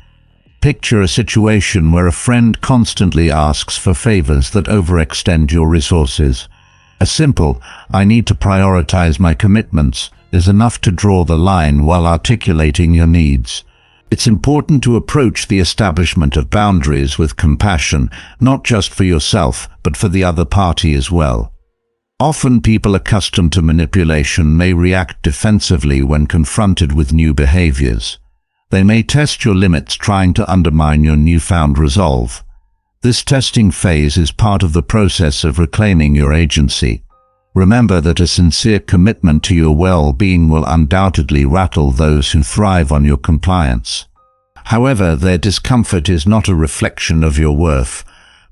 Picture a situation where a friend constantly asks for favors that overextend your resources. A simple, "I need to prioritize my commitments," is enough to draw the line while articulating your needs. It's important to approach the establishment of boundaries with compassion, not just for yourself, but for the other party as well. Often people accustomed to manipulation may react defensively when confronted with new behaviors. They may test your limits, trying to undermine your newfound resolve. This testing phase is part of the process of reclaiming your agency. Remember that a sincere commitment to your well-being will undoubtedly rattle those who thrive on your compliance. However, their discomfort is not a reflection of your worth.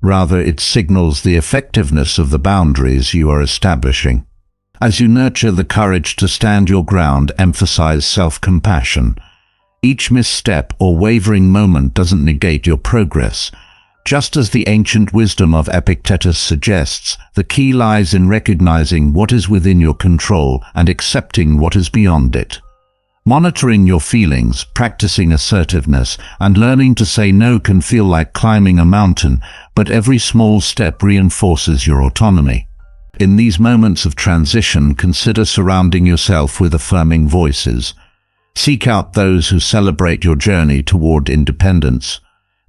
Rather, it signals the effectiveness of the boundaries you are establishing. As you nurture the courage to stand your ground, emphasize self-compassion. Each misstep or wavering moment doesn't negate your progress. Just as the ancient wisdom of Epictetus suggests, the key lies in recognizing what is within your control and accepting what is beyond it. Monitoring your feelings, practicing assertiveness, and learning to say no can feel like climbing a mountain, but every small step reinforces your autonomy. In these moments of transition, consider surrounding yourself with affirming voices. Seek out those who celebrate your journey toward independence.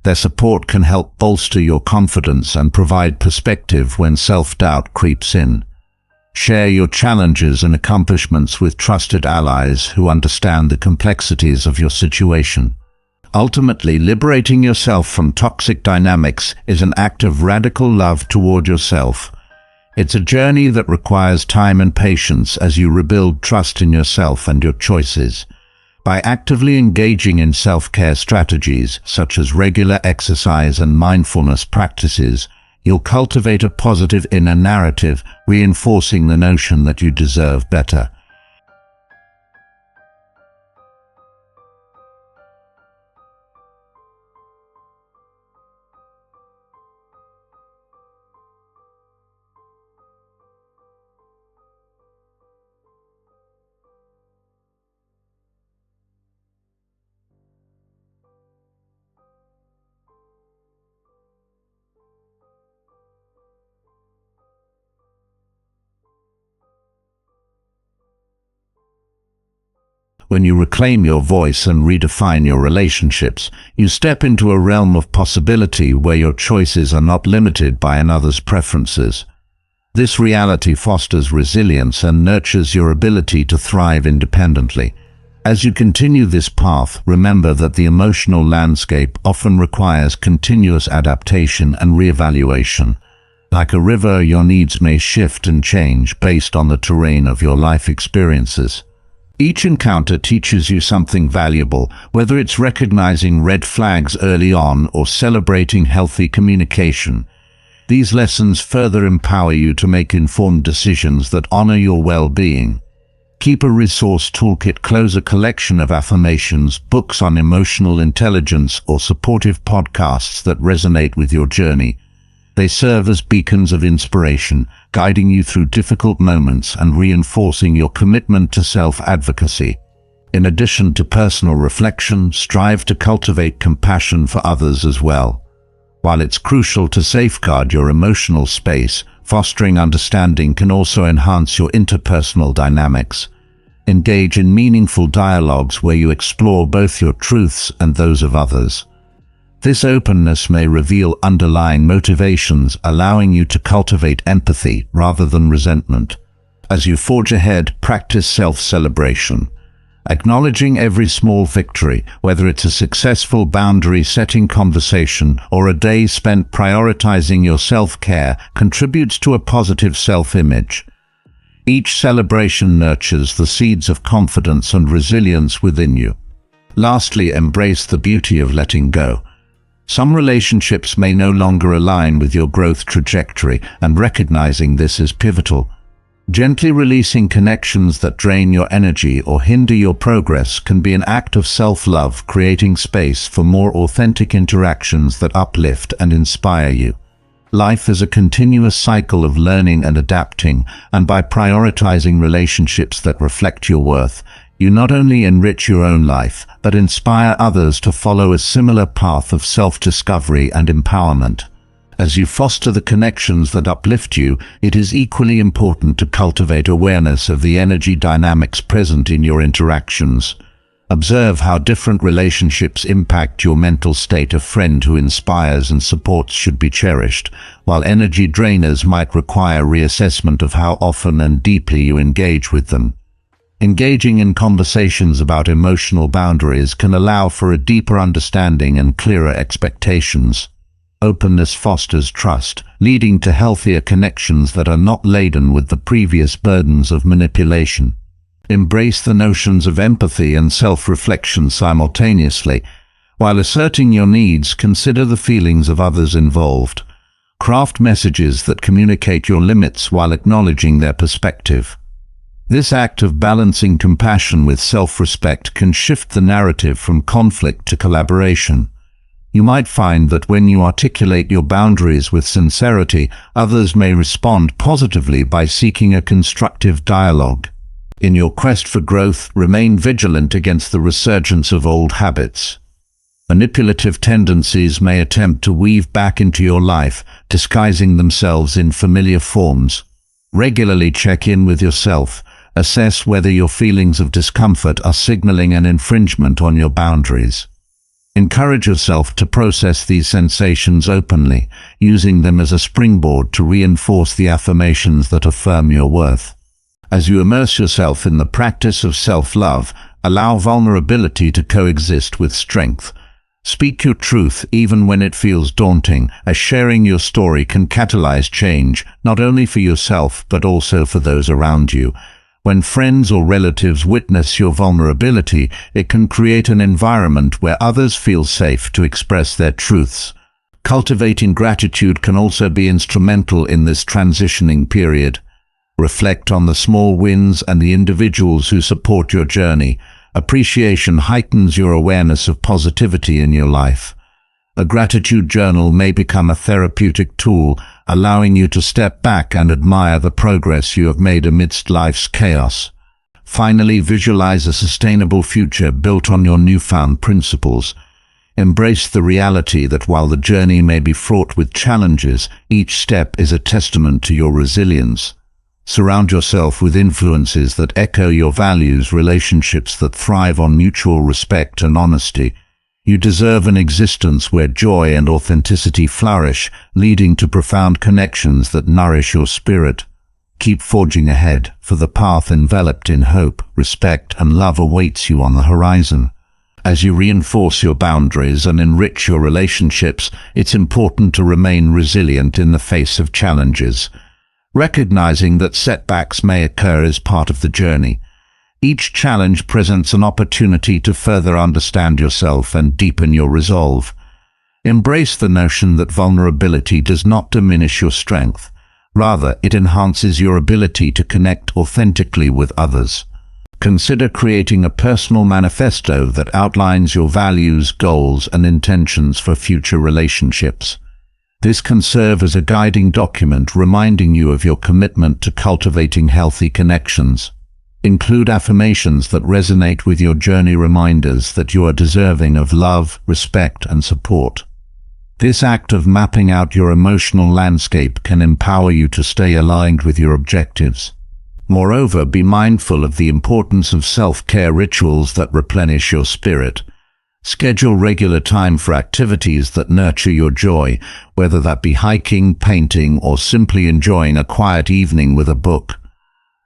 Their support can help bolster your confidence and provide perspective when self-doubt creeps in. Share your challenges and accomplishments with trusted allies who understand the complexities of your situation. Ultimately, liberating yourself from toxic dynamics is an act of radical love toward yourself. It's a journey that requires time and patience as you rebuild trust in yourself and your choices. By actively engaging in self-care strategies, such as regular exercise and mindfulness practices, you'll cultivate a positive inner narrative, reinforcing the notion that you deserve better. When you reclaim your voice and redefine your relationships, you step into a realm of possibility where your choices are not limited by another's preferences. This reality fosters resilience and nurtures your ability to thrive independently. As you continue this path, remember that the emotional landscape often requires continuous adaptation and reevaluation. Like a river, your needs may shift and change based on the terrain of your life experiences. Each encounter teaches you something valuable, whether it's recognizing red flags early on or celebrating healthy communication. These lessons further empower you to make informed decisions that honor your well-being. Keep a resource toolkit close, a collection of affirmations, books on emotional intelligence, or supportive podcasts that resonate with your journey. They serve as beacons of inspiration, guiding you through difficult moments and reinforcing your commitment to self-advocacy. In addition to personal reflection, strive to cultivate compassion for others as well. While it's crucial to safeguard your emotional space, fostering understanding can also enhance your interpersonal dynamics. Engage in meaningful dialogues where you explore both your truths and those of others. This openness may reveal underlying motivations, allowing you to cultivate empathy rather than resentment. As you forge ahead, practice self-celebration. Acknowledging every small victory, whether it's a successful boundary-setting conversation or a day spent prioritizing your self-care, contributes to a positive self-image. Each celebration nurtures the seeds of confidence and resilience within you. Lastly, embrace the beauty of letting go. Some relationships may no longer align with your growth trajectory, and recognizing this is pivotal. Gently releasing connections that drain your energy or hinder your progress can be an act of self-love, creating space for more authentic interactions that uplift and inspire you. Life is a continuous cycle of learning and adapting, and by prioritizing relationships that reflect your worth, you not only enrich your own life, but inspire others to follow a similar path of self-discovery and empowerment. As you foster the connections that uplift you, it is equally important to cultivate awareness of the energy dynamics present in your interactions. Observe how different relationships impact your mental state. A friend who inspires and supports should be cherished, while energy drainers might require reassessment of how often and deeply you engage with them. Engaging in conversations about emotional boundaries can allow for a deeper understanding and clearer expectations. Openness fosters trust, leading to healthier connections that are not laden with the previous burdens of manipulation. Embrace the notions of empathy and self-reflection simultaneously. While asserting your needs, consider the feelings of others involved. Craft messages that communicate your limits while acknowledging their perspective. This act of balancing compassion with self-respect can shift the narrative from conflict to collaboration. You might find that when you articulate your boundaries with sincerity, others may respond positively by seeking a constructive dialogue. In your quest for growth, remain vigilant against the resurgence of old habits. Manipulative tendencies may attempt to weave back into your life, disguising themselves in familiar forms. Regularly check in with yourself. Assess whether your feelings of discomfort are signaling an infringement on your boundaries. Encourage yourself to process these sensations openly, using them as a springboard to reinforce the affirmations that affirm your worth. As you immerse yourself in the practice of self-love, allow vulnerability to coexist with strength. Speak your truth even when it feels daunting, as sharing your story can catalyze change, not only for yourself but also for those around you. When friends or relatives witness your vulnerability, it can create an environment where others feel safe to express their truths. Cultivating gratitude can also be instrumental in this transitioning period. Reflect on the small wins and the individuals who support your journey. Appreciation heightens your awareness of positivity in your life. A gratitude journal may become a therapeutic tool, allowing you to step back and admire the progress you have made amidst life's chaos. Finally, visualize a sustainable future built on your newfound principles. Embrace the reality that while the journey may be fraught with challenges, each step is a testament to your resilience. Surround yourself with influences that echo your values, relationships that thrive on mutual respect and honesty. You deserve an existence where joy and authenticity flourish, leading to profound connections that nourish your spirit. Keep forging ahead, for the path enveloped in hope, respect, and love awaits you on the horizon. As you reinforce your boundaries and enrich your relationships, it's important to remain resilient in the face of challenges. Recognizing that setbacks may occur is part of the journey. Each challenge presents an opportunity to further understand yourself and deepen your resolve. Embrace the notion that vulnerability does not diminish your strength. Rather, it enhances your ability to connect authentically with others. Consider creating a personal manifesto that outlines your values, goals, and intentions for future relationships. This can serve as a guiding document reminding you of your commitment to cultivating healthy connections. Include affirmations that resonate with your journey, reminders that you are deserving of love, respect, and support. This act of mapping out your emotional landscape can empower you to stay aligned with your objectives. Moreover, be mindful of the importance of self-care rituals that replenish your spirit. Schedule regular time for activities that nurture your joy, whether that be hiking, painting, or simply enjoying a quiet evening with a book.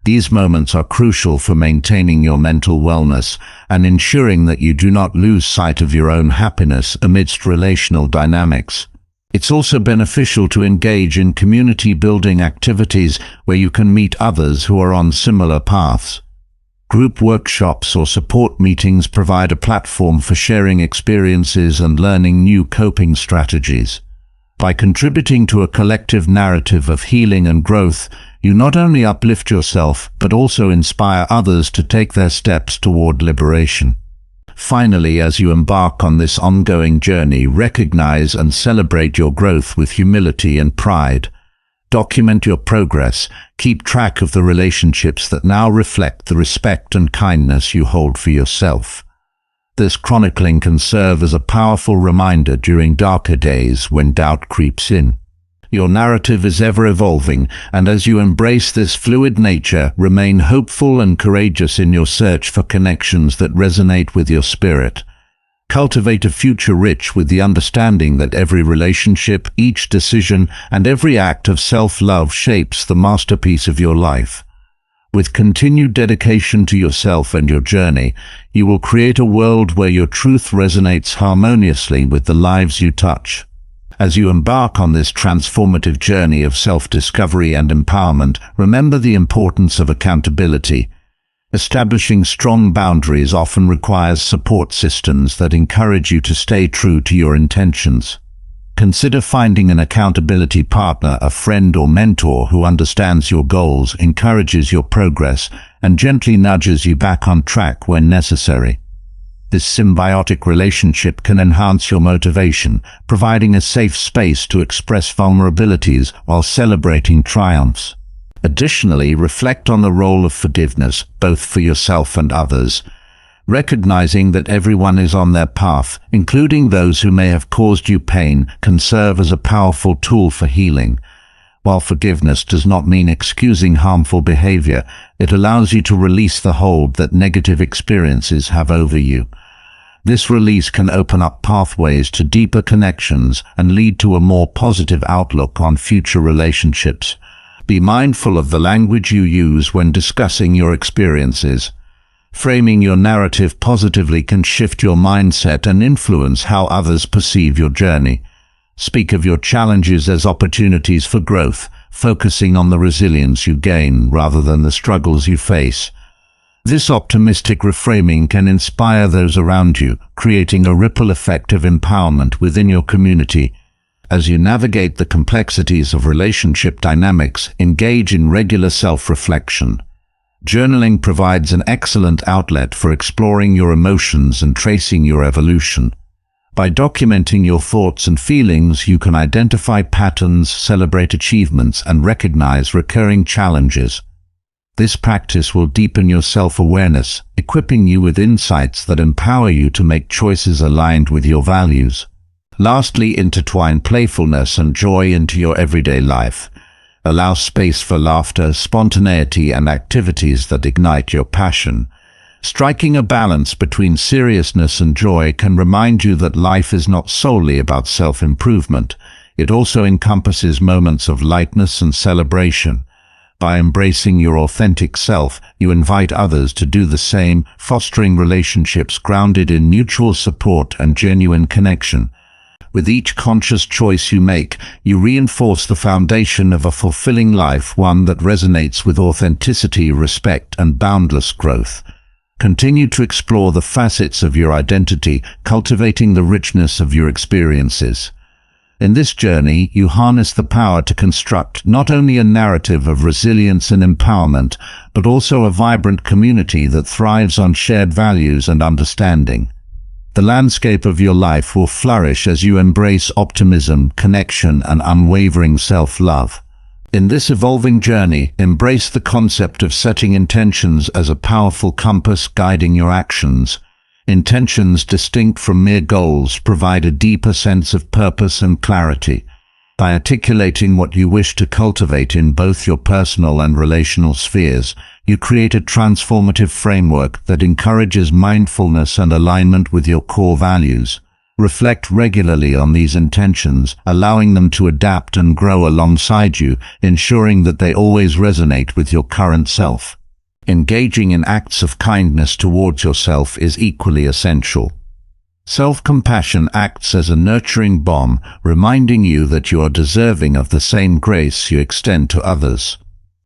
These moments are crucial for maintaining your mental wellness and ensuring that you do not lose sight of your own happiness amidst relational dynamics. It's also beneficial to engage in community-building activities where you can meet others who are on similar paths. Group workshops or support meetings provide a platform for sharing experiences and learning new coping strategies. By contributing to a collective narrative of healing and growth, you not only uplift yourself, but also inspire others to take their steps toward liberation. Finally, as you embark on this ongoing journey, recognize and celebrate your growth with humility and pride. Document your progress. Keep track of the relationships that now reflect the respect and kindness you hold for yourself. This chronicling can serve as a powerful reminder during darker days when doubt creeps in. Your narrative is ever evolving, and as you embrace this fluid nature, remain hopeful and courageous in your search for connections that resonate with your spirit. Cultivate a future rich with the understanding that every relationship, each decision, and every act of self-love shapes the masterpiece of your life. With continued dedication to yourself and your journey, you will create a world where your truth resonates harmoniously with the lives you touch. As you embark on this transformative journey of self-discovery and empowerment, remember the importance of accountability. Establishing strong boundaries often requires support systems that encourage you to stay true to your intentions. Consider finding an accountability partner, a friend or mentor who understands your goals, encourages your progress, and gently nudges you back on track when necessary. This symbiotic relationship can enhance your motivation, providing a safe space to express vulnerabilities while celebrating triumphs. Additionally, reflect on the role of forgiveness, both for yourself and others. Recognizing that everyone is on their path, including those who may have caused you pain, can serve as a powerful tool for healing. While forgiveness does not mean excusing harmful behavior, it allows you to release the hold that negative experiences have over you. This release can open up pathways to deeper connections and lead to a more positive outlook on future relationships. Be mindful of the language you use when discussing your experiences. Framing your narrative positively can shift your mindset and influence how others perceive your journey. Speak of your challenges as opportunities for growth, focusing on the resilience you gain rather than the struggles you face. This optimistic reframing can inspire those around you, creating a ripple effect of empowerment within your community. As you navigate the complexities of relationship dynamics, engage in regular self-reflection. Journaling provides an excellent outlet for exploring your emotions and tracing your evolution. By documenting your thoughts and feelings, you can identify patterns, celebrate achievements, and recognize recurring challenges. This practice will deepen your self-awareness, equipping you with insights that empower you to make choices aligned with your values. Lastly, intertwine playfulness and joy into your everyday life. Allow space for laughter, spontaneity, and activities that ignite your passion. Striking a balance between seriousness and joy can remind you that life is not solely about self-improvement. It also encompasses moments of lightness and celebration. By embracing your authentic self, you invite others to do the same, fostering relationships grounded in mutual support and genuine connection. With each conscious choice you make, you reinforce the foundation of a fulfilling life, one that resonates with authenticity, respect, and boundless growth. Continue to explore the facets of your identity, cultivating the richness of your experiences. In this journey, you harness the power to construct not only a narrative of resilience and empowerment, but also a vibrant community that thrives on shared values and understanding. The landscape of your life will flourish as you embrace optimism, connection, and unwavering self-love. In this evolving journey, embrace the concept of setting intentions as a powerful compass guiding your actions. Intentions distinct from mere goals provide a deeper sense of purpose and clarity. By articulating what you wish to cultivate in both your personal and relational spheres, you create a transformative framework that encourages mindfulness and alignment with your core values. Reflect regularly on these intentions, allowing them to adapt and grow alongside you, ensuring that they always resonate with your current self. Engaging in acts of kindness towards yourself is equally essential. Self-compassion acts as a nurturing balm, reminding you that you are deserving of the same grace you extend to others.